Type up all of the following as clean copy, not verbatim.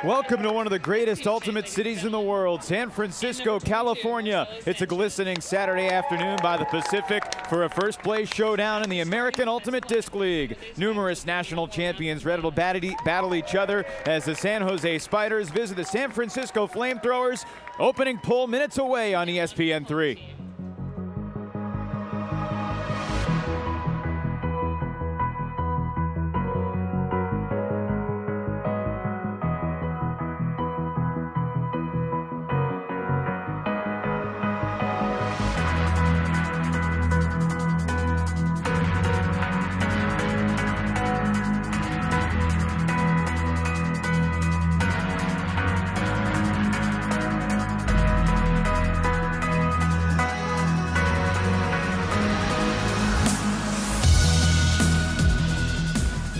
Welcome to one of the greatest ultimate cities in the world, San Francisco, California. It's a glistening Saturday afternoon by the Pacific for a first-place showdown in the American Ultimate Disc League. Numerous national champions ready to battle each other as the San Jose Spiders visit the San Francisco FlameThrowers. Opening pull minutes away on ESPN3.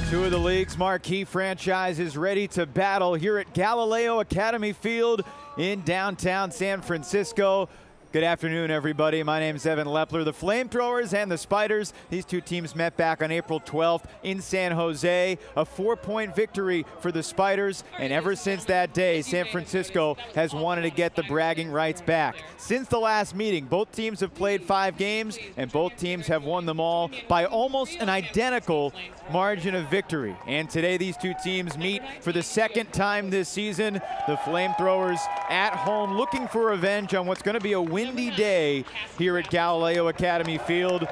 Two of the league's marquee franchises ready to battle here at Galileo Academy Field in downtown San Francisco. Good afternoon, everybody. My name is Evan Lepler. The FlameThrowers and the Spiders, these two teams met back on April 12th in San Jose. A 4-point victory for the Spiders, and ever since that day, San Francisco has wanted to get the bragging rights back. Since the last meeting, both teams have played 5 games, and both teams have won them all by almost an identical margin of victory. And today, these two teams meet for the second time this season. The FlameThrowers at home looking for revenge on what's going to be a windy day here at Galileo Academy Field.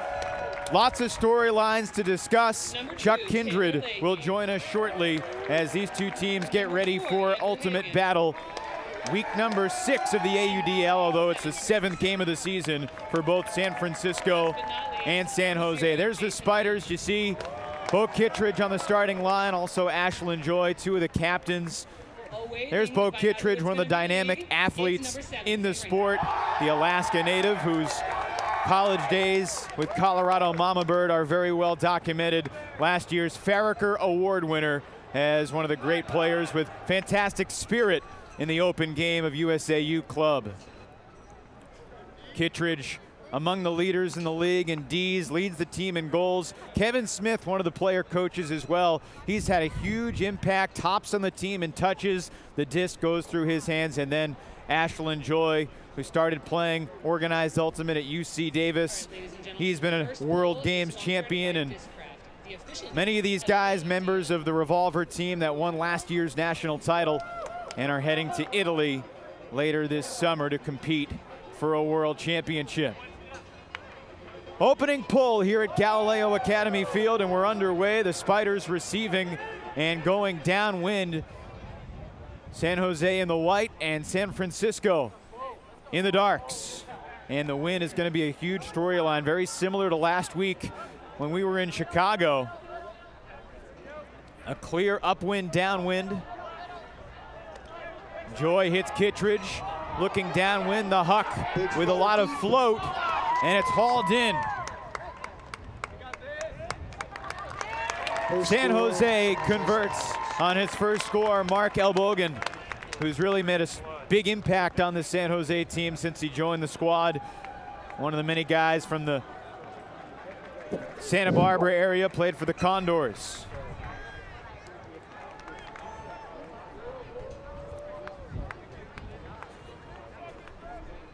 Lots of storylines to discuss. Chuck Kindred will join us shortly as these two teams get ready for ultimate battle. Week number 6 of the AUDL, although it's the 7th game of the season for both San Francisco and San Jose. There's the Spiders. You see Bo Kittredge on the starting line, also Ashlyn Joy, two of the captains. There's Bo Kittredge, one of the dynamic athletes in the sport, the Alaska native whose college days with Colorado Mama Bird are very well documented. Last year's Farraker Award winner as one of the great players with fantastic spirit in the open game of USAU Club. Kittredge, among the leaders in the league in Ds, leads the team in goals. Kevin Smith, one of the player coaches as well. He's had a huge impact, tops on the team in touches. The disc goes through his hands, and then Ashlyn Joy, who started playing organized ultimate at UC Davis. He's been a World Games champion, and many of these guys members of the Revolver team that won last year's national title and are heading to Italy later this summer to compete for a world championship. Opening pull here at Galileo Academy Field, and we're underway. The Spiders receiving and going downwind. San Jose in the white and San Francisco in the darks. And the win is going to be a huge storyline, very similar to last week when we were in Chicago. A clear upwind, downwind. Joy hits Kittredge, looking downwind, the huck with a lot of float, and it's hauled in. San Jose converts on his first score. Mark Elbogen, who's really made a big impact on the San Jose team since he joined the squad. One of the many guys from the Santa Barbara area, played for the Condors.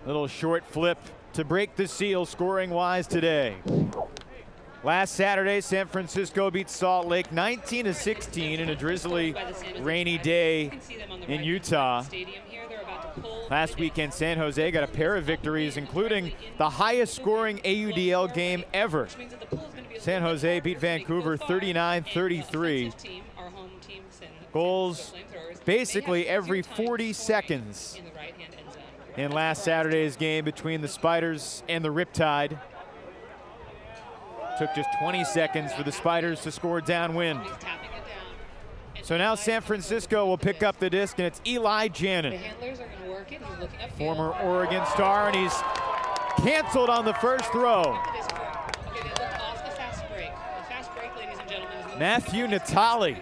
Little short flip to break the seal scoring-wise today. Last Saturday, San Francisco beat Salt Lake 19-16 in a drizzly, rainy day in Utah. Last weekend, San Jose got a pair of victories, including the highest-scoring AUDL game ever. San Jose beat Vancouver 39-33. Goals basically every 40 seconds in last Saturday's game between the Spiders and the Riptide. Took just 20 seconds for the Spiders to score downwind. So now San Francisco will pick up the disc, and it's Eli Jannon, former Oregon star, and he's canceled on the first throw. Matthew Natali,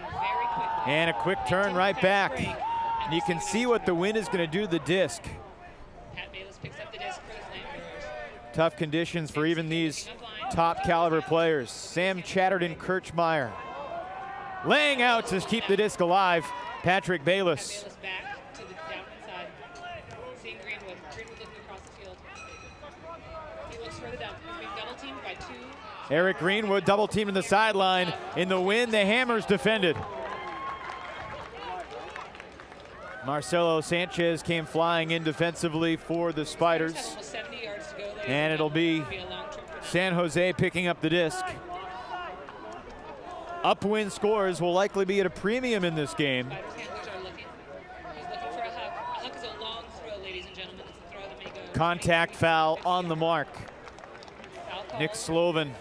and a quick turn right back. And you can see what the wind is going to do to the disc. Tough conditions for even these top caliber players. Sam Chatterton Kirchmeyer laying out to keep the disc alive, Patrick Bayless. Back to the down inside. Seeing Greenwood. Greenwood looking across the field. He looks further down. He's being double teamed by 2. Eric Greenwood double teamed in the sideline. In the wind, the Hammers defended. Marcelo Sanchez came flying in defensively for the Spiders. And it'll be San Jose picking up the disc. Upwind scores will likely be at a premium in this game. Contact foul on the mark. Nick Sloven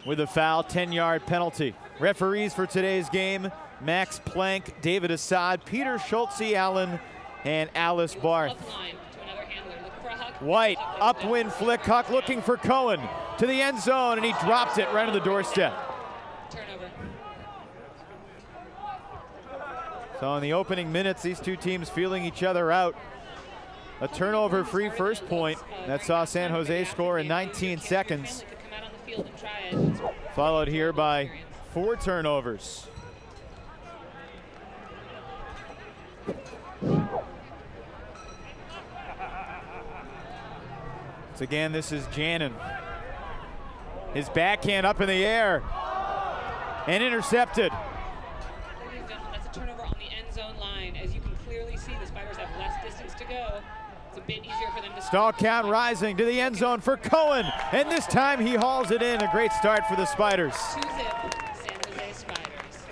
with a foul, 10-yard penalty. Referees for today's game, Max Plank, David Assad, Peter Schultze Allen, and Alice Barth. White, upwind flick, Huck looking for Cohen to the end zone, and he dropped it right on the doorstep. Turnover. So in the opening minutes, these two teams feeling each other out. A turnover-free first point that saw San Jose score in 19 seconds, followed here by 4 turnovers. So again, this is Jannon. His backhand up in the air and intercepted. That's a turnover on the end zone line. As you can clearly see, the Spiders have less distance to go. It's a bit easier for them to stall count rising to the end zone for Cohen, and this time he hauls it in. A great start for the Spiders. 2-0 San Jose Spiders.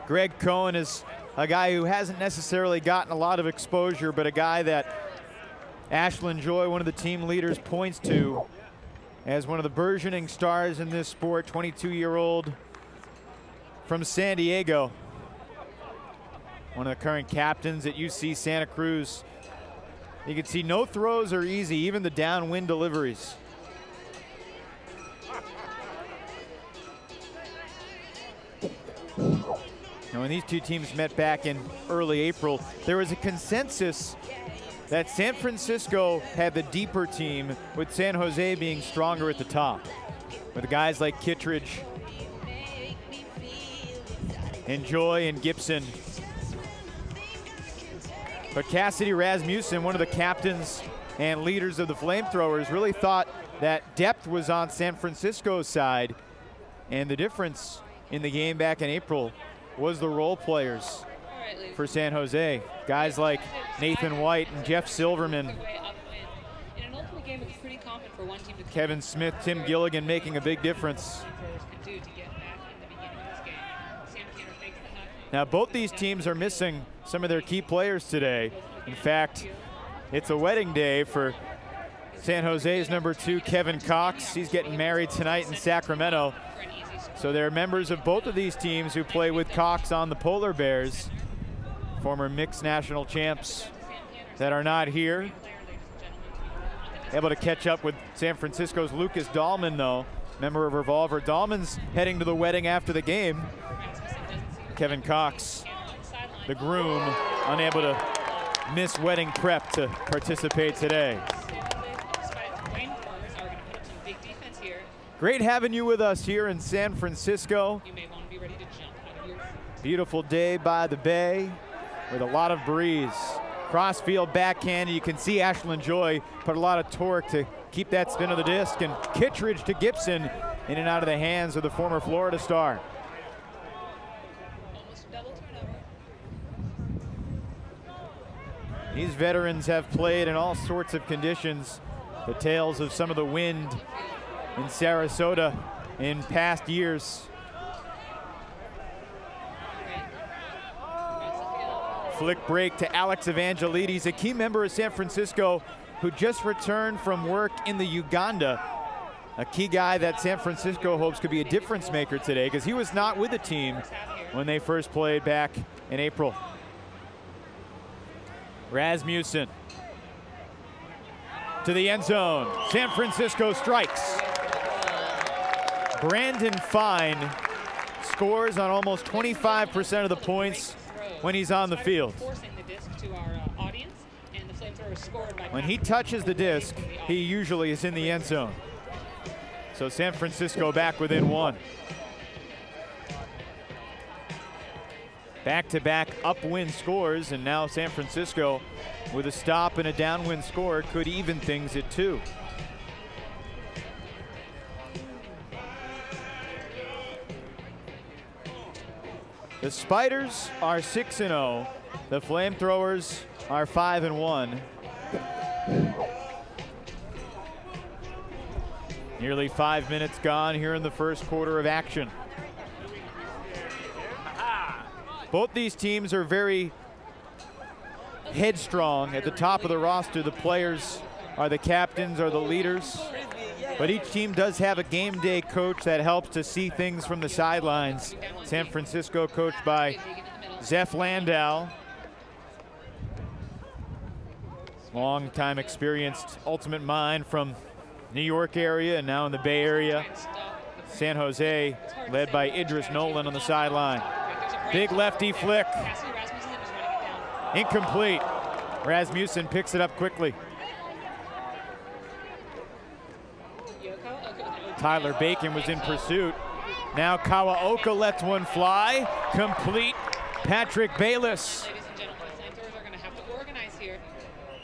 Greg Cohen is a guy who hasn't necessarily gotten a lot of exposure, but a guy that Ashland Joy, one of the team leaders, points to as one of the burgeoning stars in this sport. 22-year-old from San Diego, one of the current captains at UC Santa Cruz. You can see no throws are easy, even the downwind deliveries. Now, when these two teams met back in early April, there was a consensus that San Francisco had the deeper team, with San Jose being stronger at the top, with guys like Kittredge and Joy and Gibson. But Cassidy Rasmussen, one of the captains and leaders of the FlameThrowers, really thought that depth was on San Francisco's side, and the difference in the game back in April was the role players for San Jose. Guys like Nathan White and Jeff Silverman, Kevin Smith, Tim Gilligan making a big difference. Now both these teams are missing some of their key players today. In fact, it's a wedding day for San Jose's number 2, Kevin Cox. He's getting married tonight in Sacramento. So there are members of both of these teams who play with Cox on the Polar Bears, former mixed national champs, that are not here. Able to catch up with San Francisco's Lucas Dahlman, though, member of Revolver. Dahlman's heading to the wedding after the game. Kevin Cox, the groom, unable to miss wedding prep to participate today. Great having you with us here in San Francisco. You may want to be ready to jump. Beautiful day by the bay with a lot of breeze. Crossfield backhand, you can see Ashland Joy put a lot of torque to keep that spin of the disc, and Kittredge to Gibson, in and out of the hands of the former Florida star. These veterans have played in all sorts of conditions. The tales of some of the wind in Sarasota in past years. Flick break to Alex Evangelides, a key member of San Francisco who just returned from work in the Uganda. A key guy that San Francisco hopes could be a difference maker today, because he was not with the team when they first played back in April. Rasmussen to the end zone. San Francisco strikes. Brandon Fine scores on almost 25% of the points when he's on the field. When he touches the disc, he usually is in the end zone. So San Francisco back within 1. Back-to-back upwind scores, and now San Francisco with a stop and a downwind score could even things at 2. The Spiders are 6-0. The FlameThrowers are 5-1. Nearly 5 minutes gone here in the first quarter of action. Both these teams are very headstrong. At the top of the roster, the players are the captains, are the leaders. But each team does have a game day coach that helps to see things from the sidelines. San Francisco coached by Zeph Landau. Long-time experienced ultimate mind from New York area and now in the Bay Area. San Jose led by Idris Nolan on the sideline. Big lefty flick. Incomplete. Rasmussen picks it up quickly. Tyler Bacon was in pursuit. Now Kawaoka lets one fly. Complete. Patrick Bayless. Ladies and gentlemen, the FlameThrowers are going to have to organize here.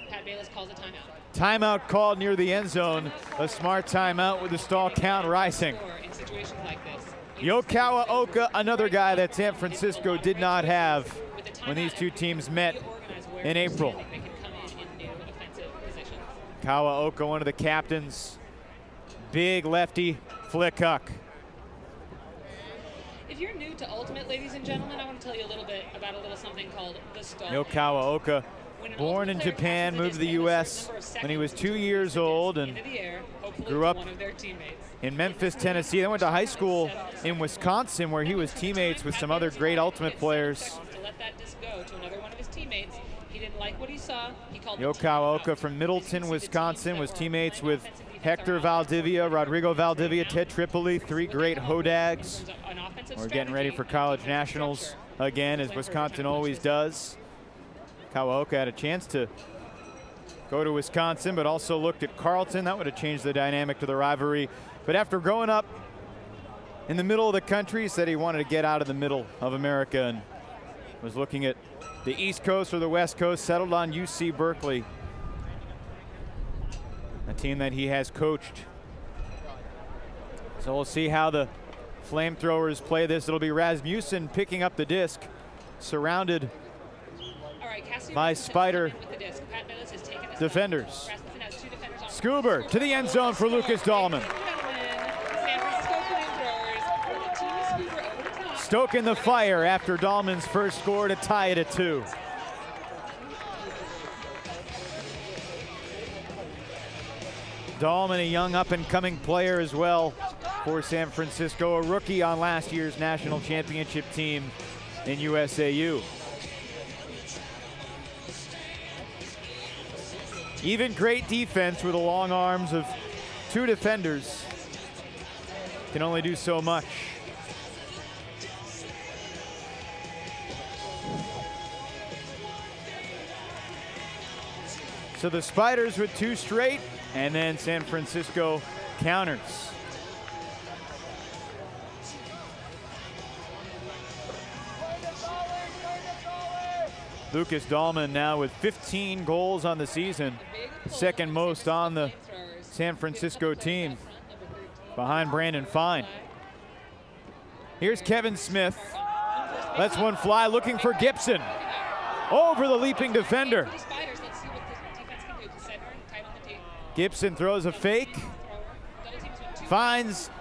Pat Bayless calls a timeout. Timeout called near the end zone. A smart timeout with the stall count rising. In situations like this. Yo Kawaoka, another guy that San Francisco did not have when these two teams met in April. Kawaoka, one of the captains. Big lefty flick huck. If you're new to Ultimate, ladies and gentlemen, I want to tell you a little bit about a little something called the stall. Yo Kawaoka, born in Japan, moved to the U.S. when he was 2 years old and grew up in Memphis, Tennessee. Then went to high school in Wisconsin, where he was teammates with some other great Ultimate players. Yo Kawaoka from Middleton, Wisconsin, was teammates with Hector Valdivia, Rodrigo Valdivia, Ted Tripoli, 3 great Hodags. We're getting ready for college nationals again, as Wisconsin always does. Kawaoka had a chance to go to Wisconsin, but also looked at Carleton. That would have changed the dynamic to the rivalry. But after growing up in the middle of the country, he said he wanted to get out of the middle of America and was looking at the East Coast or the West Coast, settled on UC Berkeley, a team that he has coached. So we'll see how the FlameThrowers play this. It'll be Rasmussen picking up the disc, surrounded by Spider defenders. Scuba to the end zone for Lucas Dahlman. Stoking the fire after Dahlman's first score to tie it at 2. Dahlman, a young up-and-coming player as well for San Francisco, a rookie on last year's national championship team in USAU. Even great defense with the long arms of 2 defenders can only do so much. So the Spiders with 2 straight, and then San Francisco counters. Lucas Dahlman now with 15 goals on the season, second most on the San Francisco team, behind Brandon Fine. Here's Kevin Smith, lets one fly, looking for Gibson. Over the leaping defender. Gibson throws a fake, finds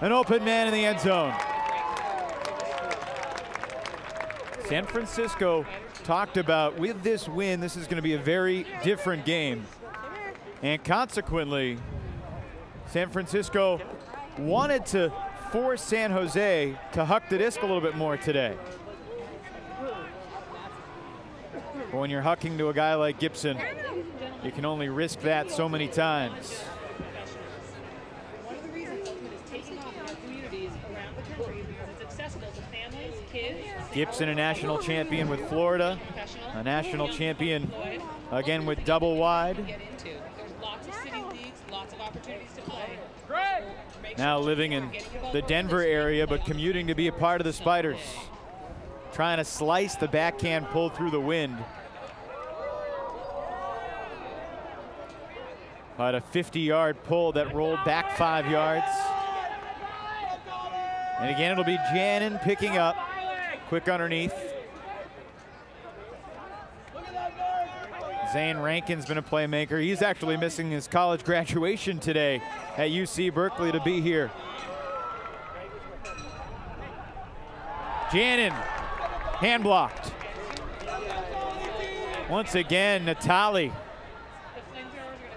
an open man in the end zone. San Francisco talked about, with this win, this is going to be a very different game. And consequently, San Francisco wanted to force San Jose to huck the disc a little bit more today. But when you're hucking to a guy like Gibson, you can only risk that so many times. One of the reasons Ultimate is taking off in our communities around the country because it's accessible to families, kids. Gibson, a national champion with Florida, a national champion again with double wide. There's lots of city leagues, lots of opportunities to play. Now living in the Denver area, but commuting to be a part of the Spiders. Trying to slice the backhand pull through the wind. But a 50-yard pull that rolled back 5 yards. And again, it'll be Jannon picking up. Quick underneath. Zane Rankin's been a playmaker. He's actually missing his college graduation today at UC Berkeley to be here. Jannon, hand blocked. Once again, Natali.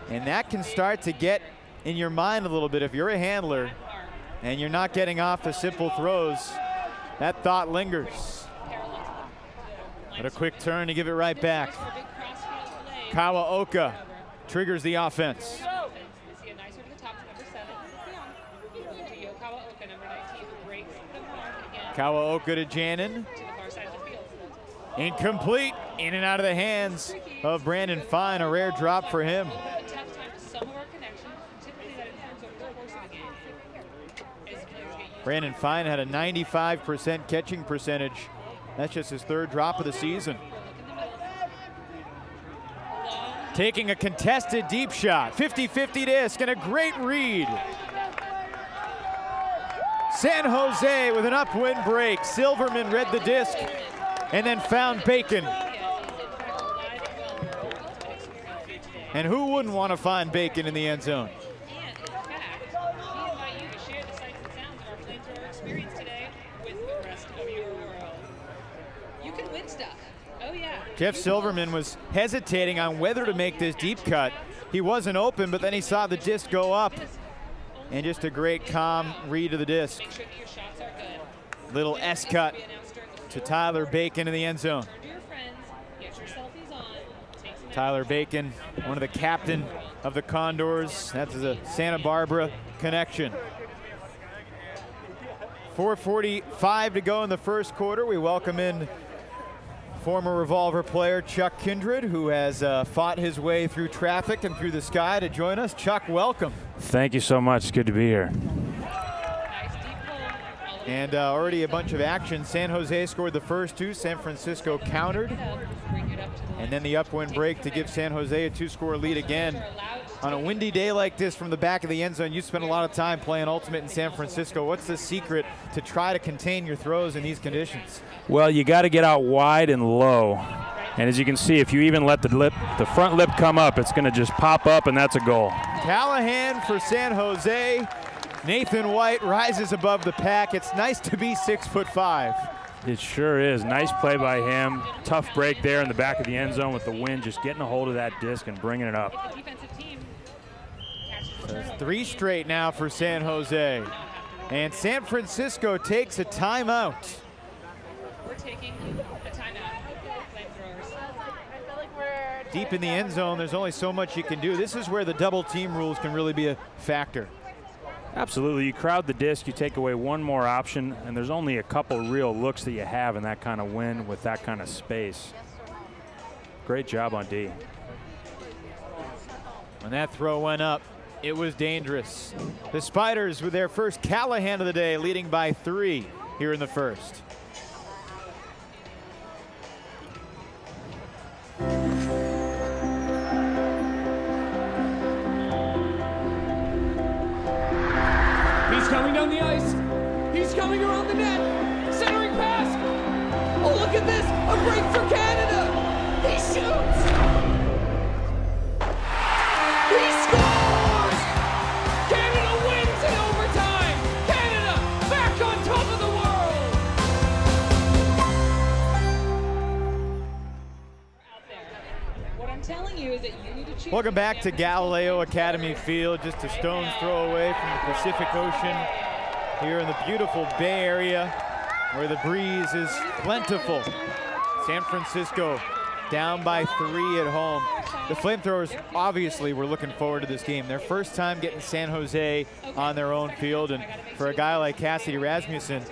And that can start to get in your mind a little bit. If you're a handler and you're not getting off the simple throws, that thought lingers. But a quick turn to give it right back. Kawaoka triggers the offense. Kawaoka to Jannon. Incomplete. In and out of the hands of Brandon Fine. A rare drop for him. Brandon Fine had a 95% catching percentage. That's just his 3rd drop of the season. Taking a contested deep shot. 50-50 disc and a great read. San Jose with an upwind break. Silverman read the disc and then found Bacon. And who wouldn't want to find Bacon in the end zone? And in fact, we invite you to share the sights and sounds of our FlameThrower experience today with the rest of your world. You can win stuff. Oh yeah. Jeff Silverman was hesitating on whether to make this deep cut. He wasn't open, but then he saw the disc go up. And just a great calm read of the disc. Make sure that your shots are good. Little S cut to Tyler Bacon in the end zone. Turn to your friends, get your selfies on, take some Tyler Bacon, one of the captain of the Condors. That's a Santa Barbara connection. 4:45 to go in the first quarter. We welcome in former Revolver player Chuck Kindred, who has fought his way through traffic and through the sky to join us. Chuck, welcome. Thank you so much. It's good to be here. And already a bunch of action. San Jose scored the first 2. San Francisco countered. And then the upwind break to give San Jose a 2-score lead again. On a windy day like this from the back of the end zone, you spend a lot of time playing Ultimate in San Francisco. What's the secret to try to contain your throws in these conditions? Well, you got to get out wide and low. And as you can see, if you even let the front lip come up, it's going to just pop up, and that's a goal. Callahan for San Jose. Nathan White rises above the pack. It's nice to be 6'5". It sure is. Nice play by him. Tough break there in the back of the end zone with the wind, just getting a hold of that disc and bringing it up. So it's 3 straight now for San Jose. And San Francisco takes a timeout. We're taking a timeout. FlameThrowers. Deep in the end zone, there's only so much you can do. This is where the double team rules can really be a factor. Absolutely. You crowd the disc, you take away one more option, and there's only a couple real looks that you have in that kind of wind with that kind of space. Great job on D. When that throw went up, it was dangerous. The Spiders with their first Callahan of the day, leading by 3 here in the first. He's coming down the ice. He's coming around the net. Centering pass. Oh, look at this. A break for Canada. He shoots. He scores. Canada wins in overtime. Canada back on top of the world. Out there. What I'm telling you is that you need to choose. Welcome back to Galileo Academy Field, just a stone's throw away from the Pacific Ocean here in the beautiful Bay Area where the breeze is plentiful. San Francisco down by 3 at home. The FlameThrowers obviously were looking forward to this game. Their first time getting San Jose on their own field, and for a guy like Cassidy Rasmussen,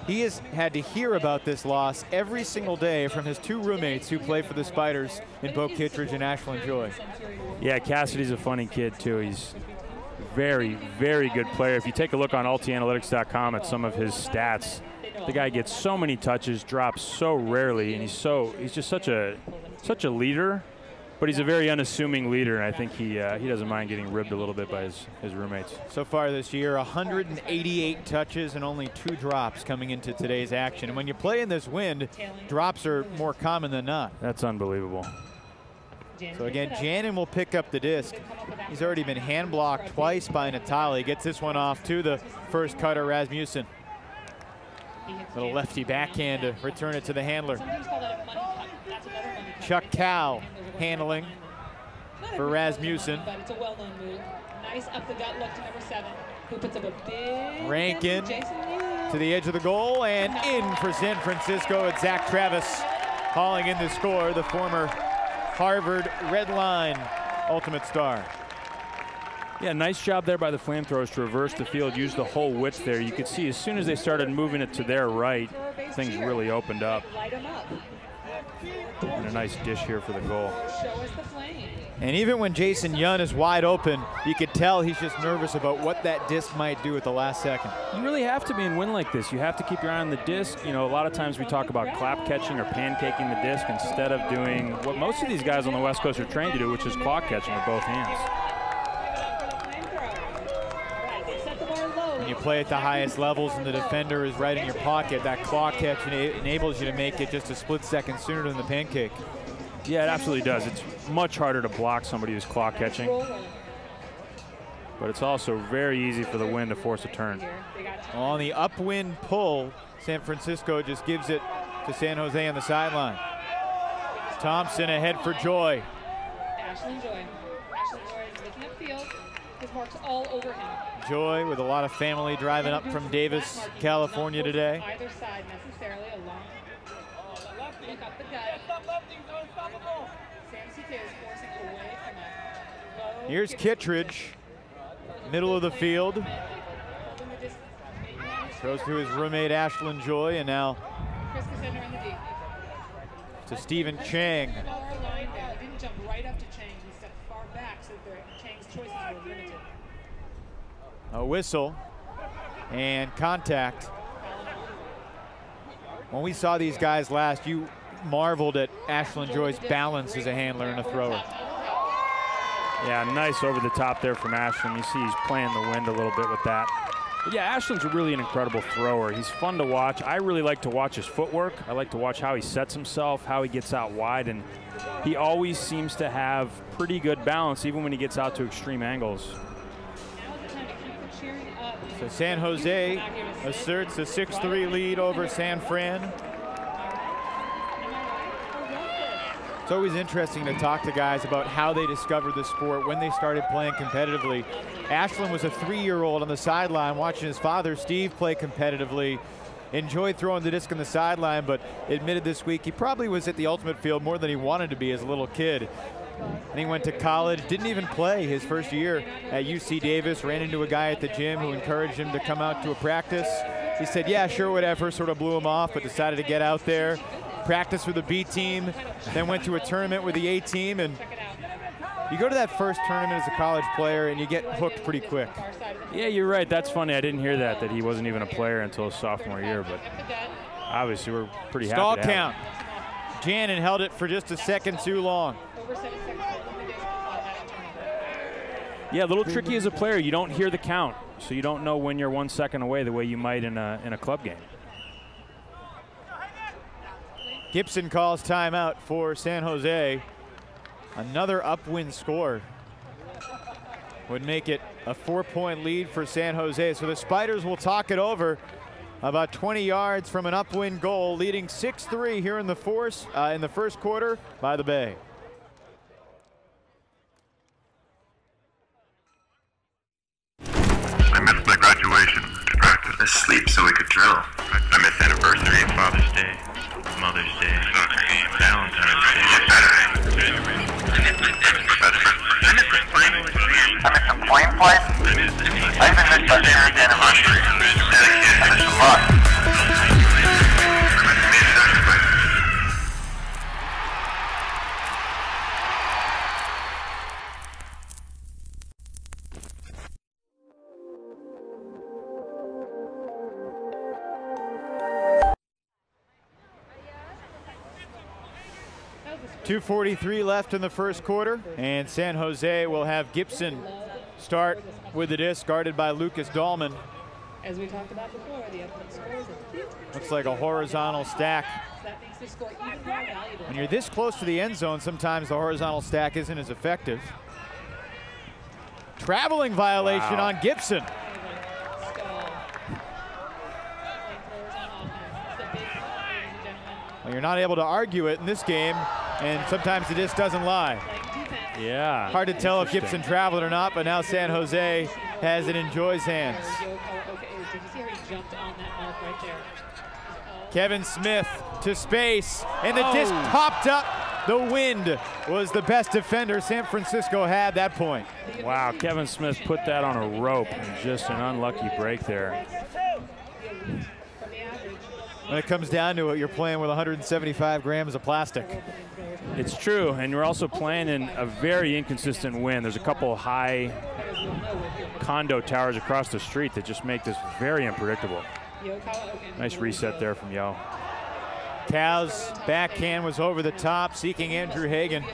he has had to hear about this loss every single day from his 2 roommates who play for the Spiders in Bo Kittredge and Ashland Joy. Yeah, Cassidy's a funny kid too. He's Very, very good player. If you take a look on ultianalytics.com at some of his stats, the guy gets so many touches, drops so rarely, and he's just such a leader. But he's a very unassuming leader, and I think he doesn't mind getting ribbed a little bit by his roommates. So far this year, 188 touches and only 2 drops coming into today's action. And when you play in this wind, drops are more common than not. That's unbelievable. So again, Janin will pick up the disc. He's already been hand blocked twice by Natali. Gets this one off to the first cutter, Rasmussen. Little lefty backhand to return it to the handler. Chuck Cow handling for Rasmussen. But it's a well-known move. Nice up the gut look to number 7, who puts up a big Rankin to the edge of the goal and in for San Francisco. It's Zach Travis hauling in the score, the former Harvard Red Line Ultimate Star. Yeah, nice job there by the FlameThrowers to reverse the field, use the whole width there. You could see as soon as they started moving it to their right, things really opened up. And a nice dish here for the goal. And even when Jason Yun is wide open, you could tell he's just nervous about what that disc might do at the last second. You really have to be in win like this. You have to keep your eye on the disc. You know, a lot of times we talk about clap catching or pancaking the disc instead of doing what most of these guys on the West Coast are trained to do, which is claw catching with both hands. When you play at the highest levels and the defender is right in your pocket, that claw catch enables you to make it just a split second sooner than the pancake. Yeah, it absolutely does. It's much harder to block somebody who's claw catching. But it's also very easy for the wind to force a turn. On the upwind pull, San Francisco just gives it to San Jose on the sideline. Thompson ahead for Joy. Ashlyn Joy. Ashlyn Joy is looking upfield. His marks all over him. Joy with a lot of family driving up from Davis, California today. Either side necessarily a long look up the gut. Sam CK is forcing away from a low. Here's Kittredge, middle of the field. Throws to his roommate Ashlyn Joy, and now to Stephen Chang. He didn't jump right up to Chang. He stepped far back so that Chang's choices were limited. A whistle and contact. When we saw these guys last, you marveled at Ashlyn Joy's balance as a handler and a thrower. Yeah, nice over the top there from Ashlyn. You see he's playing the wind a little bit with that. But yeah, Ashlyn's really an incredible thrower. He's fun to watch. I really like to watch his footwork. I like to watch how he sets himself, how he gets out wide, and he always seems to have pretty good balance even when he gets out to extreme angles. So San Jose asserts a 6-3 lead over San Fran. It's always interesting to talk to guys about how they discovered the sport, when they started playing competitively. Ashlyn was a 3-year-old on the sideline watching his father, Steve, play competitively. Enjoyed throwing the disc on the sideline, but admitted this week he probably was at the ultimate field more than he wanted to be as a little kid. And he went to college, didn't even play his first year at UC Davis, ran into a guy at the gym who encouraged him to come out to a practice. He said, yeah, sure, whatever, sort of blew him off, but decided to get out there, practice with the B team, then went to a tournament with the A team. And you go to that first tournament as a college player and you get hooked pretty quick. Yeah, you're right. That's funny. I didn't hear that he wasn't even a player until his sophomore year, but obviously we're pretty happy. Stall count. Janin held it for just a second too long. Yeah, a little tricky as a player. You don't hear the count, so you don't know when you're 1 second away the way you might in a club game. Gibson calls timeout for San Jose. Another upwind score would make it a 4-point lead for San Jose. So the Spiders will talk it over about 20 yards from an upwind goal, leading 6-3 here in the first quarter by the Bay. I missed my graduation to practice. I sleep so we could drill. I missed anniversary, Father's Day, Mother's Day, Valentine's Day, Saturday. I missed my final exam. I missed the plane flight. I even missed my parents' anniversary. I missed a lot. 2:43 left in the first quarter, and San Jose will have Gibson start with the disc, guarded by Lucas Dahlman. As we talked about before, the opening scores looks like a horizontal stack. that makes the score even more valuable. When you're this close to the end zone, sometimes the horizontal stack isn't as effective. Traveling violation on Gibson. Well, you're not able to argue it in this game, and sometimes the disc doesn't lie. Yeah. Hard to tell if Gibson traveled or not, but now San Jose has it in Joy's hands. Kevin Smith to space, and the disc popped up. The wind was the best defender San Francisco had that point. Wow, Kevin Smith put that on a rope, and just an unlucky break there. When it comes down to it, you're playing with 175 grams of plastic. It's true, and you're also playing in a very inconsistent wind. There's a couple of high condo towers across the street that just make this very unpredictable. Nice reset there from Yo. Cal's backhand was over the top, seeking Andrew Hagan. You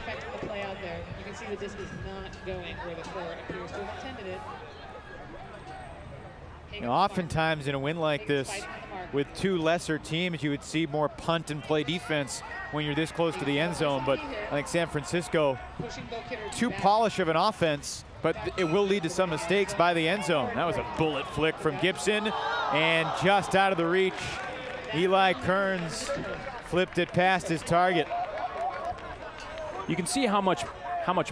can see the disc is not going where the thrower appears to have intended it. You know, oftentimes in a win like this, with two lesser teams, you would see more punt and play defense when you're this close to the end zone. But I think San Francisco, too polished of an offense, but it will lead to some mistakes by the end zone. That was a bullet flick from Gibson, and just out of the reach. Eli Kearns flipped it past his target. You can see how much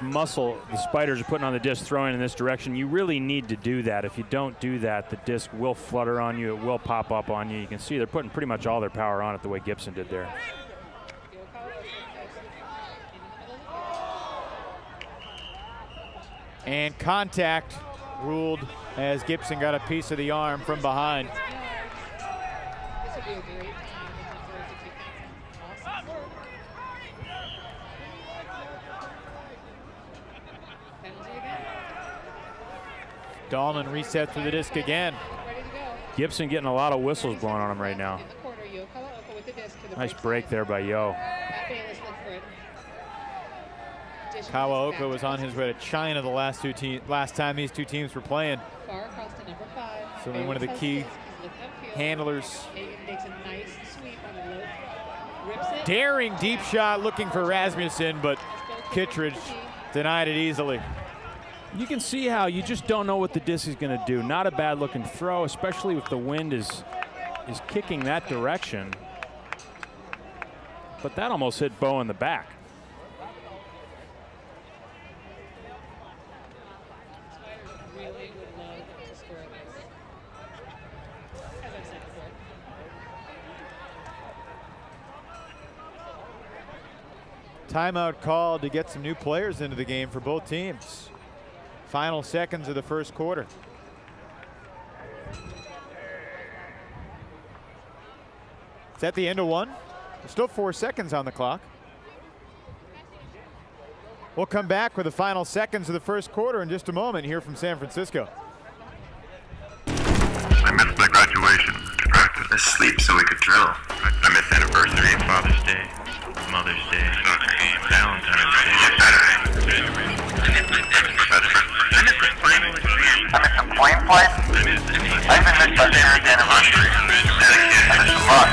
muscle the Spiders are putting on the disc throwing in this direction. You really need to do that. If you don't do that, the disc will flutter on you. It will pop up on you. You can see they're putting pretty much all their power on it the way Gibson did there. And contact ruled as Gibson got a piece of the arm from behind. This would be a great time to take awesome. Penalty again. Dahlman reset through the disc again. Ready to go. Gibson getting a lot of whistles blowing on him right now. In the corner, Yo Kawaoka with the disc to the Nice right break side. there by Yo. Matt Bayless looked for it. Kawaoka was on his way to China the last time these two teams were playing. Far across to number 5. So one of the Bayless key has 6. He's looking upfield. handlers. Hagan makes a nice sweep on the low throw. Rips it. Daring deep shot looking for Rasmussen, but Kittredge denied it easily. You can see how you just don't know what the disc is going to do. Not a bad looking throw, especially if the wind is kicking that direction. But that almost hit Bo in the back. Really would love to score this. As I've said before. Timeout called to get some new players into the game for both teams. Final seconds of the first quarter. Is that the end of one? There's still 4 seconds on the clock. We'll come back with the final seconds of the first quarter in just a moment here from San Francisco. I missed my graduation, practice, asleep so we could drill. I missed anniversary, Father's Day, Mother's Day, Valentine's Day, Saturday. I missed the final exam. I missed some plane flights. I even missed my parents' anniversary. I missed a lot.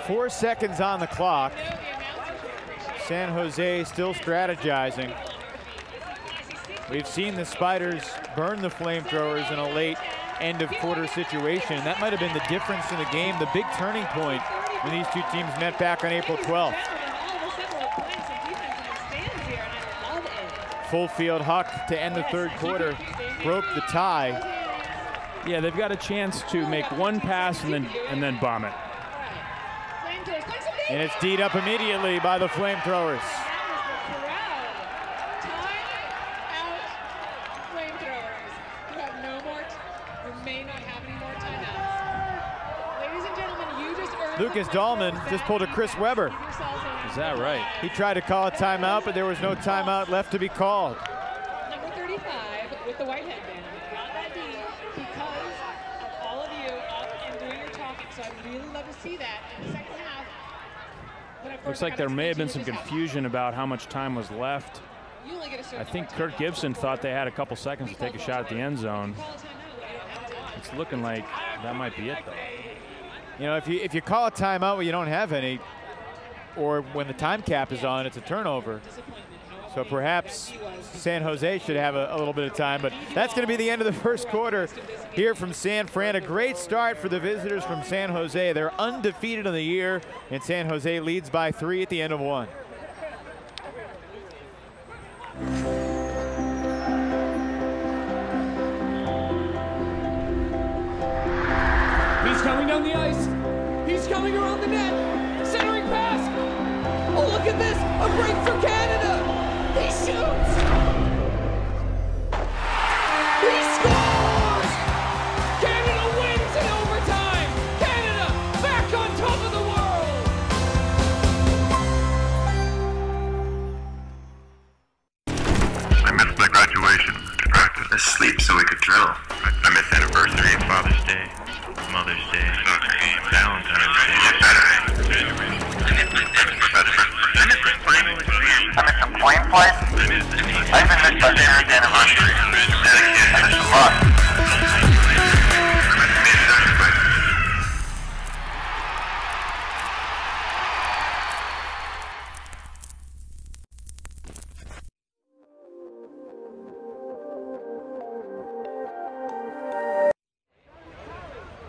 Four seconds on the clock. San Jose still strategizing. We've seen the Spiders burn the Flamethrowers in a late end of quarter situation. That might have been the difference in the game, the big turning point when these two teams met back on April 12th. Full field huck to end the third quarter, broke the tie. Yeah, they've got a chance to make one pass and then bomb it. And it's D'd up immediately by the Flamethrowers. Lucas Dahlman just pulled a Chris Webber. Is that right? He tried to call a timeout, but there was no timeout left to be called. with the white headband. Got that D because of all of you up and doing your talking. So I'd really love to see that in the second half. But of course, Looks like there may have been some confusion about how much time was left. you only get a certain I think amount of Kirk time. Gibson thought they had a couple seconds to take a shot at the end zone. Call a timeout when you don't have time. It's looking like that might be it, though. You know, if you call a timeout when you don't have any, or when the time cap is on, it's a turnover. So perhaps San Jose should have a little bit of time, but that's going to be the end of the first quarter here from San Fran. A great start for the visitors from San Jose. They're undefeated in the year, and San Jose leads by 3 at the end of 1. He's coming down the ice. He's coming around the net. Centering pass. Oh, look at this. A break for Canada. He shoots. He scores. Canada wins in overtime. Canada back on top of the world. I missed my graduation to practice. I sleep so we could drill. I missed anniversary, Father's Day, Mother's Day, soccer game, Valentine's Day, Saturday. I missed my final exam. I missed some plane flights. I even missed my parents' anniversary. I missed a lot.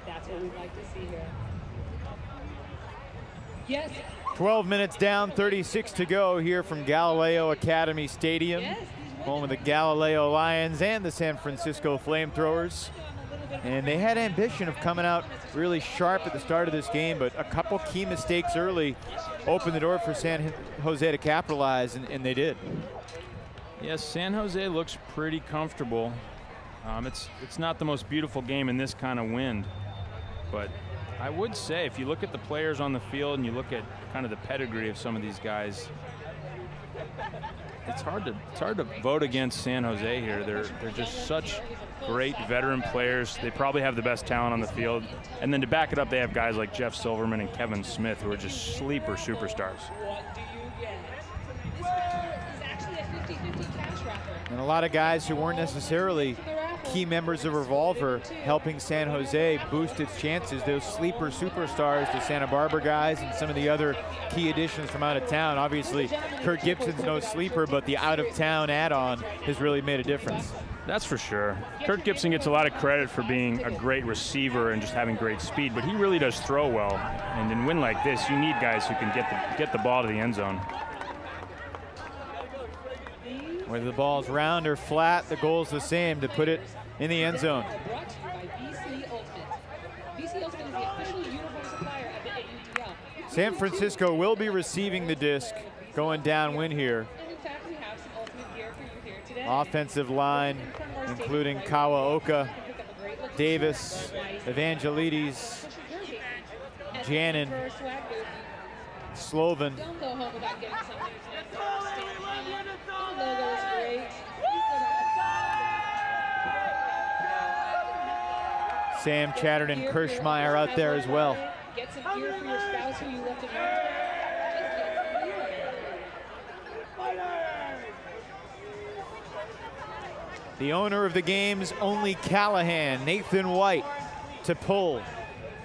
That's what we'd like to see here. Yes. 12 minutes down, 36 to go here from Galileo Academy Stadium, home of the Galileo Lions and the San Francisco FlameThrowers. And they had ambition of coming out really sharp at the start of this game, but a couple key mistakes early opened the door for San Jose to capitalize, and they did. Yes, San Jose looks pretty comfortable. It's not the most beautiful game in this kind of wind, but I would say if you look at the players on the field and you look at kind of the pedigree of some of these guys, it's hard to vote against San Jose here. They're just such great veteran players. They probably have the best talent on the field, and then to back it up, they have guys like Jeff Silverman and Kevin Smith who are just sleeper superstars. What do you get? This is actually a 50-50 cash wrapper. And a lot of guys who weren't necessarily key members of Revolver helping San Jose boost its chances. Those sleeper superstars, the Santa Barbara guys and some of the other key additions from out of town. Obviously, Kirk Gibson's no sleeper, but the out-of-town add-on has really made a difference. That's for sure. Kirk Gibson gets a lot of credit for being a great receiver and just having great speed, but he really does throw well. And in a win like this, you need guys who can get the ball to the end zone. Whether the ball's round or flat, the goal's the same, to put it in the end zone. Brought to you by BC Ultimate. BC Ultimate is the official uniform supplier of the AUDL. San Francisco will be receiving the disc going downwind here. And in fact, we have some Ultimate gear for you here today. Offensive line, including Kawaoka, Davis, Evangelides, Janin, Sloven. Don't go home without getting some new flamethrowers. The logo is great. Sam Chatterton, Kirschmeyer out there as well. Get some gear for your spouse who you left at home. The owner of the game's only Callahan, Nathan White, to pull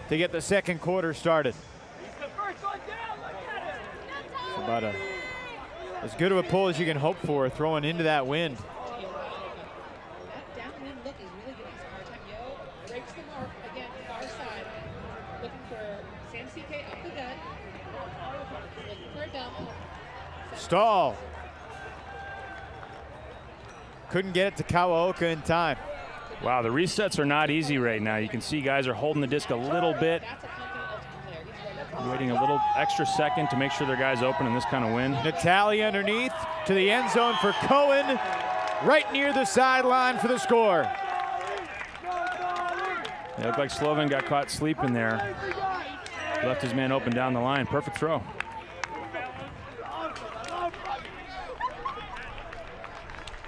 to get the second quarter started. It's about as good of a pull as you can hope for, throwing into that wind. That downwind look is really giving us a hard time. Yo breaks the mark again, far side. Looking for Sam CK up the gut. Looking for a dump. Stall. Couldn't get it to Kawaoka in time. Wow, the resets are not easy right now. You can see guys are holding the disc a little bit, That's a confident Ultimate player. He's ready. waiting a little extra second to make sure their guy's open in this kind of wind. Natalia underneath to the end zone for Cohen, right near the sideline for the score. It looked like Sloven got caught sleeping there. Left his man open down the line. Perfect throw.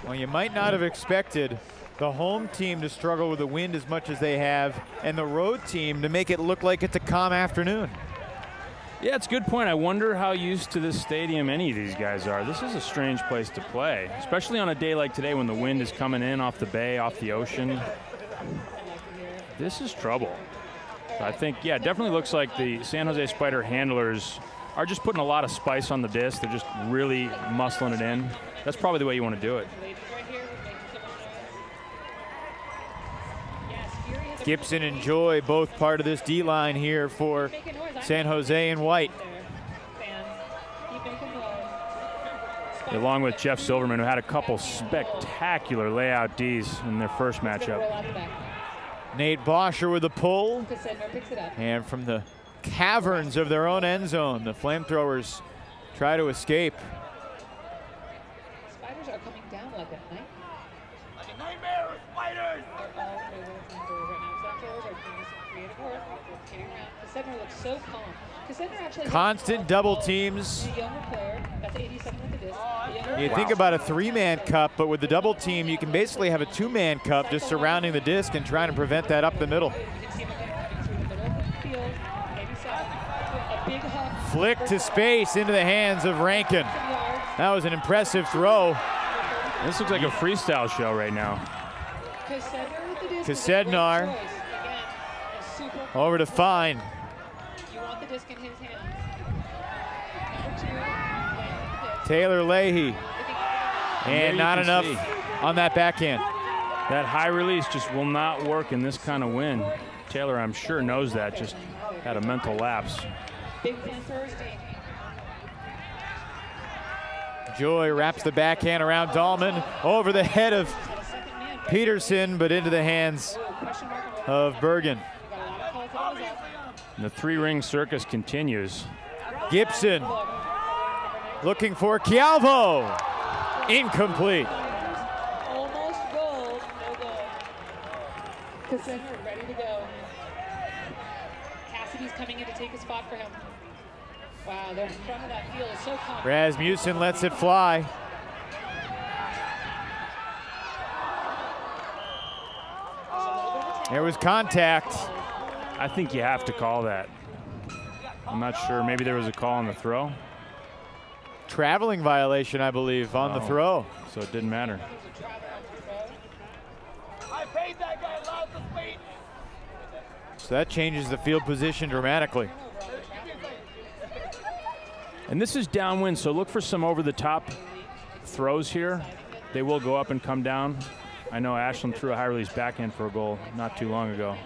Well, you might not have expected the home team to struggle with the wind as much as they have, and the road team to make it look like it's a calm afternoon. Yeah, it's a good point. I wonder how used to this stadium any of these guys are. This is a strange place to play, especially on a day like today when the wind is coming in off the bay, off the ocean. This is trouble. I think, yeah, it definitely looks like the San Jose Spider handlers are just putting a lot of spice on the disc. They're just really muscling it in. That's probably the way you want to do it. Gibson and Joy both part of this D-line here for San Jose in white. Along with Jeff Silverman, who had a couple spectacular layout Ds in their first matchup. Nate Bosher with a pull. And from the caverns of their own end zone, the FlameThrowers try to escape. Spiders are coming down like a night. Like a nightmare of spiders! Looks so calm. Actually constant double teams. a younger player, that's 87 with the disc. You think about a three-man cup, but with the double team, you can basically have a two-man cup just surrounding the disc and trying to prevent that up the middle. Flick to space into the hands of Rankin. That was an impressive throw. This looks like a freestyle show right now. Kasednar over to Fine. You want the disc in his hands. Taylor Leahy. And not enough on that backhand. That high release just will not work in this kind of wind. Taylor, I'm sure, knows that, just had a mental lapse. Big plan Thursday. Joy wraps the backhand around Dahlman over the head of Peterson, but into the hands of Bergen. And the three-ring circus continues. Gibson looking for Chialvo. Incomplete. Almost goal, no goal. Cassandra ready to go. Cassidy's coming in to take a spot for him. Wow, the front of that field is so calm. Rasmussen lets it fly. There was contact. I think you have to call that. I'm not sure. Maybe there was a call on the throw. Traveling violation, I believe, on the throw. So it didn't matter. I paid that guy lots of weight. So that changes the field position dramatically. And this is downwind, so look for some over-the-top throws here. They will go up and come down. I know Ashland threw a high-release backhand for a goal not too long ago.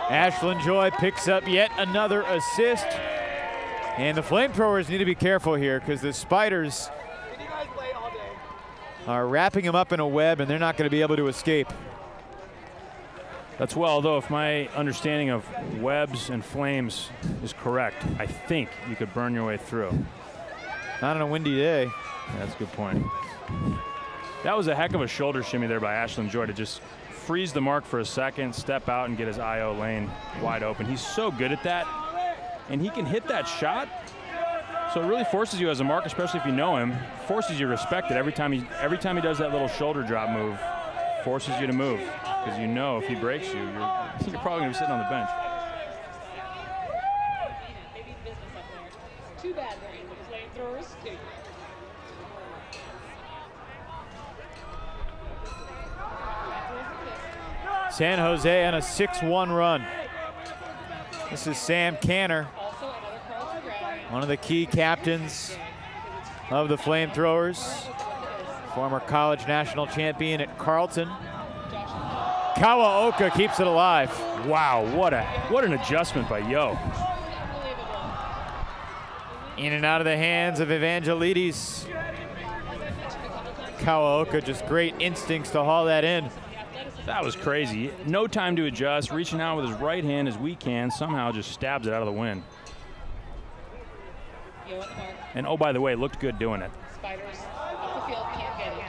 Ashland Joy picks up yet another assist. And the FlameThrowers need to be careful here because the Spiders are wrapping him up in a web and they're not going to be able to escape. That's well, though, if my understanding of webs and flames is correct, I think you could burn your way through. Not on a windy day. Yeah, that's a good point. That was a heck of a shoulder shimmy there by Ashland Joy to just freeze the mark for a second, step out, and get his IO lane wide open. He's so good at that, and he can hit that shot. So it really forces you as a mark, especially if you know him, forces you to respect it every time he does that little shoulder drop move. Forces you to move because you know if he breaks you, you're probably going to be sitting on the bench. Maybe business up there. Too bad rain with the FlameThrowers. San Jose on a 6-1 run. This is Sam Canner, one of the key captains of the FlameThrowers, former college national champion at Carleton. Kawaoka keeps it alive. Wow, what an adjustment by Yo. In and out of the hands of Evangelides. Kawaoka, just great instincts to haul that in. That was crazy. No time to adjust, reaching out with his right hand as we can, somehow just stabs it out of the wind. And oh, by the way, looked good doing it. Spiders up the field, can't get it.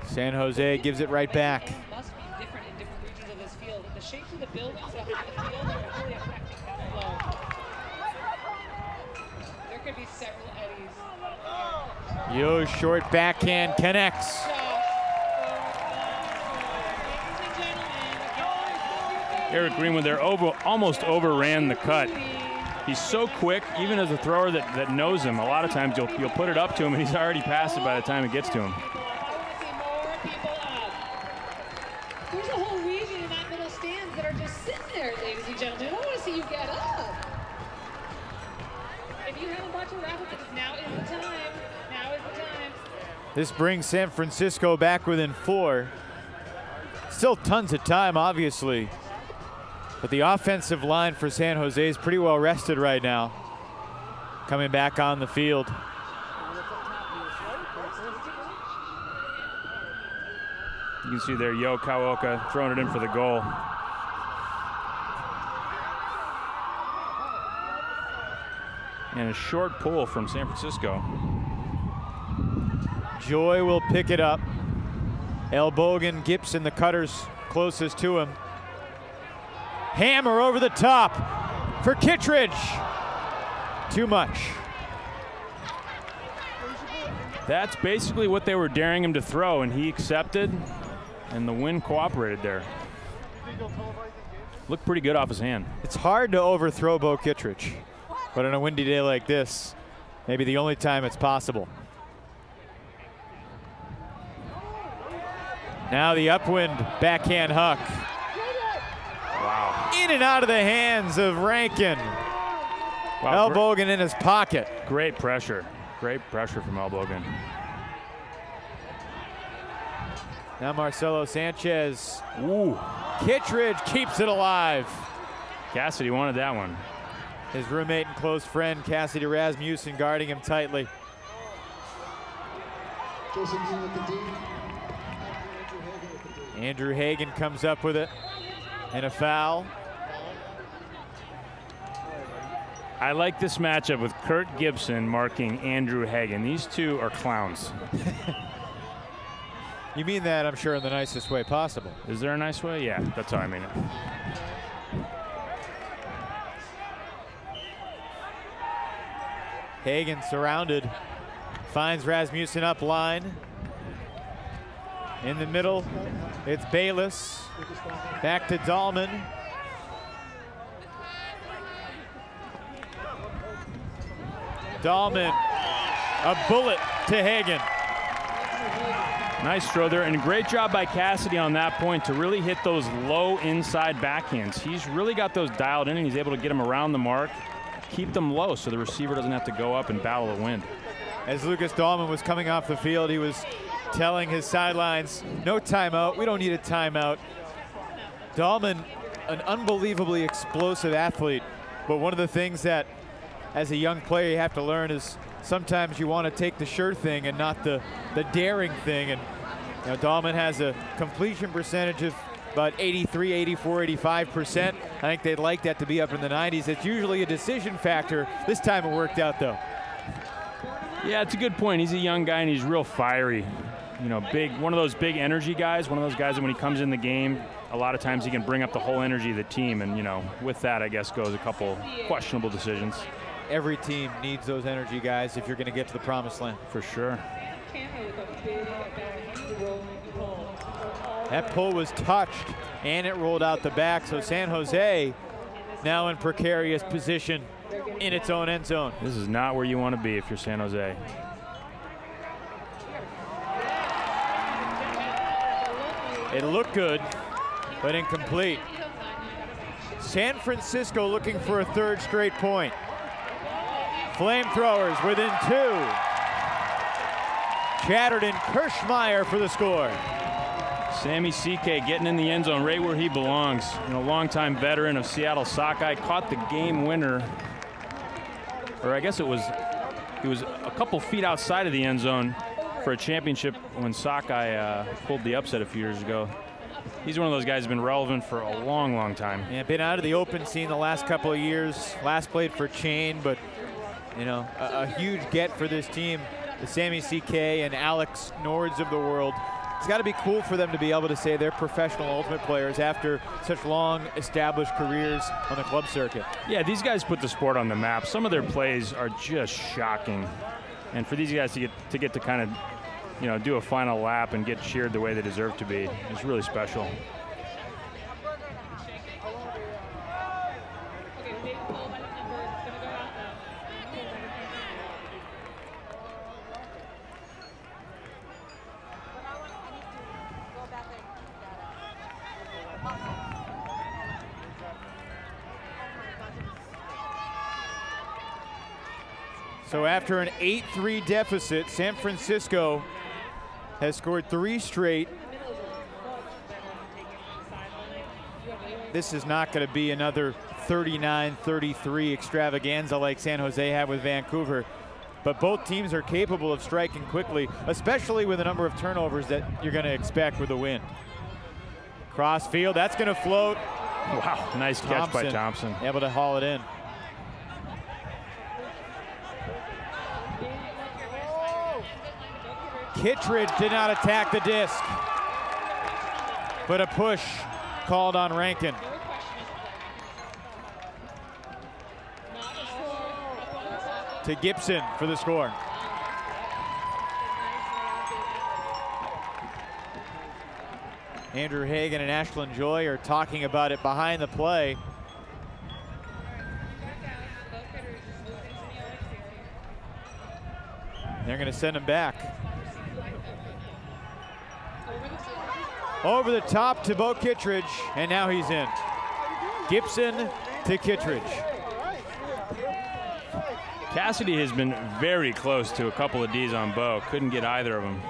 San Jose gives it right back. It must be different in different regions of this field. The shapes of the buildings behind the field are really affecting that flow. There could be several eddies. Yo's short backhand connects. Eric Greenwood there almost overran the cut. He's so quick, even as a thrower that knows him. A lot of times you'll put it up to him and he's already passed it by the time it gets to him. There's a whole region in that middle stands that are just sitting there, ladies and gentlemen. I want to see you get up. If you haven't bought your raffle tickets, now is the time. Now is the time. This brings San Francisco back within 4. Still tons of time, obviously. But the offensive line for San Jose is pretty well rested right now. Coming back on the field. You can see there Yo Kawaoka throwing it in for the goal. And a short pull from San Francisco. Joy will pick it up. Elbogen, Gibson, the cutters closest to him. Hammer over the top for Kittredge. Too much. That's basically what they were daring him to throw, and he accepted, and the wind cooperated there. Looked pretty good off his hand. It's hard to overthrow Bo Kittredge, but on a windy day like this, maybe the only time it's possible. Now the upwind backhand huck. Wow. In and out of the hands of Rankin. Wow, Elbogen in his pocket. Great pressure. Great pressure from Elbogen. Now Marcelo Sanchez. Ooh. Kittredge keeps it alive. Cassidy wanted that one. His roommate and close friend, Cassidy Rasmussen, guarding him tightly. Andrew Hagan comes up with it. And a foul. I like this matchup with Kurt Gibson marking Andrew Hagan. These two are clowns. You mean that, I'm sure, in the nicest way possible. Is there a nice way? Yeah, that's how I mean it. Hagan surrounded. Finds Rasmussen up line. In the middle, it's Bayless. Back to Dahlman. Dahlman, a bullet to Hagan. Nice throw there, and a great job by Cassidy on that point to really hit those low inside backhands. He's really got those dialed in, and he's able to get them around the mark, keep them low so the receiver doesn't have to go up and battle the wind. As Lucas Dahlman was coming off the field, he was telling his sidelines, no timeout, we don't need a timeout. Dahlman, an unbelievably explosive athlete, but one of the things that as a young player you have to learn is sometimes you want to take the sure thing and not the daring thing. And you know, Dahlman has a completion percentage of about 83, 84, 85%. I think they'd like that to be up in the 90s. It's usually a decision factor. This time it worked out though. Yeah, it's a good point. He's a young guy and he's real fiery. You know, one of those big energy guys, one of those guys that when he comes in the game, a lot of times he can bring up the whole energy of the team. And, you know, with that, I guess, goes a couple questionable decisions. Every team needs those energy guys if you're going to get to the promised land. For sure. That pull was touched and it rolled out the back. So San Jose now in precarious position in its own end zone. This is not where you want to be if you're San Jose. It looked good, but incomplete. San Francisco looking for a third straight point. FlameThrowers within 2. Chatterton Kirschmeyer for the score. Sammy CK getting in the end zone right where he belongs. You know, longtime veteran of Seattle Sockeye, caught the game winner. Or I guess he was a couple feet outside of the end zone for a championship when Sockeye pulled the upset a few years ago. He's one of those guys who's been relevant for a long, long time. Yeah, been out of the open scene the last couple of years. Last played for Chain, but you know, a huge get for this team. The Sammy CK and Alex Nords of the world. It's got to be cool for them to be able to say they're professional Ultimate players after such long established careers on the club circuit. Yeah, these guys put the sport on the map. Some of their plays are just shocking. And for these guys to get to kind of, you know, do a final lap and get cheered the way they deserve to be is really special. So after an 8-3 deficit, San Francisco has scored 3 straight. This is not going to be another 39-33 extravaganza like San Jose had with Vancouver. But both teams are capable of striking quickly, especially with the number of turnovers that you're going to expect with a win. Cross field, that's going to float. Wow, nice catch by Thompson. Able to haul it in. Kittredge did not attack the disc, but a push called on Rankin. To Gibson for the score. Andrew Hagan and Ashland Joy are talking about it behind the play. They're going to send him back. Over the top to Bo Kittredge, and now he's in. Gibson to Kittredge. Cassidy has been very close to a couple of Ds on Bo. Couldn't get either of them,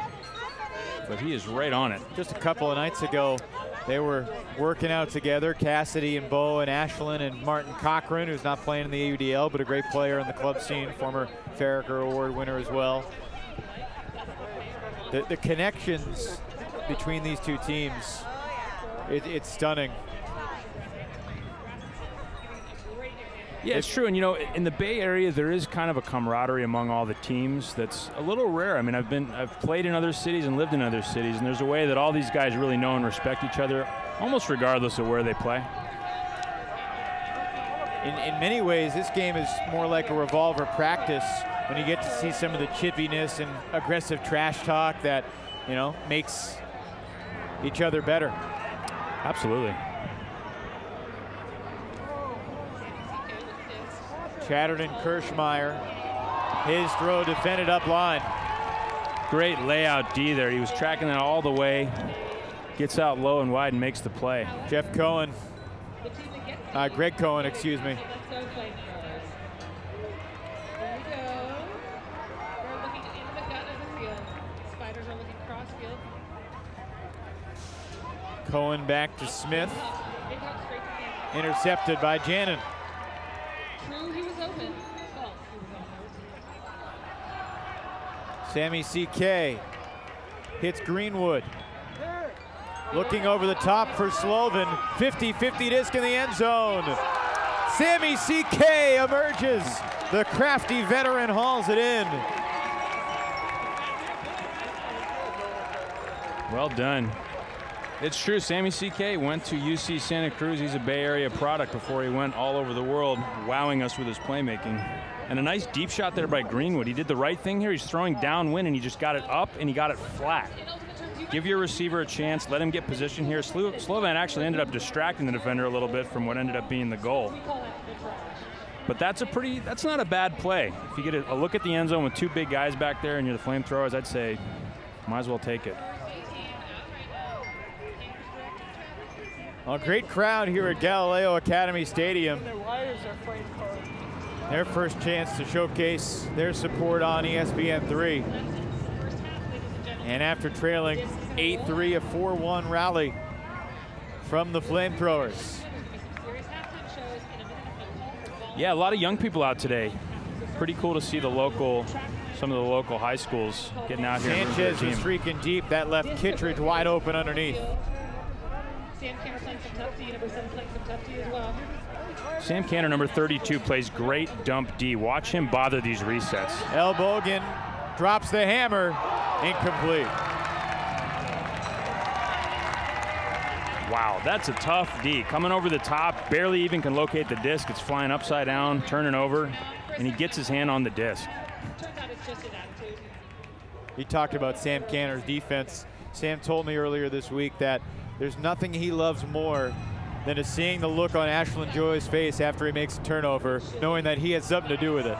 but he is right on it. Just a couple of nights ago, they were working out together, Cassidy and Bo and Ashland and Martin Cochran, who's not playing in the AUDL, but a great player in the club scene, former Farraker Award winner as well. The connections between these two teams, it's stunning. Yeah, it's true, and you know, in the Bay Area, there is kind of a camaraderie among all the teams that's a little rare. I mean, I've played in other cities and lived in other cities, and there's a way that all these guys really know and respect each other, almost regardless of where they play. In many ways, this game is more like a revolver practice when you get to see some of the chippiness and aggressive trash talk that, you know, makes each other better. Absolutely. Chatterton Kirschmeyer, his throw defended up line. Great layout D there. He was tracking that all the way, gets out low and wide and makes the play. Jeff Cohen, Greg Cohen, excuse me. Cohen back to Smith. Intercepted by Jannon. Sammy CK hits Greenwood. Looking over the top for Slovin. 50-50 disc in the end zone. Sammy CK emerges. The crafty veteran hauls it in. Well done. It's true, Sammy CK went to UC Santa Cruz. He's a Bay Area product before he went all over the world, wowing us with his playmaking. And a nice deep shot there by Greenwood. He did the right thing here. He's throwing downwind, and he just got it up, and he got it flat. Give your receiver a chance. Let him get position here. Slovan actually ended up distracting the defender a little bit from what ended up being the goal. But that's not a bad play. If you get a look at the end zone with two big guys back there and you're the FlameThrowers, I'd say might as well take it. A great crowd here at Galileo Academy Stadium. Their first chance to showcase their support on ESPN3. And after trailing 8-3, a 4-1 rally from the FlameThrowers. Yeah, a lot of young people out today. Pretty cool to see some of the local high schools getting out here. Sanchez is streaking deep. That left Kittredge wide open underneath. Sam Canner playing some tough D, number 7 playing some tough D as well. Sam Canner, number 32, plays great dump D. Watch him bother these resets. El Bogan drops the hammer, incomplete. Wow, that's a tough D. Coming over the top, barely even can locate the disc. It's flying upside down, turning over, and he gets his hand on the disc. Turns out it's just his attitude. He talked about Sam Canner's defense. Sam told me earlier this week that there's nothing he loves more than to seeing the look on Ashland Joy's face after he makes a turnover, knowing that he had something to do with it.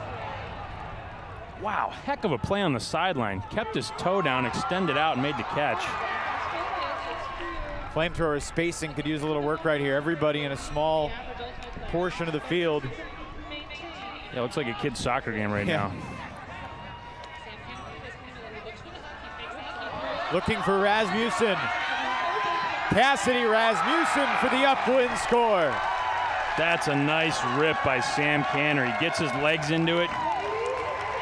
Wow, heck of a play on the sideline. Kept his toe down, extended out, and made the catch. FlameThrower spacing could use a little work right here. Everybody in a small portion of the field. Yeah, looks like a kid's soccer game right now. looking for Rasmussen. Cassidy Rasmussen for the upwind score. That's a nice rip by Sam Canner. He gets his legs into it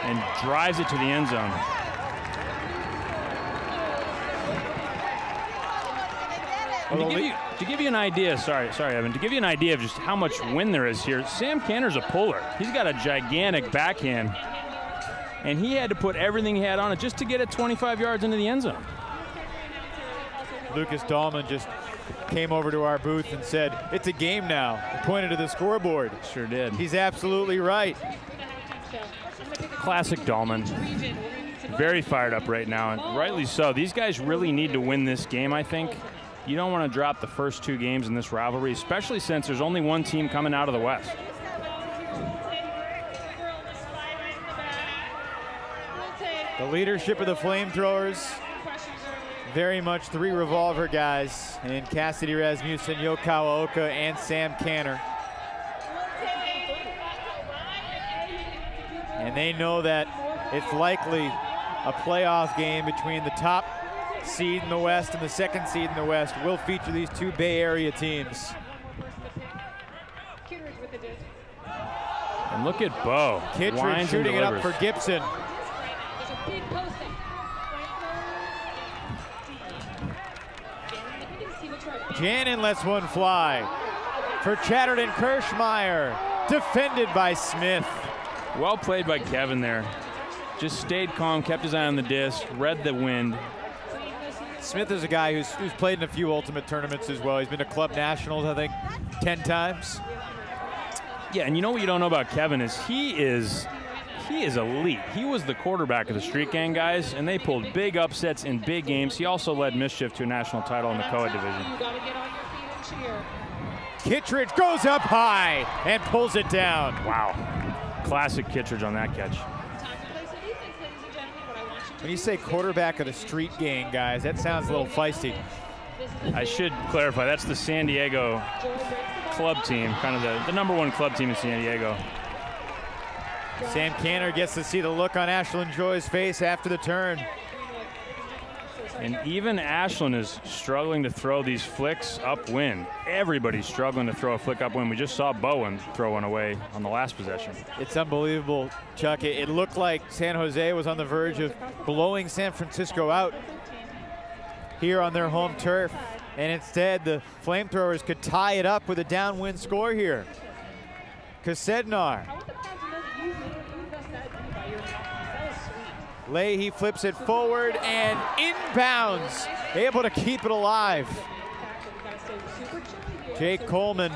and drives it to the end zone. To give you an idea, sorry, Evan, to give you an idea of just how much wind there is here, Sam Canner's a puller. He's got a gigantic backhand, and he had to put everything he had on it just to get it 25 yards into the end zone. Lucas Dahlman just came over to our booth and said, "It's a game now." He pointed to the scoreboard. Sure did. He's absolutely right. Classic Dahlman. Very fired up right now, and rightly so. These guys really need to win this game, I think. You don't want to drop the first 2 games in this rivalry, especially since there's only one team coming out of the West. The leadership of the FlameThrowers, very much 3 revolver guys in Cassidy Rasmussen, Yo Kawaoka, and Sam Canner. And they know that it's likely a playoff game between the top seed in the West and the 2nd seed in the West will feature these 2 Bay Area teams. And look at Bo. Kittredge shooting it up for Gibson. Jannon lets one fly for Chatterton Kirschmeyer, defended by Smith. Well played by Kevin there. Just stayed calm, kept his eye on the disc, read the wind. Smith is a guy who's played in a few Ultimate tournaments as well. He's been to Club Nationals, I think, 10 times. Yeah, and you know what you don't know about Kevin is he is elite. He was the quarterback of the Street Gang guys, and they pulled big upsets in big games. He also led Mischief to a national title in the co-ed division. Kittredge goes up high and pulls it down. Wow. Classic Kittredge on that catch. When you say quarterback of the Street Gang guys, that sounds a little feisty. I should clarify, that's the San Diego club team, kind of the #1 club team in San Diego. Sam Canner gets to see the look on Ashlyn Joy's face after the turn. And even Ashlyn is struggling to throw these flicks upwind. Everybody's struggling to throw a flick upwind. We just saw Bowen throw one away on the last possession. It's unbelievable, Chuck. It looked like San Jose was on the verge of blowing San Francisco out here on their home turf. And instead, the FlameThrowers could tie it up with a downwind score here. Kasednar. Leahy flips it forward and inbounds, able to keep it alive. Jake Coleman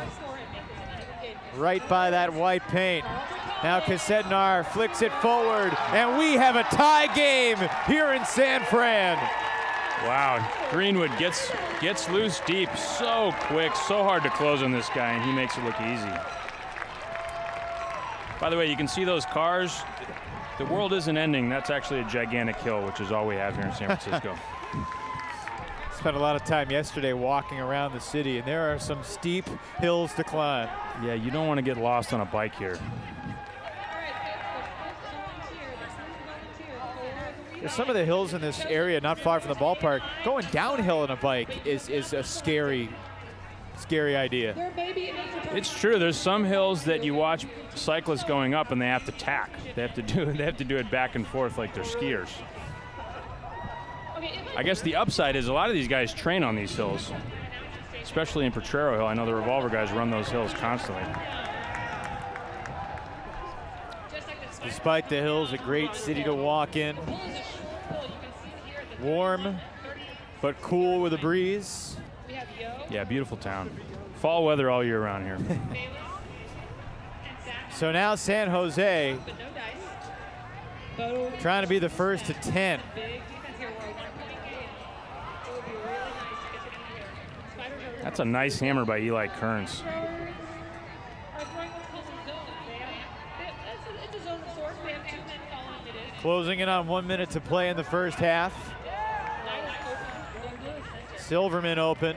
right by that white paint. Now Kasednar flicks it forward, and we have a tie game here in San Fran. Wow, Greenwood gets loose deep so quick, so hard to close on this guy, and he makes it look easy. By the way, you can see those cars. The world isn't ending. That's actually a gigantic hill, which is all we have here in San Francisco. Spent a lot of time yesterday walking around the city, and there are some steep hills to climb. Yeah, you don't want to get lost on a bike here. There's some of the hills in this area not far from the ballpark. Going downhill on a bike is a scary idea. It's true. There's some hills that you watch cyclists going up and they have to tack. They have to do it back and forth like they're skiers. I guess the upside is a lot of these guys train on these hills, especially in Potrero Hill. I know the Revolver guys run those hills constantly. Despite the hills, a great city to walk in. Warm, but cool with a breeze. Yeah, beautiful town. Fall weather all year round here. So now San Jose trying to be the first to 10. That's a nice hammer by Eli Kearns. Closing in on 1 minute to play in the first half. Silverman open.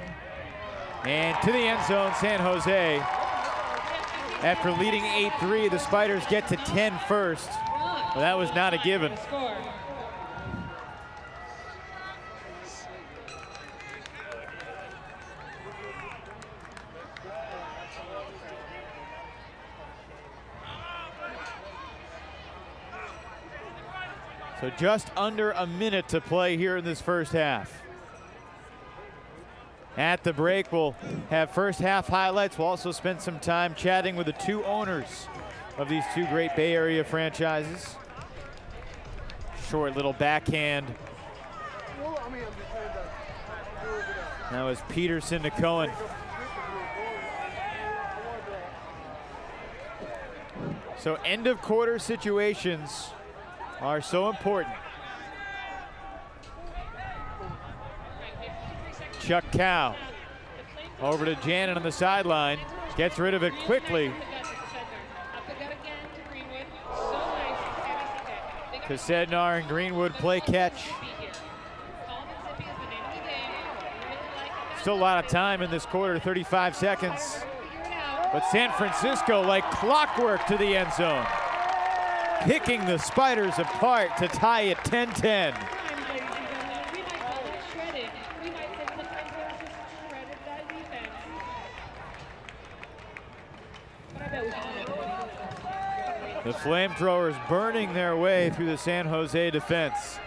And to the end zone, San Jose. After leading 8-3, the Spiders get to 10 first. Well, that was not a given. So just under a minute to play here in this first half. At the break, we'll have first half highlights. We'll also spend some time chatting with the two owners of these two great Bay Area franchises. Short little backhand. That was Peterson to Cohen. So end of quarter situations are so important. Chuck Cow over to Janin on the sideline, gets rid of it quickly. Sednar and Greenwood play catch. Still a lot of time in this quarter, 35 seconds. But San Francisco, like clockwork, to the end zone. Picking the Spiders apart to tie it 10-10. The FlameThrowers burning their way through the San Jose defense.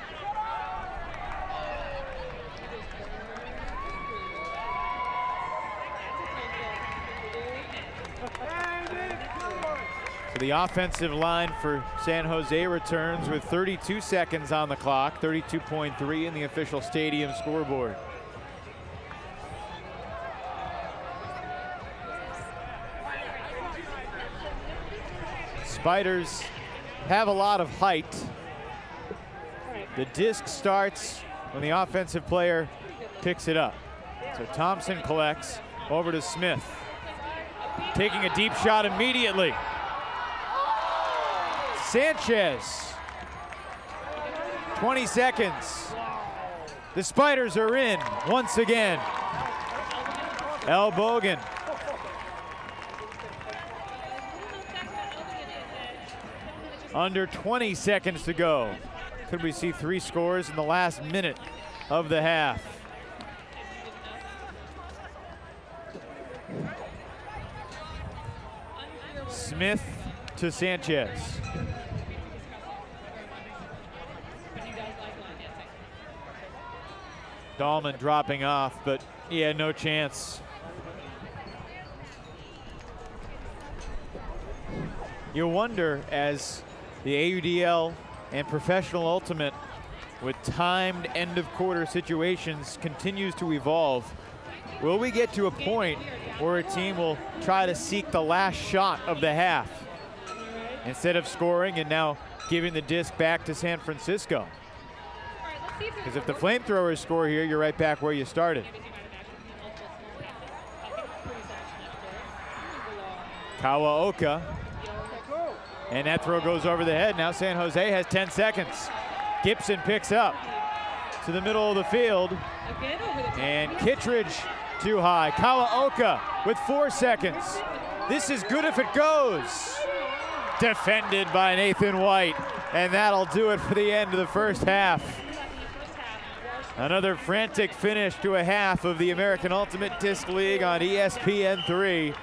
So the offensive line for San Jose returns with 32 seconds on the clock, 32.3 in the official stadium scoreboard. Spiders have a lot of height. The disc starts when the offensive player picks it up. So Thompson collects over to Smith. Taking a deep shot immediately. Sanchez. 20 seconds. The Spiders are in once again. El Bogan. Under 20 seconds to go. Could we see 3 scores in the last minute of the half? Smith to Sanchez. Dahlman dropping off, but he had no chance. You wonder, as the AUDL and Professional Ultimate with timed end of quarter situations continues to evolve, will we get to a point where a team will try to seek the last shot of the half instead of scoring and now giving the disc back to San Francisco? Because if the FlameThrowers score here, you're right back where you started. Kawaoka. And that throw goes over the head. Now San Jose has 10 seconds. Gibson picks up to the middle of the field. And Kittredge too high. Kawaoka with 4 seconds. This is good if it goes. Defended by Nathan White. And that'll do it for the end of the first half. Another frantic finish to a half of the American Ultimate Disc League on ESPN3.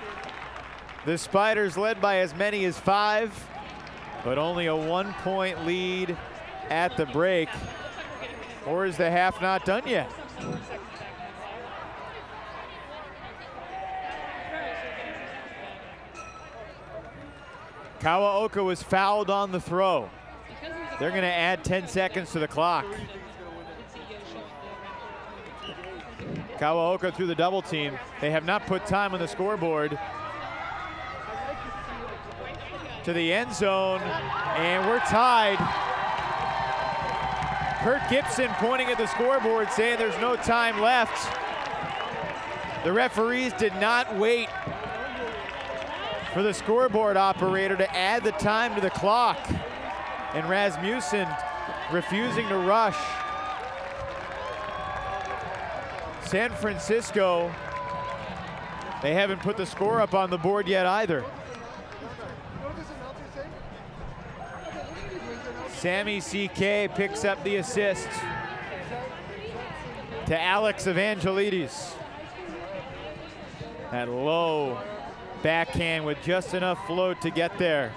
The Spiders led by as many as 5. But only a 1-point lead at the break. Or is the half not done yet? Kawaoka was fouled on the throw. They're going to add 10 seconds to the clock. Kawaoka through the double team. They have not put time on the scoreboard. To the end zone, and we're tied. Kurt Gibson pointing at the scoreboard saying there's no time left. The referees did not wait for the scoreboard operator to add the time to the clock. And Rasmussen refusing to rush. San Francisco, they haven't put the score up on the board yet either. Sammy CK picks up the assist to Alex Evangelides. That low backhand with just enough float to get there.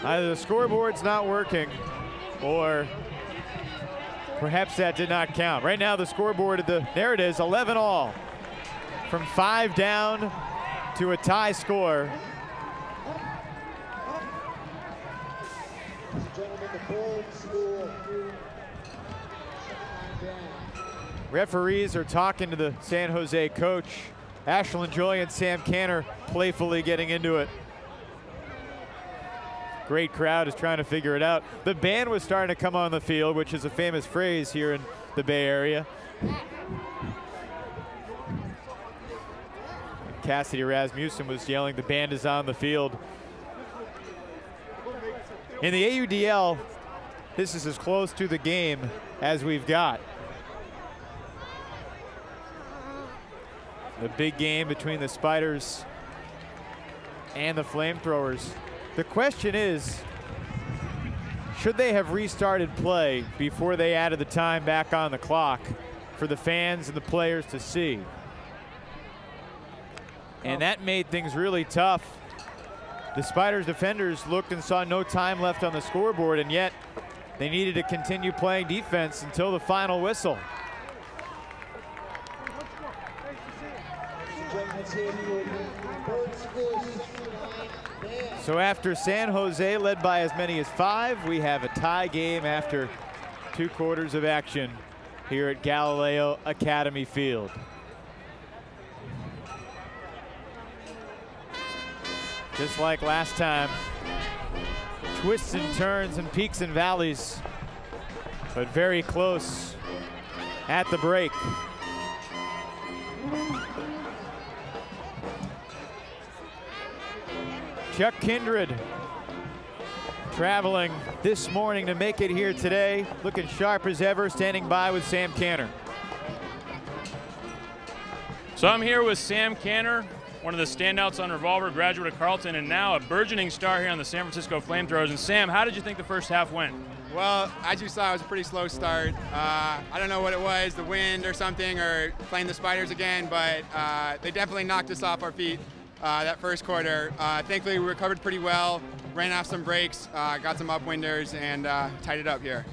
Either the scoreboard's not working or perhaps that did not count. Right now the scoreboard, there it is, 11-all. From 5 down to a tie score. Referees are talking to the San Jose coach. Ashlyn Joy and Sam Canner playfully getting into it. Great crowd is trying to figure it out. The band was starting to come on the field, which is a famous phrase here in the Bay Area. Cassidy Rasmussen was yelling, "The band is on the field." In the AUDL, this is as close to the game as we've got. The big game between the Spiders and the FlameThrowers. The question is, should they have restarted play before they added the time back on the clock for the fans and the players to see? And that made things really tough. The Spiders defenders looked and saw no time left on the scoreboard, and yet they needed to continue playing defense until the final whistle. So after San Jose led by as many as 5, we have a tie game after 2 quarters of action here at Galileo Academy Field. Just like last time, twists and turns and peaks and valleys, but very close at the break. Chuck Kindred traveling this morning to make it here today, looking sharp as ever, standing by with Sam Canner. So I'm here with Sam Canner, one of the standouts on Revolver, graduate of Carleton, and now a burgeoning star here on the San Francisco FlameThrowers. And Sam, how did you think the first half went? Well, as you saw, it was a pretty slow start. I don't know what it was, the wind or something, or playing the Spiders again, but they definitely knocked us off our feet that first quarter. Thankfully, we recovered pretty well, ran off some breaks, got some upwinders, and tied it up here.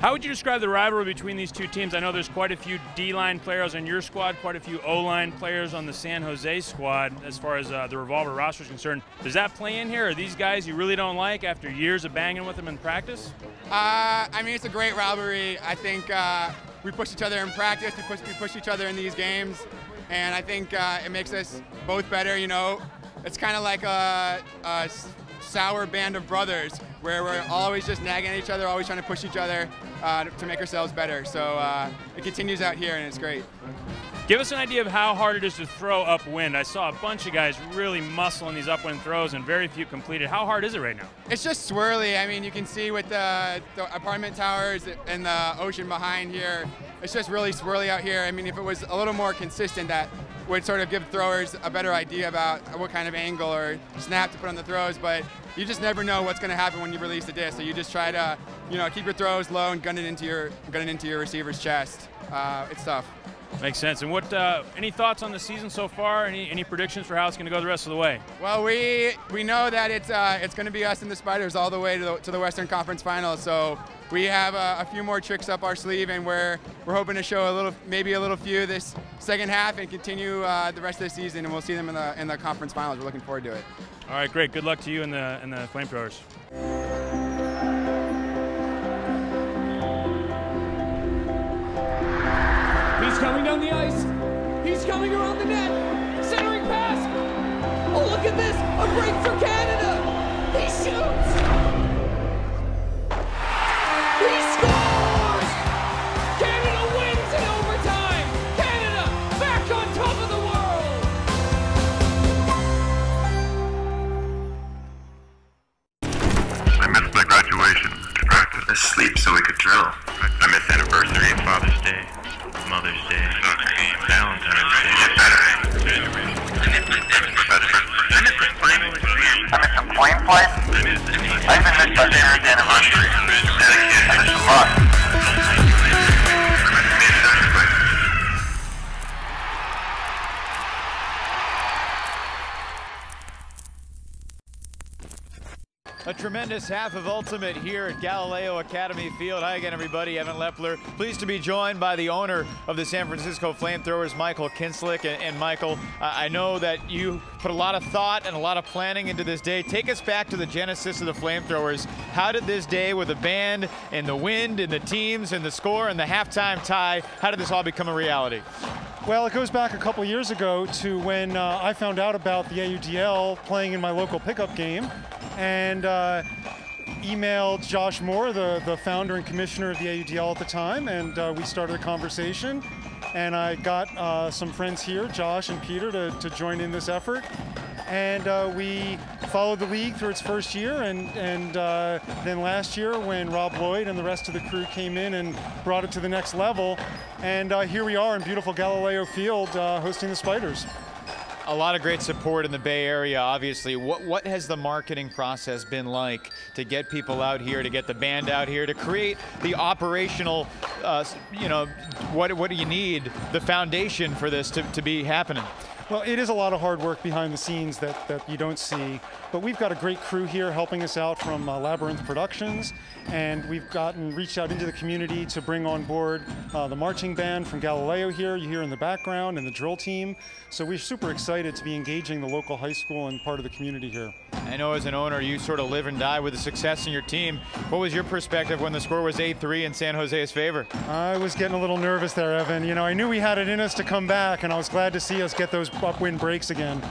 How would you describe the rivalry between these two teams? I know there's quite a few D-line players on your squad, quite a few O-line players on the San Jose squad as far as the Revolver roster is concerned. Does that play in here? Are these guys you really don't like after years of banging with them in practice? I mean, it's a great rivalry. I think we push each other in practice, we push each other in these games, and I think it makes us both better, you know. It's kind of like a sour band of brothers where we're always just nagging at each other, always trying to push each other to make ourselves better. So it continues out here, and it's great. Give us an idea of how hard it is to throw upwind. I saw a bunch of guys really muscling these upwind throws, and very few completed. How hard is it right now? It's just swirly. I mean, you can see with the apartment towers and the ocean behind here, it's just really swirly out here. I mean, if it was a little more consistent, that would sort of give throwers a better idea about what kind of angle or snap to put on the throws, but you just never know what's going to happen when you release the disc. So you just try to, you know, keep your throws low and gun it into your receiver's chest. It's tough. Makes sense. And what? Any thoughts on the season so far? Any predictions for how it's going to go the rest of the way? Well, we know that it's going to be us and the Spiders all the way to the Western Conference Finals. So we have a few more tricks up our sleeve, and we're hoping to show maybe a little few this second half and continue the rest of the season. And we'll see them in the conference finals. We're looking forward to it. All right, great. Good luck to you and the FlameThrowers. He's coming down the ice. He's coming around the net. Centering pass. Oh, look at this. A break for Canada. He shoots. He scores. Canada wins in overtime. Canada back on top of the world. I missed my graduation, practice, asleep so we could drill. I missed anniversary and Father's Day. Mother's Day, Valentine's Day, I missed some flame play. I even missed our parents' anniversary. I missed a lot. A tremendous half of Ultimate here at Galileo Academy Field. Hi again, everybody. Evan Lepler. Pleased to be joined by the owner of the San Francisco FlameThrowers, Michael Kinslick. And Michael, I know that you put a lot of thought and a lot of planning into this day. Take us back to the genesis of the FlameThrowers. How did this day with the band and the wind and the teams and the score and the halftime tie, how did this all become a reality? Well, it goes back a couple years ago to when I found out about the AUDL playing in my local pickup game, and emailed Josh Moore, the founder and commissioner of the AUDL at the time, and we started a conversation. And I got some friends here, Josh and Peter, to join in this effort. And we followed the league through its first year, and then last year when Rob Lloyd and the rest of the crew came in and brought it to the next level. And here we are in beautiful Galileo Field hosting the Spiders. A lot of great support in the Bay Area, obviously. What has the marketing process been like to get people out here, to get the band out here, to create the operational, what do you need, the foundation for this to be happening? Well, it is a lot of hard work behind the scenes that you don't see, but we've got a great crew here helping us out from Labyrinth Productions, and we've reached out into the community to bring on board the marching band from Galileo here, you hear in the background, and the drill team. So we're super excited to be engaging the local high school and part of the community here. I know as an owner, you sort of live and die with the success in your team. What was your perspective when the score was 8-3 in San Jose's favor? I was getting a little nervous there, Evan. You know, I knew we had it in us to come back, and I was glad to see us get those upwind breaks again.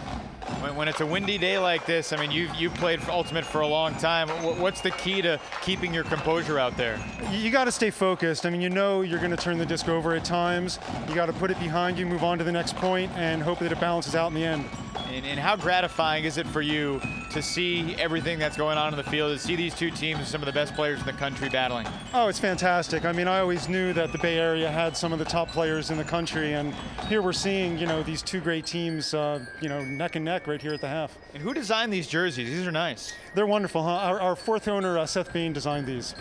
When it's a windy day like this, I mean, you've played Ultimate for a long time. What's the key to keeping your composure out there? You got to stay focused. I mean, you know you're going to turn the disc over at times. You got to put it behind you, move on to the next point, and hope that it balances out in the end. And how gratifying is it for you to see everything that's going on in the field, to see these two teams with some of the best players in the country battling? Oh, it's fantastic. I mean, I always knew that the Bay Area had some of the top players in the country, and here we're seeing, these two great teams, neck and neck right here at the half. And who designed these jerseys? These are nice. They're wonderful, huh? Our fourth owner, Seth Bain, designed these.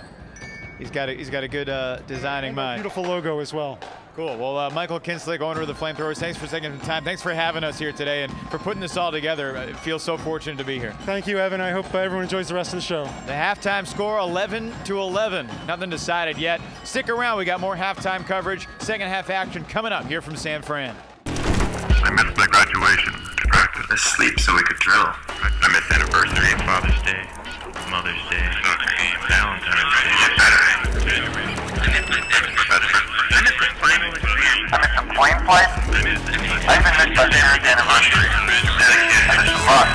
He's got a good designing mind. Beautiful logo as well. Cool. Well, Michael Kinslick, owner of the FlameThrowers, thanks for taking the time. Thanks for having us here today and for putting this all together. I feel so fortunate to be here. Thank you, Evan. I hope everyone enjoys the rest of the show. The halftime score, 11-11. Nothing decided yet. Stick around. We got more halftime coverage. Second half action coming up here from San Fran. I missed my graduation, practice, asleep so we could drill. I missed anniversary, Father's Day, Mother's Day, Valentine's Day, I missed some flame flights. I even missed my parents' anniversary. I missed a lot.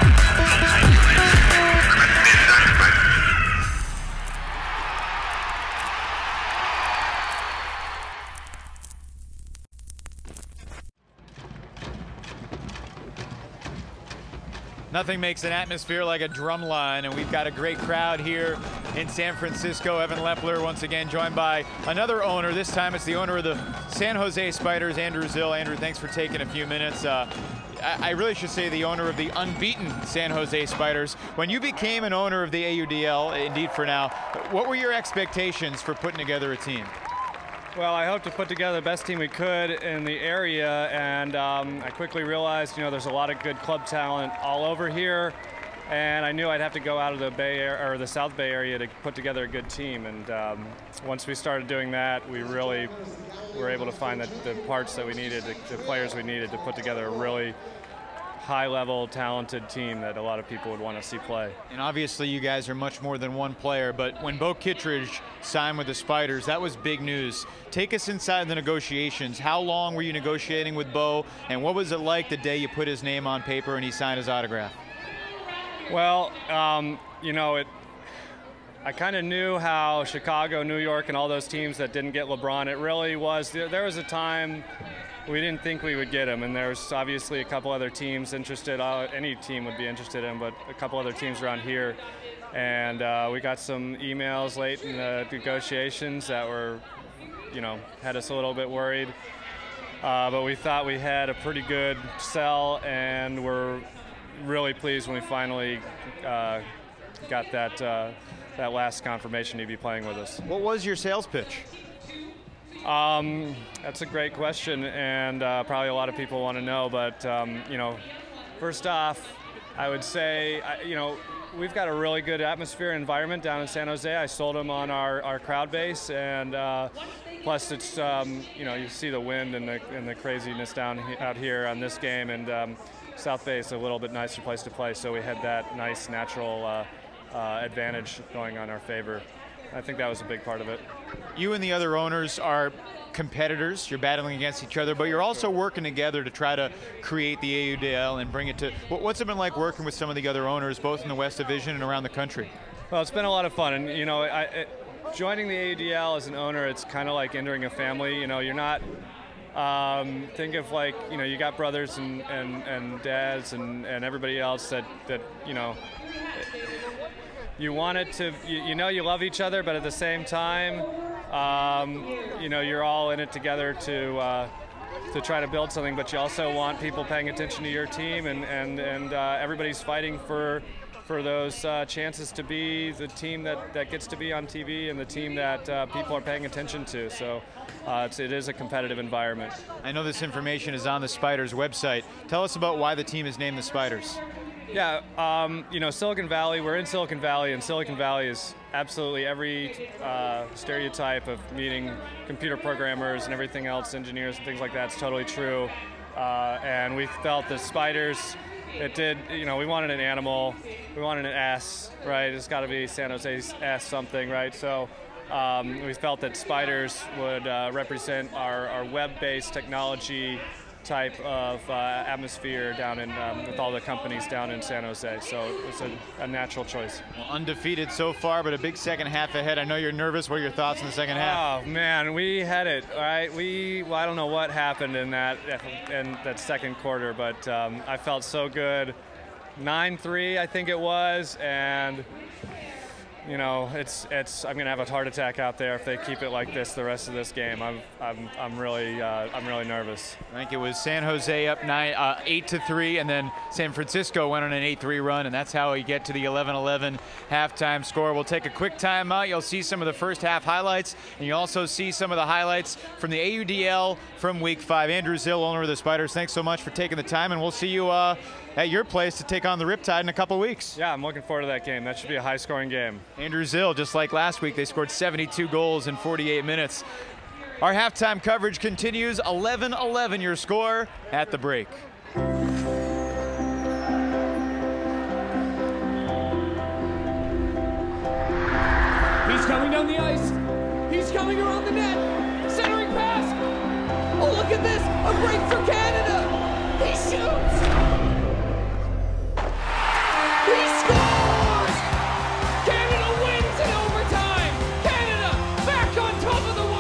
Nothing makes an atmosphere like a drum line, and we've got a great crowd here in San Francisco. Evan Lepler once again joined by another owner. This time it's the owner of the San Jose Spiders, Andrew Zill. Andrew, thanks for taking a few minutes. I really should say the owner of the unbeaten San Jose Spiders. When you became an owner of the AUDL, indeed for now, what were your expectations for putting together a team? Well, I hope to put together the best team we could in the area, and I quickly realized, there's a lot of good club talent all over here, and I knew I'd have to go out of the Bay Area, or the South Bay Area, to put together a good team. And once we started doing that, we really were able to find the parts that we needed, the players we needed to put together a really high-level, talented team that a lot of people would want to see play. And obviously you guys are much more than one player, but when Bo Kittredge signed with the Spiders, that was big news. Take us inside the negotiations. How long were you negotiating with Bo, and what was it like the day you put his name on paper and he signed his autograph? Well, I kind of knew how Chicago, New York, and all those teams that didn't get LeBron, it really was, there was a time we didn't think we would get him, and there's obviously a couple other teams interested. Any team would be interested in, but a couple other teams around here. And we got some emails late in the negotiations that were, had us a little bit worried. But we thought we had a pretty good sell, and we're really pleased when we finally got that last confirmation he'd be playing with us. What was your sales pitch? That's a great question, and probably a lot of people want to know, but first off, I would say, we've got a really good atmosphere and environment down in San Jose. I sold them on our crowd base, and plus it's you see the wind and the craziness out here on this game, and South Bay is a little bit nicer place to play, so we had that nice natural advantage going on our favor. I think that was a big part of it. You and the other owners are competitors. You're battling against each other, but you're also working together to try to create the AUDL and bring it to. What's it been like working with some of the other owners, both in the West Division and around the country? Well, it's been a lot of fun, and joining the AUDL as an owner, it's kind of like entering a family. You're not. Think of like you got brothers and dads and everybody else that you want it to, you love each other, but at the same time, you're all in it together to try to build something, but you also want people paying attention to your team, and everybody's fighting for those chances to be the team that gets to be on TV and the team that people are paying attention to. So it is a competitive environment. I know this information is on the Spiders website. Tell us about why the team is named the Spiders. Yeah, Silicon Valley, we're in Silicon Valley, and Silicon Valley is absolutely every stereotype of meeting computer programmers and everything else, engineers and things like that. It's totally true. And we felt the Spiders, we wanted an animal, we wanted an S, right? It's got to be San Jose's S something, right? So we felt that Spiders would represent our web-based technology type of atmosphere down in with all the companies down in San Jose, so it was a natural choice. Well, undefeated so far, but a big second half ahead. I know you're nervous. What are your thoughts in the second half? Oh man, we had it. All right, I don't know what happened in that second quarter, but I felt so good. 9-3, I think it was, and I'm gonna have a heart attack out there if they keep it like this the rest of this game. I'm really nervous. I think it was San Jose up 8-3, and then San Francisco went on an 8-3 run, and that's how we get to the 11-11 halftime score. We'll take a quick timeout. You'll see some of the first half highlights, and you'll also see some of the highlights from the AUDL from Week 5. Andrew Zill, owner of the Spiders, thanks so much for taking the time, and we'll see you at your place to take on the Riptide in a couple weeks. Yeah, I'm looking forward to that game. That should be a high-scoring game. Andrew Zill, just like last week, they scored 72 goals in 48 minutes. Our halftime coverage continues. 11-11 your score at the break. He's coming down the ice. He's coming around the net. Centering pass. Oh, look at this. A break for Canada. He shoots. He scores! Canada wins in overtime! Canada back on top of the world!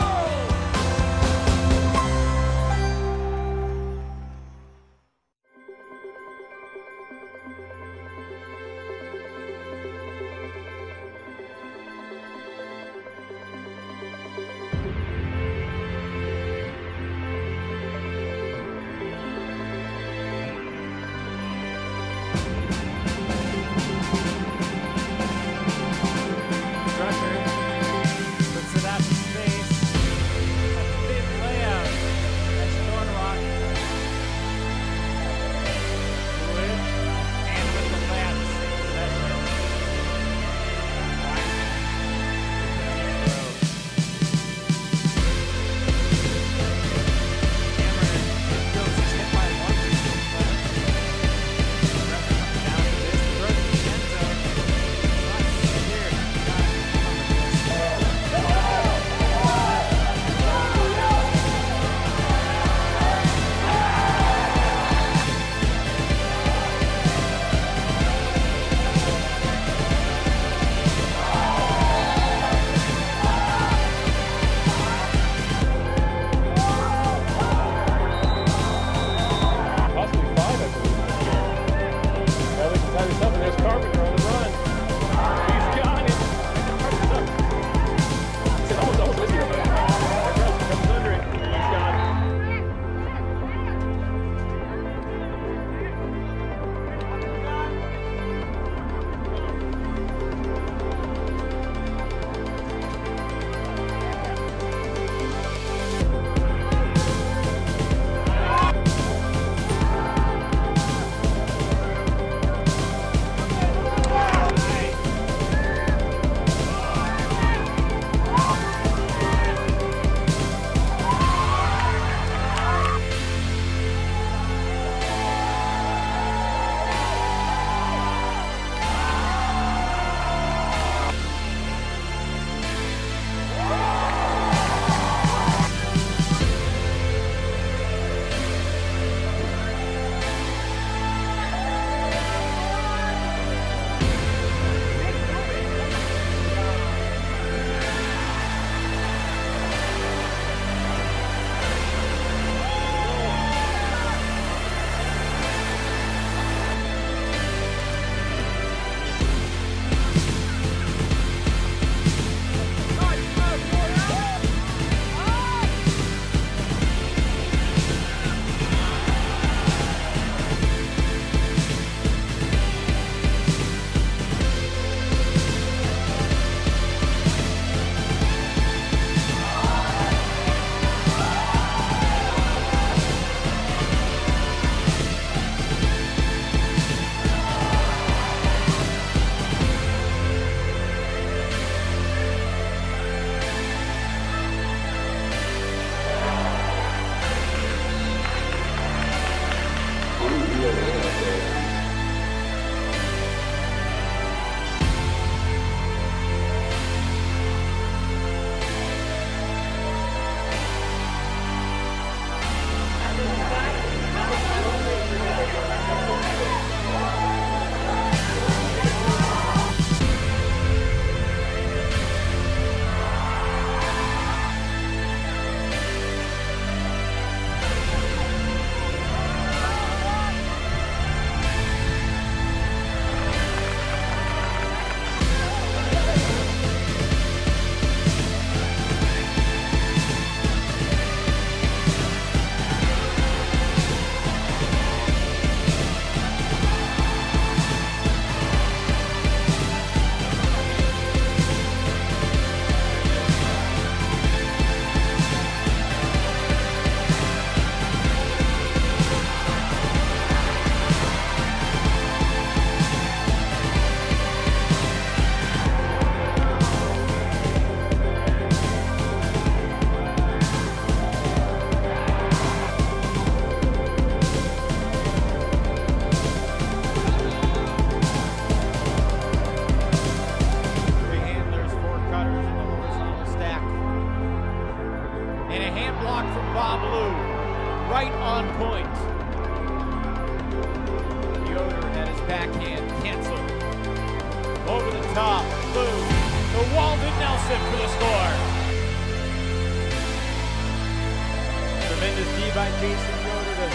by Jason Yoder to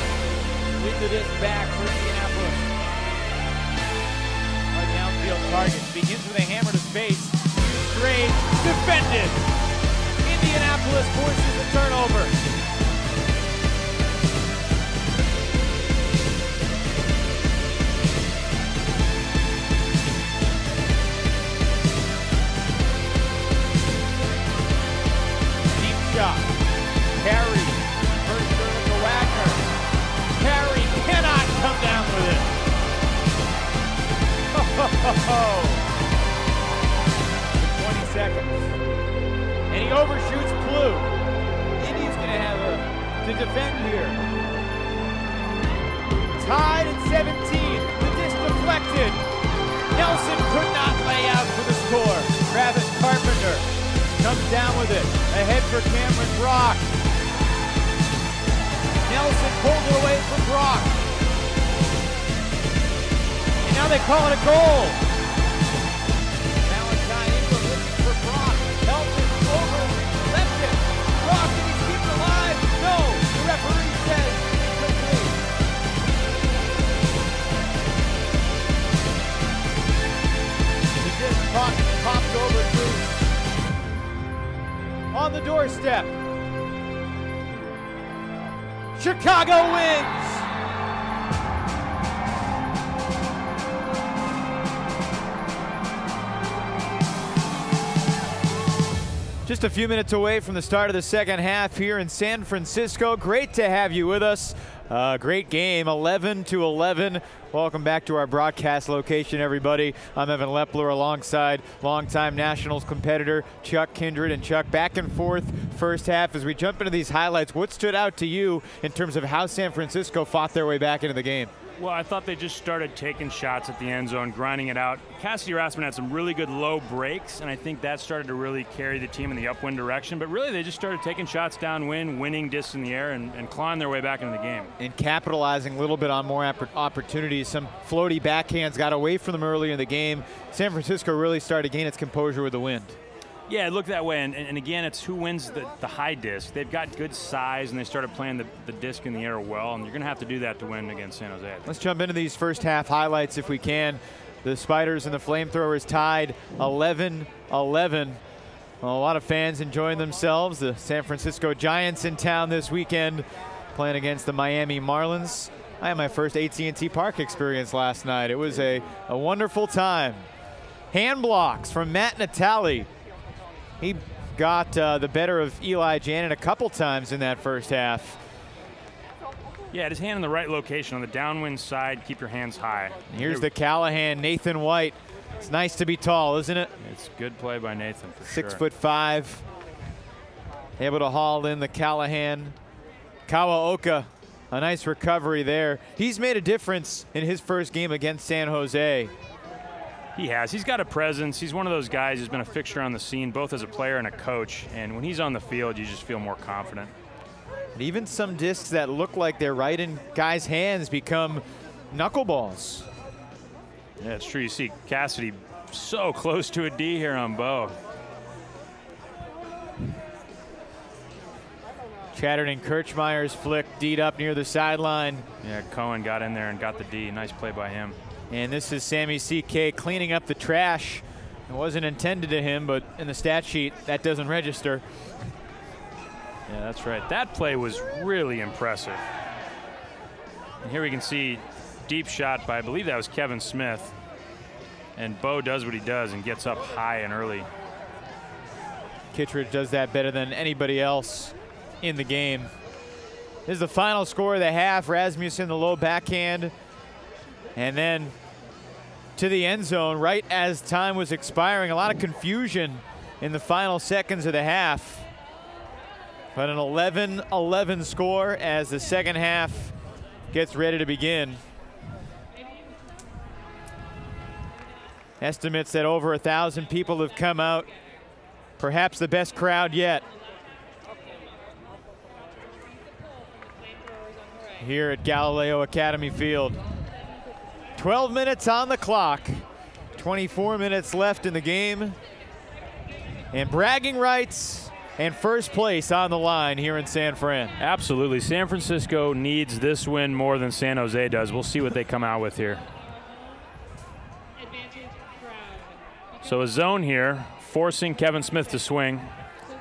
win the disc back for Indianapolis. Our downfield target begins with a hammer to space. Straight, defended. Indianapolis forces a turnover. Carey, first turn to Wagner. Carey cannot come down with it. 20 seconds. And he overshoots Blue. Indy's going to have to defend here. Tied at 17. The disc deflected. Nelson could not lay out for the score. Travis Carpenter comes down with it. Ahead for Cameron Brock. Nelson pulled it away from Brock. And now they call it a goal. Valentine Ingram looking for Brock. Helton over, left it. Brock, can he keep it alive? No, the referee says incomplete. The disc popped over Bruce. On the doorstep. Chicago wins! Just a few minutes away from the start of the second half here in San Francisco. Great to have you with us. Great game, 11-11. Welcome back to our broadcast location, everybody. I'm Evan Lepler alongside longtime Nationals competitor Chuck Kindred. And Chuck, back and forth first half. As we jump into these highlights, what stood out to you in terms of how San Francisco fought their way back into the game? Well, I thought they just started taking shots at the end zone, grinding it out. Cassidy Rassman had some really good low breaks, and I think that started to really carry the team in the upwind direction. But really, they just started taking shots downwind, winning discs in the air, and clawing their way back into the game. And capitalizing a little bit on more opportunities. Some floaty backhands got away from them early in the game. San Francisco really started to gain its composure with the wind. Yeah, it looked that way, and again, it's who wins the high disc. They've got good size, and they started playing the disc in the air well, and you're going to have to do that to win against San Jose. Let's jump into these first half highlights if we can. The Spiders and the FlameThrowers tied 11-11. Well, a lot of fans enjoying themselves. The San Francisco Giants in town this weekend playing against the Miami Marlins. I had my first AT&T Park experience last night. It was a wonderful time. Hand blocks from Matt Natale. He got the better of Eli Janet a couple times in that first half. Yeah, his hand in the right location on the downwind side. Keep your hands high. Here's the Callahan, Nathan White. It's nice to be tall, isn't it? It's good play by Nathan for sure. 6'5", able to haul in the Callahan. Kawaoka, a nice recovery there. He's made a difference in his first game against San Jose. He has. He's got a presence. He's one of those guys who's been a fixture on the scene, both as a player and a coach. And when he's on the field, you just feel more confident. And even some discs that look like they're right in guys' hands become knuckleballs. Yeah, it's true. You see Cassidy so close to a D here on Bo. Chatterton Kirchmeyer's flick D'd up near the sideline. Yeah, Cohen got in there and got the D. Nice play by him. And this is Sammy CK cleaning up the trash. It wasn't intended to him, but in the stat sheet, that doesn't register. Yeah, that's right. That play was really impressive. And here we can see deep shot by, I believe that was Kevin Smith. And Bo does what he does and gets up high and early. Kittredge does that better than anybody else in the game. This is the final score of the half. Rasmussen, the low backhand. And then to the end zone right as time was expiring. A lot of confusion in the final seconds of the half. But an 11-11 score as the second half gets ready to begin. Estimates that over 1,000 people have come out. Perhaps the best crowd yet. Here at Galileo Academy Field. 12 minutes on the clock. 24 minutes left in the game. And bragging rights and first place on the line here in San Fran. Absolutely. San Francisco needs this win more than San Jose does. We'll see what they come out with here. So a zone here, forcing Kevin Smith to swing.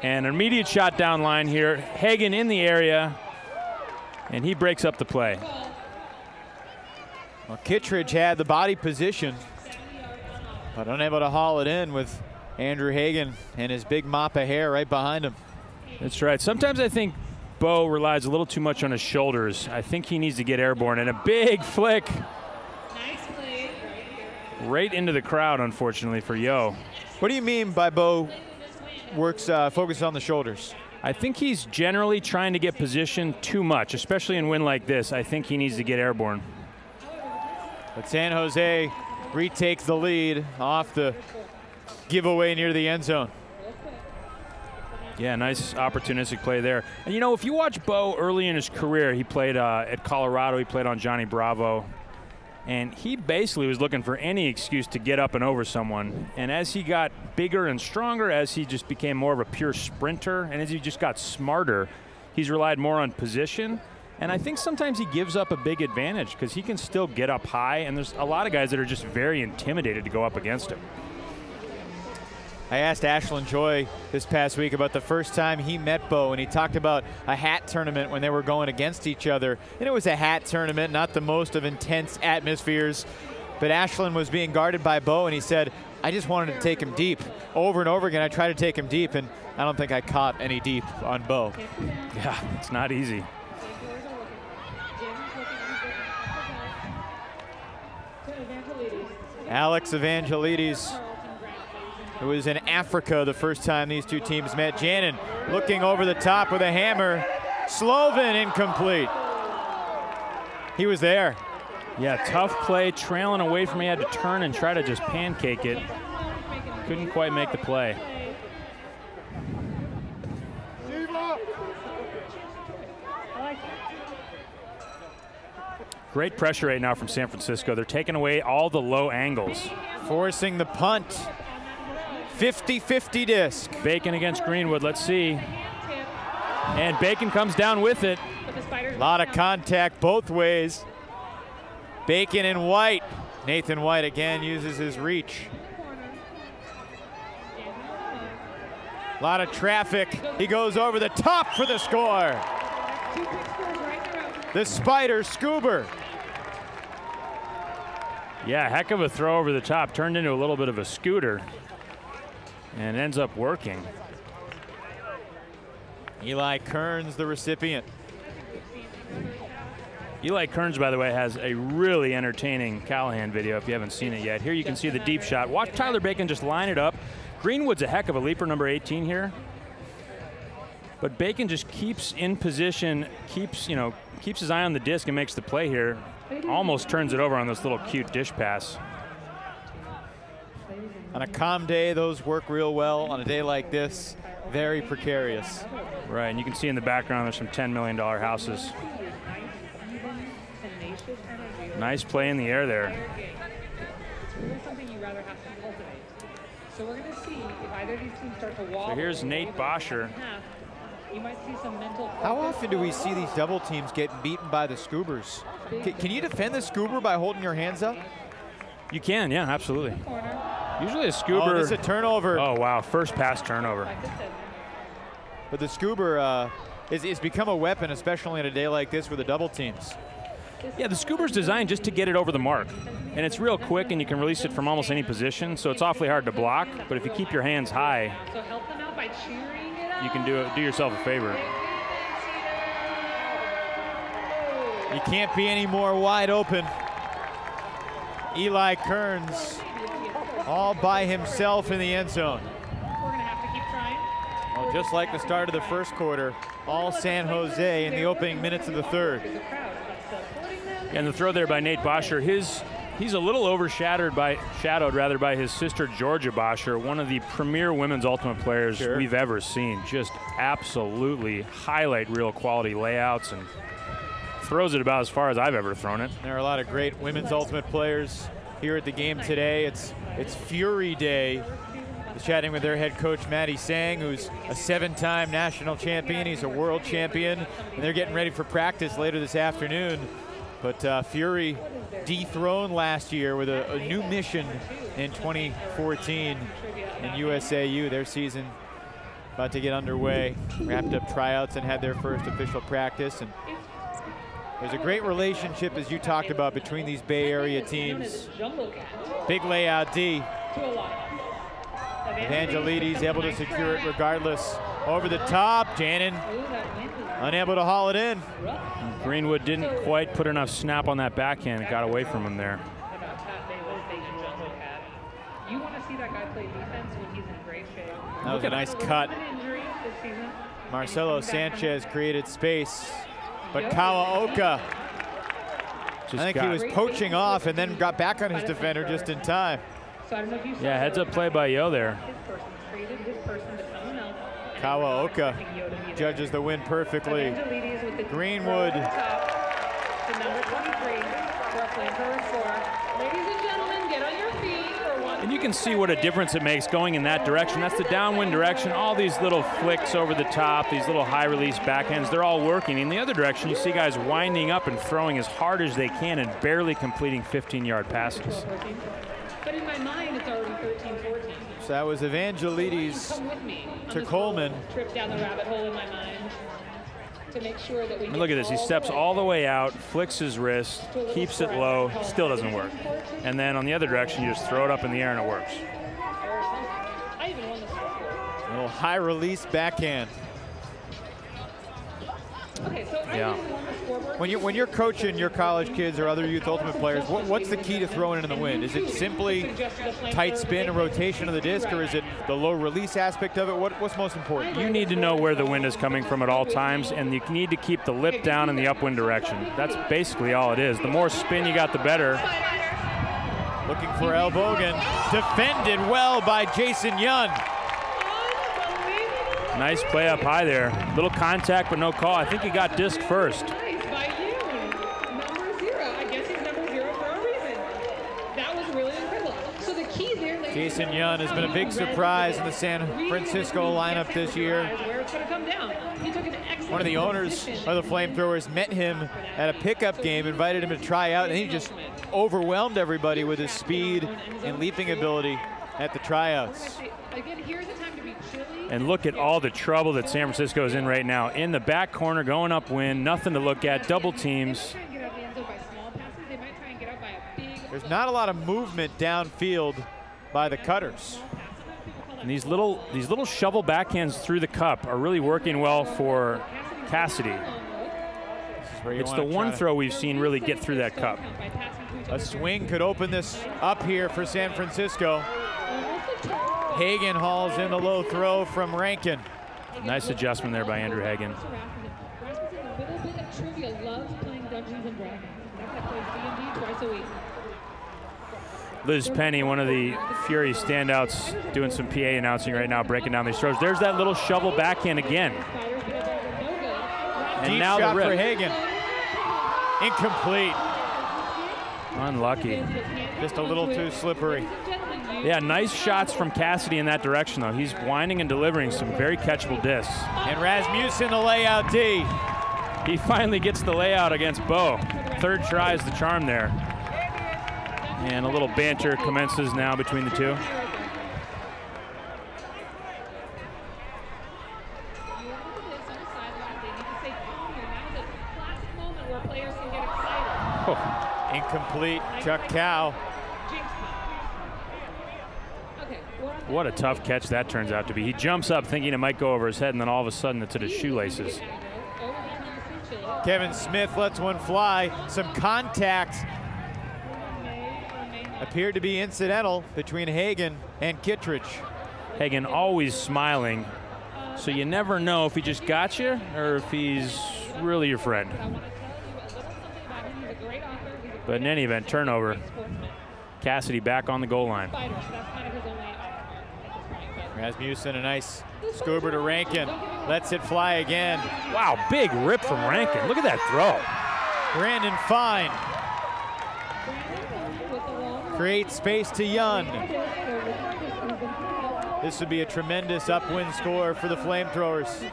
And an immediate shot down line here. Hagen in the area, and he breaks up the play. Well, Kittredge had the body position, but unable to haul it in with Andrew Hagen and his big mop of hair right behind him. That's right. Sometimes I think Bo relies a little too much on his shoulders. I think he needs to get airborne, and a big flick right into the crowd, unfortunately, for Yo. What do you mean by Bo focuses on the shoulders? I think he's generally trying to get position too much, especially in a win like this. I think he needs to get airborne. But San Jose retakes the lead off the giveaway near the end zone. Yeah, nice opportunistic play there. And you know, if you watch Bo early in his career, he played at Colorado, he played on Johnny Bravo, and he basically was looking for any excuse to get up and over someone. And as he got bigger and stronger, as he just became more of a pure sprinter, and as he just got smarter, he's relied more on position. And I think sometimes he gives up a big advantage because he can still get up high, and there's a lot of guys that are just very intimidated to go up against him. I asked Ashland Joy this past week about the first time he met Bo, and he talked about a hat tournament when they were going against each other. And it was a hat tournament, not the most of intense atmospheres, but Ashland was being guarded by Bo, and he said, I just wanted to take him deep. Over and over again, I tried to take him deep, and I don't think I caught any deep on Bo. Yeah, it's not easy. Alex Evangelides, who was in Africa the first time these two teams met. Janin looking over the top with a hammer. Slovin incomplete. He was there. Yeah, tough play, trailing away from him. He had to turn and try to just pancake it. Couldn't quite make the play. Great pressure right now from San Francisco. They're taking away all the low angles. Forcing the punt. 50-50 disc. Bacon against Greenwood, let's see. And Bacon comes down with it. A lot of contact both ways. Bacon and White. Nathan White again uses his reach. A lot of traffic. He goes over the top for the score. The Spider Scuba. Yeah, heck of a throw over the top. Turned into a little bit of a scooter. And ends up working. Eli Kearns, the recipient. Eli Kearns, by the way, has a really entertaining Callahan video if you haven't seen it yet. Here you can see the deep shot. Watch Tyler Bacon just line it up. Greenwood's a heck of a leaper, number 18 here. But Bacon just keeps in position, keeps his eye on the disc and makes the play here. Almost turns it over on this little cute dish pass. On a calm day, those work real well. On a day like this, very precarious. Right, and you can see in the background there's some $10 million houses. Nice play in the air there. So we're going to see if either of these teams start to wobble. So here's Nate Bosher. You might see some mental. How often do we see these double teams getting beaten by the Scoobers? Can you defend the Scoober by holding your hands up? You can, yeah, absolutely. Usually a Scoober. Oh, this is a turnover. Oh, wow, first pass turnover. But the Scoober is become a weapon, especially on a day like this with the double teams. Yeah, the Scoober's designed just to get it over the mark. And it's real quick, and you can release it from almost any position, so it's awfully hard to block. But if you keep your hands high, so help them out by cheering it up. You can do yourself a favor. You can't be any more wide open. Eli Kearns all by himself in the end zone. We're going to have to keep trying. Well, just like the start of the first quarter, all San Jose in the opening minutes of the third. And the throw there by Nate Bosher, he's a little overshadowed by his sister Georgia Bosher, one of the premier women's ultimate players we've ever seen. Just absolutely highlight reel quality layouts and throws it about as far as I've ever thrown it. There are a lot of great women's ultimate players here at the game today. It's Fury Day. chatting with their head coach, Matty Sang, who's a 7-time national champion. He's a world champion, and they're getting ready for practice later this afternoon. But Fury dethroned last year with a new mission in 2014 in USAU. Their season about to get underway. Wrapped up tryouts and had their first official practice. And there's a great relationship, as you talked about, between these Bay Area teams. Big layout D. Evangelides able to secure it regardless. Over the top, Janin unable to haul it in. Greenwood didn't quite put enough snap on that backhand. It got away from him there. You want to see that guy play defense when he's in great shape. That was a nice cut. Marcelo Sanchez created space, but Kawaoka, I think he was poaching off and then got back on his defender just in time. Yeah, heads up play by Yo there. Kawaoka judges the win perfectly. Greenwood. The number 23 for a FlameThrowers score. Ladies and gentlemen, get on your feet for one. And you can see what a difference it makes going in that direction. That's the downwind direction. All these little flicks over the top, these little high release backhands, they're all working. In the other direction, you see guys winding up and throwing as hard as they can and barely completing 15-yard passes. But in my mind, it's already 13-14. So that was Evangelides to Coleman. Trip down the rabbit hole in my mind to make sure that we And look at this, he steps all the way out, flicks his wrist, keeps it low, still doesn't work. And then on the other direction, you just throw it up in the air and it works. A little high release backhand. Okay, so yeah. When you're coaching your college kids or other youth ultimate players, what's the key to throwing it in the wind? Is it simply tight spin and rotation of the disc, or is it the low release aspect of it? What's most important? You need to know where the wind is coming from at all times, and you need to keep the lip down in the upwind direction. That's basically all it is. The more spin you got, the better. Looking for Elbogen. Defended well by Jason Yun. Nice play up high there. Little contact, but no call. I think he got disc first. Nice by you. Number 0. I guess he's number 0 for a reason. That was really incredible. So the key there, Jason Yun has been a big surprise in the San Francisco lineup this year. Where it's going to come down. He took an excellent One of the owners of the FlameThrowers met him at a pickup game, invited him to try out, and he just overwhelmed everybody with his speed and leaping ability at the tryouts. Again, here's the time to be chilly. And look at all the trouble that San Francisco is in right now. In the back corner, going upwind, nothing to look at, double teams. There's not a lot of movement downfield by the cutters. And these little shovel backhands through the cup are really working well for Cassidy. It's the one throw we've seen really get through that cup. A swing could open this up here for San Francisco. Hagen hauls in the low throw from Rankin. Nice adjustment there by Andrew Hagen. Liz Penny, one of the Fury standouts, doing some PA announcing right now, breaking down these throws. There's that little shovel backhand again. And deep now shot the rip. for Hagen. Incomplete. Unlucky. Just a little too slippery. Yeah, nice shots from Cassidy in that direction, though. He's winding and delivering some very catchable discs. And Rasmussen, the layout D. He finally gets the layout against Bo. Third try is the charm there. And a little banter commences now between the two. Oh, incomplete. Chuck Cow. What a tough catch that turns out to be. He jumps up thinking it might go over his head, and then all of a sudden it's at his shoelaces. Kevin Smith lets one fly. Some contact appeared to be incidental between Hagen and Kittredge. Hagen always smiling, so you never know if he just got you or if he's really your friend. But in any event, turnover. Cassidy back on the goal line. Rasmussen, a nice scuba to Rankin. Lets it fly again. Wow, big rip from Rankin. Look at that throw. Brandon Fine. Create space to Yun. This would be a tremendous upwind score for the FlameThrowers.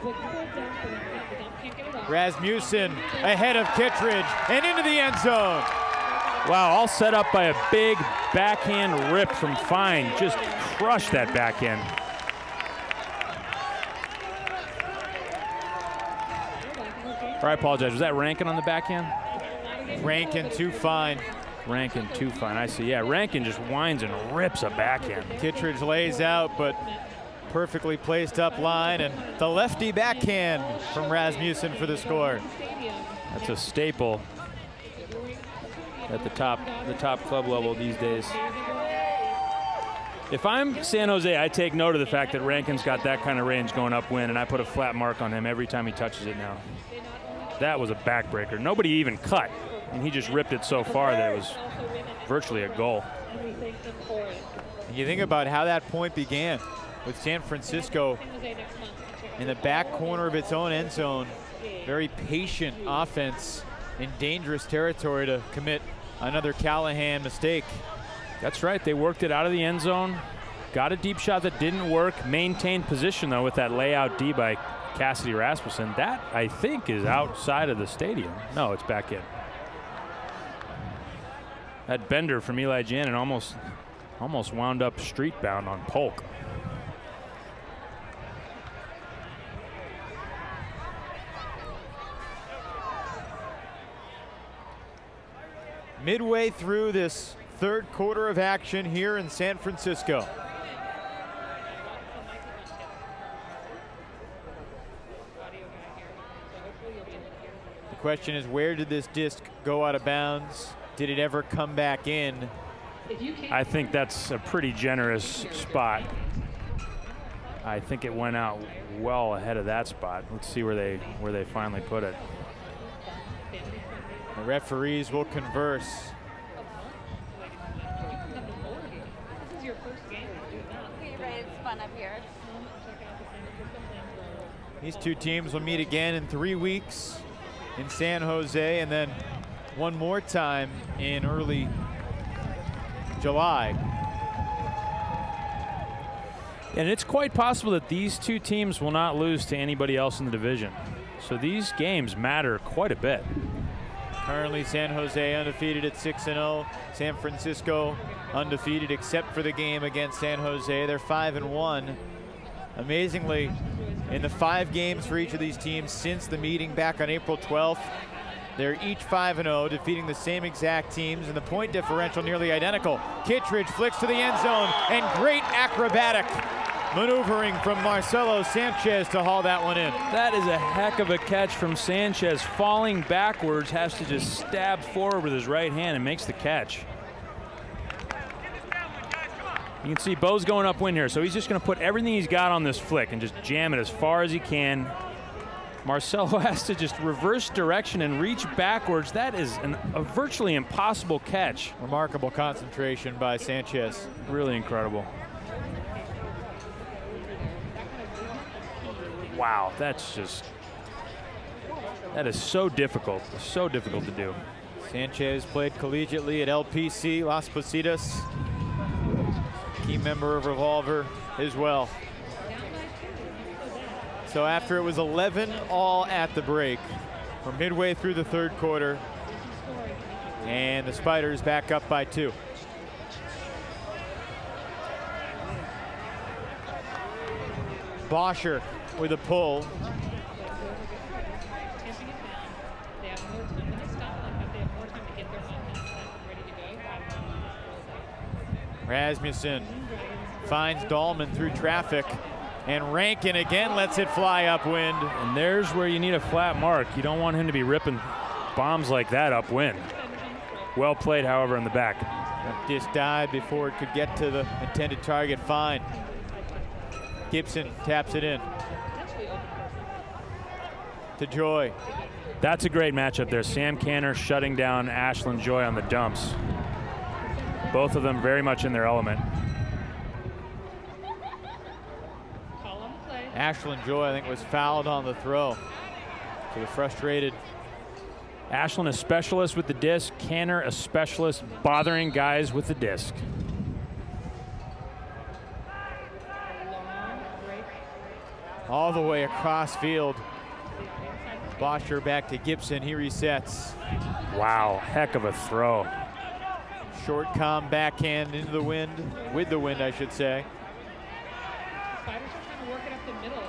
Rasmussen ahead of Kittredge and into the end zone. Wow, all set up by a big backhand rip from Fine. Just crushed that backhand. Or I apologize, was that Rankin on the backhand? Rankin too fine. Rankin too fine, I see. Yeah, Rankin just winds and rips a backhand. Kittredge lays out, but perfectly placed up line, and the lefty backhand from Rasmussen for the score. That's a staple at the top club level these days. If I'm San Jose, I take note of the fact that Rankin's got that kind of range going upwind, and I put a flat mark on him every time he touches it now. That was a backbreaker. Nobody even cut, and he just ripped it so far that it was virtually a goal. You think about how that point began with San Francisco in the back corner of its own end zone. Very patient offense in dangerous territory to commit another Callahan mistake. That's right, they worked it out of the end zone, got a deep shot that didn't work, maintained position though with that layout D by Cassidy Rasmussen. That, I think, is outside of the stadium. No, it's back in. That bender from Eli Janin almost wound up street bound on Polk. Midway through this third quarter of action here in San Francisco. The question is, where did this disc go out of bounds? Did it ever come back in? I think that's a pretty generous spot. I think it went out well ahead of that spot. Let's see where they finally put it. The referees will converse. These two teams will meet again in 3 weeks in San Jose, and then one more time in early July. And it's quite possible that these two teams will not lose to anybody else in the division. So these games matter quite a bit. Currently San Jose undefeated at 6-0. San Francisco undefeated except for the game against San Jose. They're 5-1. Amazingly, in the 5 games for each of these teams since the meeting back on April 12th, they're each 5-0, defeating the same exact teams, and the point differential nearly identical. Kittredge flicks to the end zone, and great acrobatic maneuvering from Marcelo Sanchez to haul that one in. That is a heck of a catch from Sanchez. Falling backwards, has to just stab forward with his right hand and makes the catch. You can see Bo's going upwind here, so he's just going to put everything he's got on this flick and just jam it as far as he can. Marcelo has to just reverse direction and reach backwards. That is a virtually impossible catch. Remarkable concentration by Sanchez. Really incredible. Wow, that is so difficult to do. Sanchez played collegiately at LPC Las Positas. Key member of Revolver as well. So after it was 11-all at the break, we're midway through the third quarter, and the Spiders back up by 2. Boscher with a pull. Rasmussen finds Dahlman through traffic, and Rankin again lets it fly upwind. And there's where you need a flat mark. You don't want him to be ripping bombs like that upwind. Well played, however, in the back. That disc died before it could get to the intended target. Fine. Gibson taps it in to Joy. That's a great matchup there. Sam Canner shutting down Ashland Joy on the dumps. Both of them very much in their element. Ashland Joy, I think, was fouled on the throw. So the frustrated Ashland a specialist with the disc, Canner a specialist bothering guys with the disc. All the way across field. Bosher back to Gibson, he resets. Wow, heck of a throw. Short calm backhand into the wind, with the wind I should say. Spiders are trying to work it up the middle.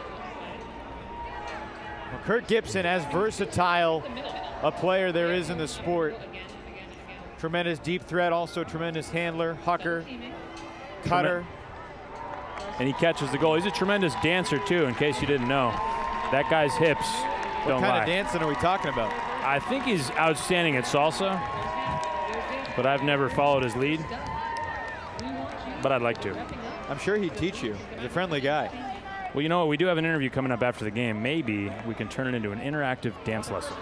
Well, Kurt Gibson, as versatile a player there is in the sport. Tremendous deep threat, also tremendous handler, hucker, cutter. And he catches the goal. He's a tremendous dancer too, in case you didn't know. That guy's hips don't lie. What kind of dancing are we talking about? I think he's outstanding at salsa, but I've never followed his lead. But I'd like to. I'm sure he'd teach you. He's a friendly guy. Well, you know what? We do have an interview coming up after the game. Maybe we can turn it into an interactive dance lesson.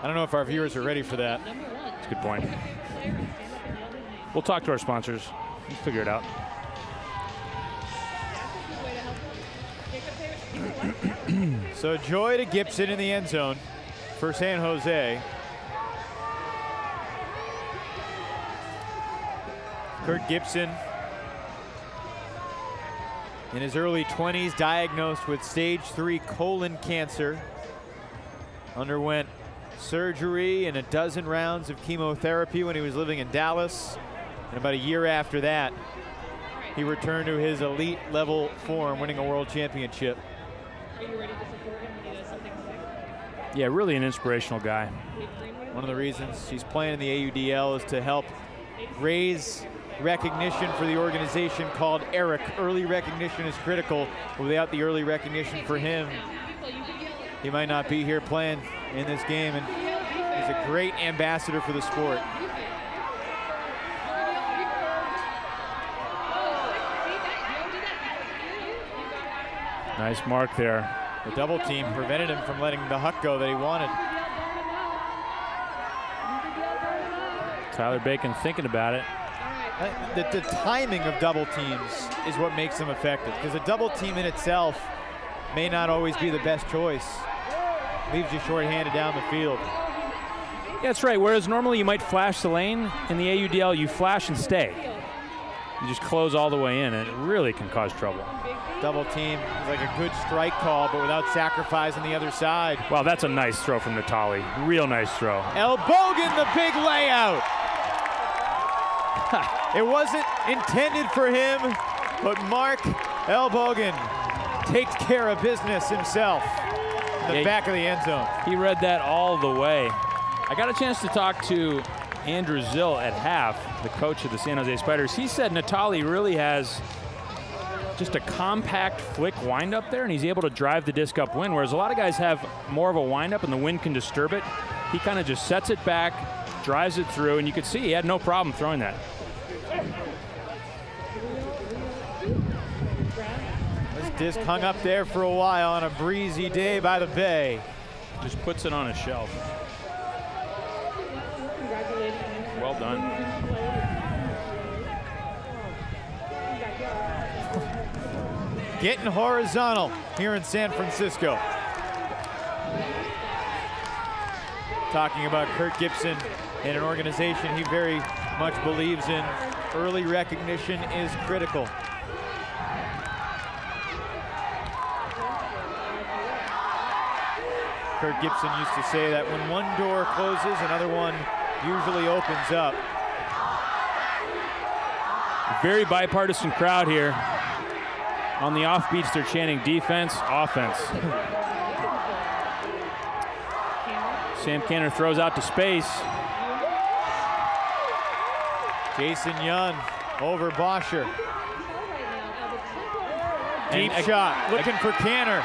I don't know if our viewers are ready for that. That's a good point. We'll talk to our sponsors. We'll figure it out. So joy to Gibson in the end zone for San Jose. Kurt Gibson, in his early 20s, diagnosed with stage 3 colon cancer. Underwent surgery and a dozen rounds of chemotherapy when he was living in Dallas. And about a year after that, he returned to his elite level form, winning a world championship. Are you ready to support him when he does something sick? Yeah, really an inspirational guy. One of the reasons he's playing in the AUDL is to help raise recognition for the organization called ERIC. Early recognition is critical. Without the early recognition for him, he might not be here playing in this game, and he's a great ambassador for the sport. Nice mark there. The double team prevented him from letting the huck go that he wanted. Tyler Bacon thinking about it. The timing of double teams is what makes them effective, because a double team in itself may not always be the best choice. Leaves you short-handed down the field. Yeah, that's right. Whereas normally you might flash the lane, in the AUDL you flash and stay. You just close all the way in, and it really can cause trouble. Double team is like a good strike call, but without sacrificing the other side. Wow, that's a nice throw from Natali. Real nice throw. Elbogen, the big layout. It wasn't intended for him, but Mark Elbogen takes care of business himself in the back of the end zone. He read that all the way. I got a chance to talk to Andrew Zill at half, the coach of the San Jose Spiders. He said Natali really has just a compact flick windup there, and he's able to drive the disc upwind, whereas a lot of guys have more of a windup and the wind can disturb it. He kind of just sets it back, drives it through, and you could see he had no problem throwing that. This disc hung up there for a while on a breezy day by the bay. Just puts it on a shelf. Well done. Getting horizontal here in San Francisco. Talking about Kurt Gibson and an organization he very much believes in. Early recognition is critical. Kurt Gibson used to say that when one door closes, another one usually opens up. Very bipartisan crowd here. On the offbeats, they're chanting defense, offense. Sam Canner throws out to space. Jason Young over Bosher. Deep shot, looking for Canner.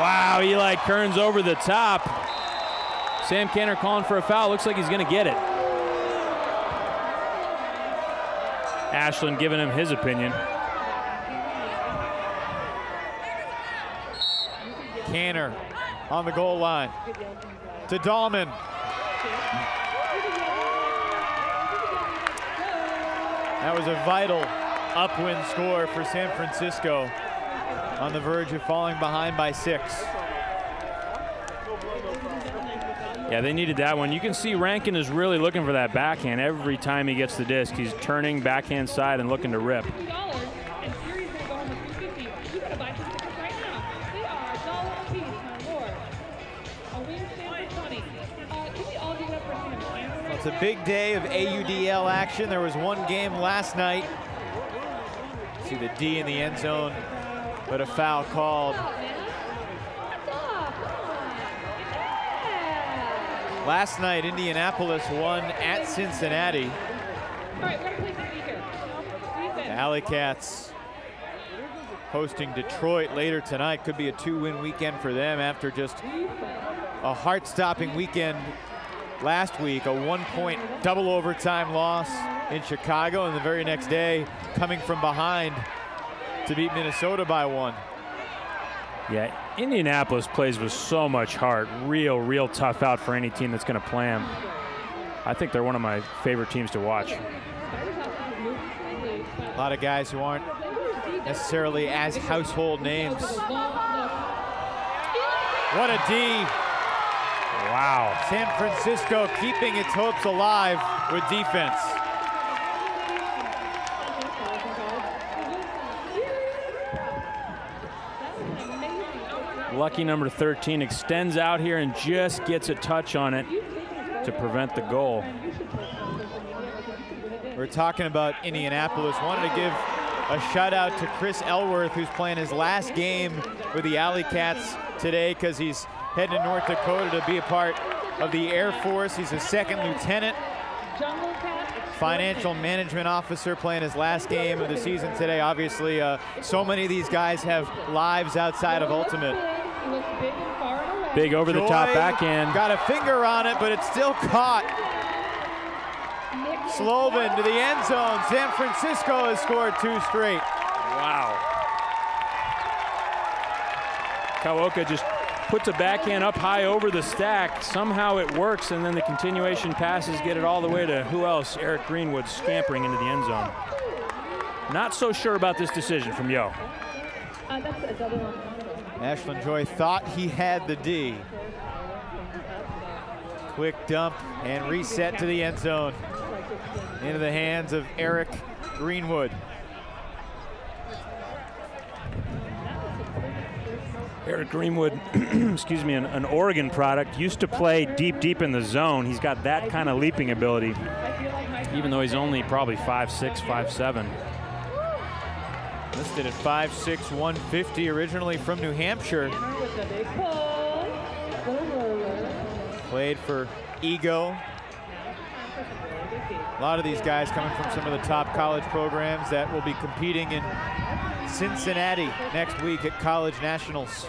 Wow, Eli Kearns over the top. Sam Canner calling for a foul. Looks like he's going to get it. Ashland giving him his opinion. Canner on the goal line to Dahlman. That was a vital upwind score for San Francisco, on the verge of falling behind by 6. Yeah, they needed that one. You can see Rankin is really looking for that backhand every time he gets the disc. He's turning backhand side and looking to rip. It's a big day of AUDL action. There was one game last night. See the D in the end zone, but a foul called. Last night, Indianapolis won at Cincinnati. The Alley Cats hosting Detroit later tonight. Could be a 2-win weekend for them after just a heart-stopping weekend last week. A 1-point double overtime loss in Chicago, and the very next day coming from behind to beat Minnesota by 1. Yeah, Indianapolis plays with so much heart. Real tough out for any team that's going to play them. I think they're one of my favorite teams to watch. A lot of guys who aren't necessarily as household names. What a D. Wow. San Francisco keeping its hopes alive with defense. Lucky number 13 extends out here and just gets a touch on it to prevent the goal. We're talking about Indianapolis. Wanted to give a shout out to Chris Elworth, who's playing his last game with the Alley Cats today because he's heading to North Dakota to be a part of the Air Force. He's a second lieutenant, financial management officer, playing his last game of the season today. Obviously, so many of these guys have lives outside of Ultimate. Big over-the-top backhand. Got a finger on it, but it's still caught. Slovin to the end zone. San Francisco has scored 2 straight. Wow. Kawoka just puts a backhand up high over the stack. Somehow it works, and then the continuation passes get it all the way to who else? Eric Greenwood scampering into the end zone. Not so sure about this decision from Yo. Ashland Joy thought he had the D. Quick dump and reset to the end zone. Into the hands of Eric Greenwood. Eric Greenwood, excuse me, an Oregon product, used to play deep in the zone. He's got that kind of leaping ability, even though he's only probably 5'6", 5'7". Listed at 5'6", 150, originally from New Hampshire. Played for Ego. A lot of these guys coming from some of the top college programs that will be competing in Cincinnati next week at College Nationals.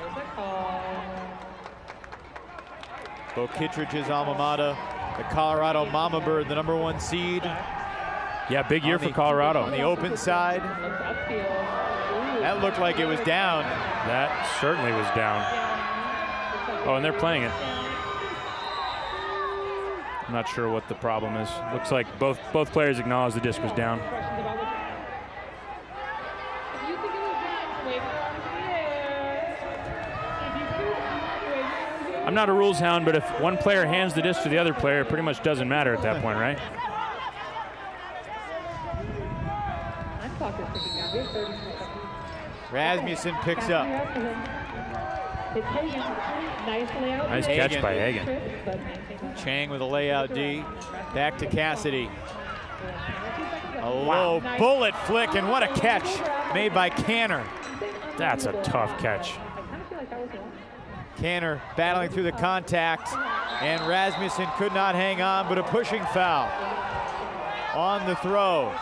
Bo Kittredge's alma mater, the Colorado Mama Bird, the #1 seed. Yeah, big year for Colorado. On the open side. That looked like it was down. That certainly was down. Oh, and they're playing it. I'm not sure what the problem is. Looks like both players acknowledge the disc was down. I'm not a rules hound, but if one player hands the disc to the other player, it pretty much doesn't matter at that point, right? Rasmussen picks up. Nice catch by Hagen. Chang with a layout D. Back to Cassidy. A low bullet flick, and what a catch made by Canner. That's a tough catch. Canner battling through the contact, and Rasmussen could not hang on, but a pushing foul on the throw.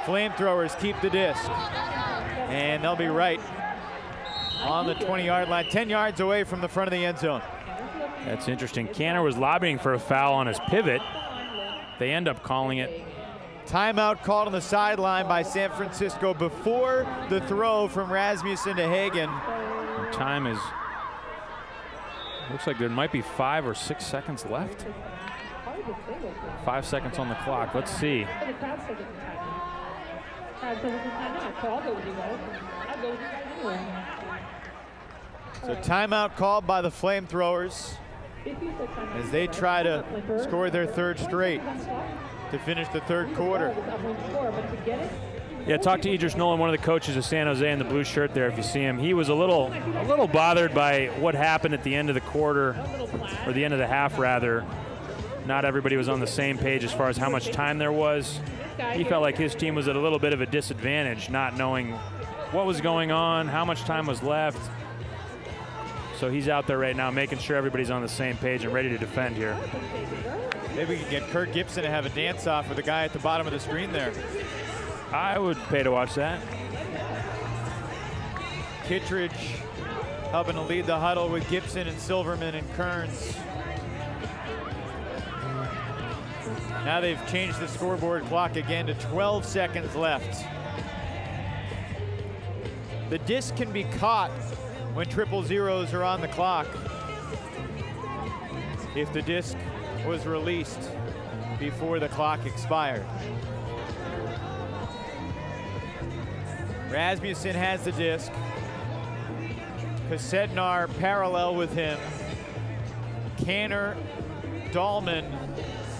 FlameThrowers keep the disc, and they'll be right on the 20-yard line, 10 yards away from the front of the end zone. That's interesting. Canner was lobbying for a foul on his pivot. They end up calling it. Timeout called on the sideline by San Francisco before the throw from Rasmussen to Hagen. And time is, looks like there might be 5 or 6 seconds left. 5 seconds on the clock. Let's see. So timeout called by the FlameThrowers. as they try to score their third straight to finish the third quarter. Yeah, talk to Idris Nolan, one of the coaches of San Jose in the blue shirt there, if you see him. He was a little bothered by what happened at the end of the quarter, or the end of the half, rather. Not everybody was on the same page as far as how much time there was. He felt like his team was at a little bit of a disadvantage, not knowing what was going on, how much time was left. So he's out there right now making sure everybody's on the same page and ready to defend here. Maybe we can get Kurt Gibson to have a dance-off with the guy at the bottom of the screen there. I would pay to watch that. Kittredge helping to lead the huddle with Gibson and Silverman and Kearns. Now they've changed the scoreboard clock again to 12 seconds left. The disc can be caught when 000s are on the clock. If the disc was released before the clock expired. Rasmussen has the disc. Kasednar parallel with him. Canner, Dahlman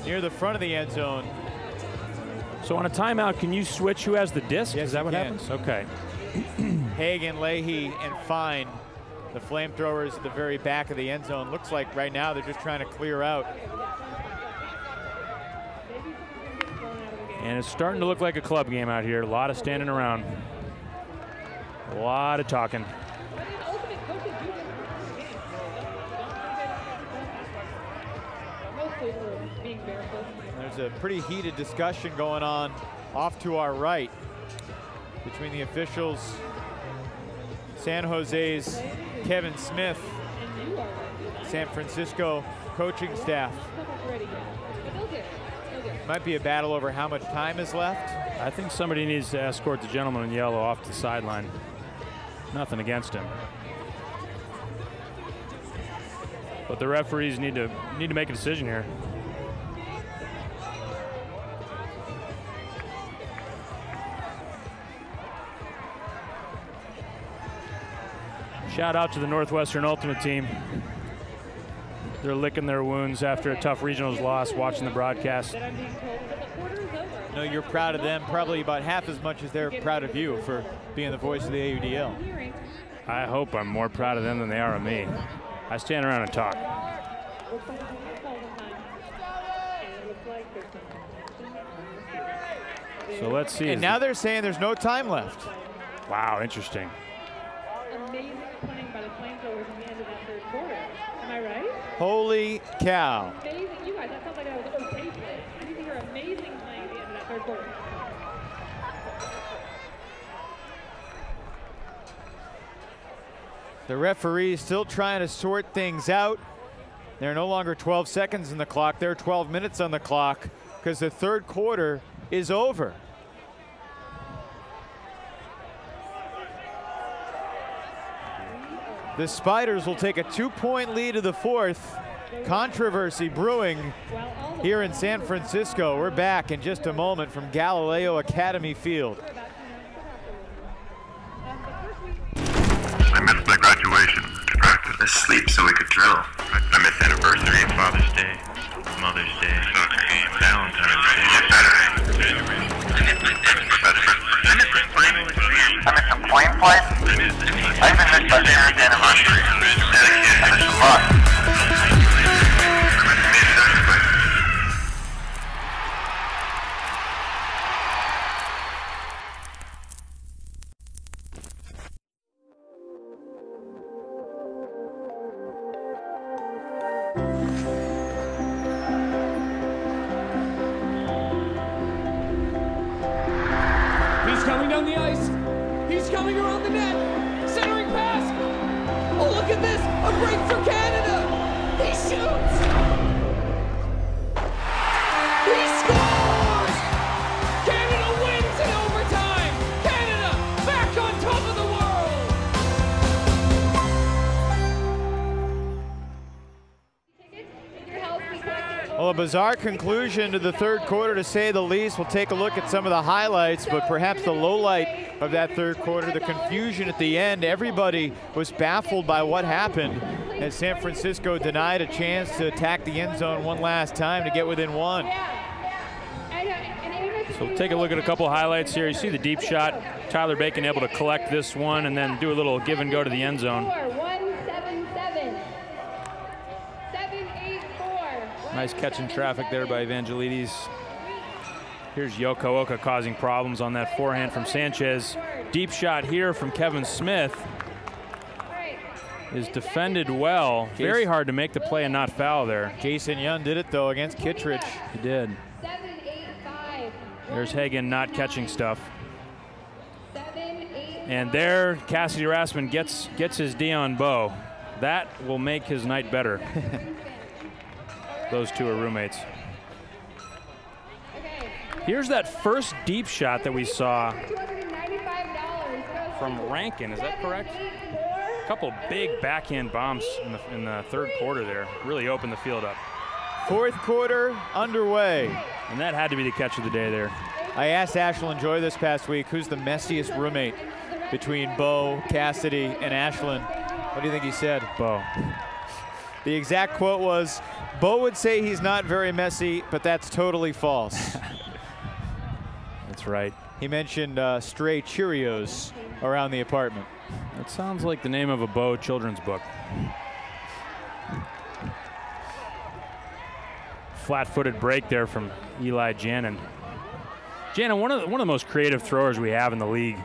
near the front of the end zone. So on a timeout, can you switch who has the disc? Yes, is that what can. happens? Okay. Hagan, Leahy, and Fine, the flamethrowers at the very back of the end zone. Looks like right now they're just trying to clear out. And it's starting to look like a club game out here. A lot of standing around. A lot of talking. There's a pretty heated discussion going on off to our right between the officials, San Jose's Kevin Smith, San Francisco coaching staff. Might be a battle over how much time is left. I think somebody needs to escort the gentleman in yellow off the sideline. Nothing against him. But the referees need to make a decision here. Shout out to the Northwestern Ultimate team. They're licking their wounds after a tough regionals loss, watching the broadcast. No, you're proud of them probably about half as much as they're proud of you for being the voice of the AUDL. I hope I'm more proud of them than they are of me. I stand around and talk. So let's see. And now they're saying there's no time left. Wow, interesting. Amazing playing by the flamethrowers at the end of that third quarter. Am I right? Holy cow. Amazing. You guys, that sounds like that was okay play. These are amazing playing at the end of that third quarter. The referees still trying to sort things out. There are no longer 12 seconds in the clock. There are 12 minutes on the clock because the third quarter is over. The Spiders will take a 2-point lead to the fourth. Controversy brewing here in San Francisco. We're back in just a moment from Galileo Academy Field. I missed my graduation, practice, asleep so we could drill. I missed anniversary, Father's Day, Mother's Day, Valentine's Day, Saturday. I missed my final exam. I missed some plane flights. I even missed my parents' anniversary. I missed a lot. He's coming down the ice. He's coming around the net. Centering pass. Oh, look at this. A break for Canada. He shoots. He scores. Canada wins in overtime. Canada back on top of the world. Well, bizarre conclusion to the third quarter, to say the least. We'll take a look at some of the highlights, but perhaps the low light of that third quarter, the confusion at the end. Everybody was baffled by what happened as San Francisco denied a chance to attack the end zone one last time to get within one. So we'll take a look at a couple of highlights here. You see the deep shot. Tyler Bacon able to collect this one and then do a little give and go to the end zone. Nice catch in traffic there by Evangelides. Here's Yoko Oka causing problems on that forehand from Sanchez. Deep shot here from Kevin Smith. Is defended well. Very hard to make the play and not foul there. Jason Young did it though against Kittredge. He did. There's Hagen not catching stuff. And there, Cassidy Rassman gets his D on Bo. That will make his night better. Those two are roommates. Here's that first deep shot that we saw from Rankin. Is that correct? A couple big backhand bombs in the third quarter there. Really opened the field up. Fourth quarter underway. And that had to be the catch of the day there. I asked Ashlyn Joy this past week, who's the messiest roommate between Bo, Cassidy, and Ashlyn? What do you think he said? Bo. The exact quote was, Bo would say he's not very messy, but that's totally false. That's right. He mentioned stray Cheerios around the apartment. That sounds like the name of a Bo children's book. Flat-footed break there from Eli Jannon. Jannon, one of the most creative throwers we have in the league.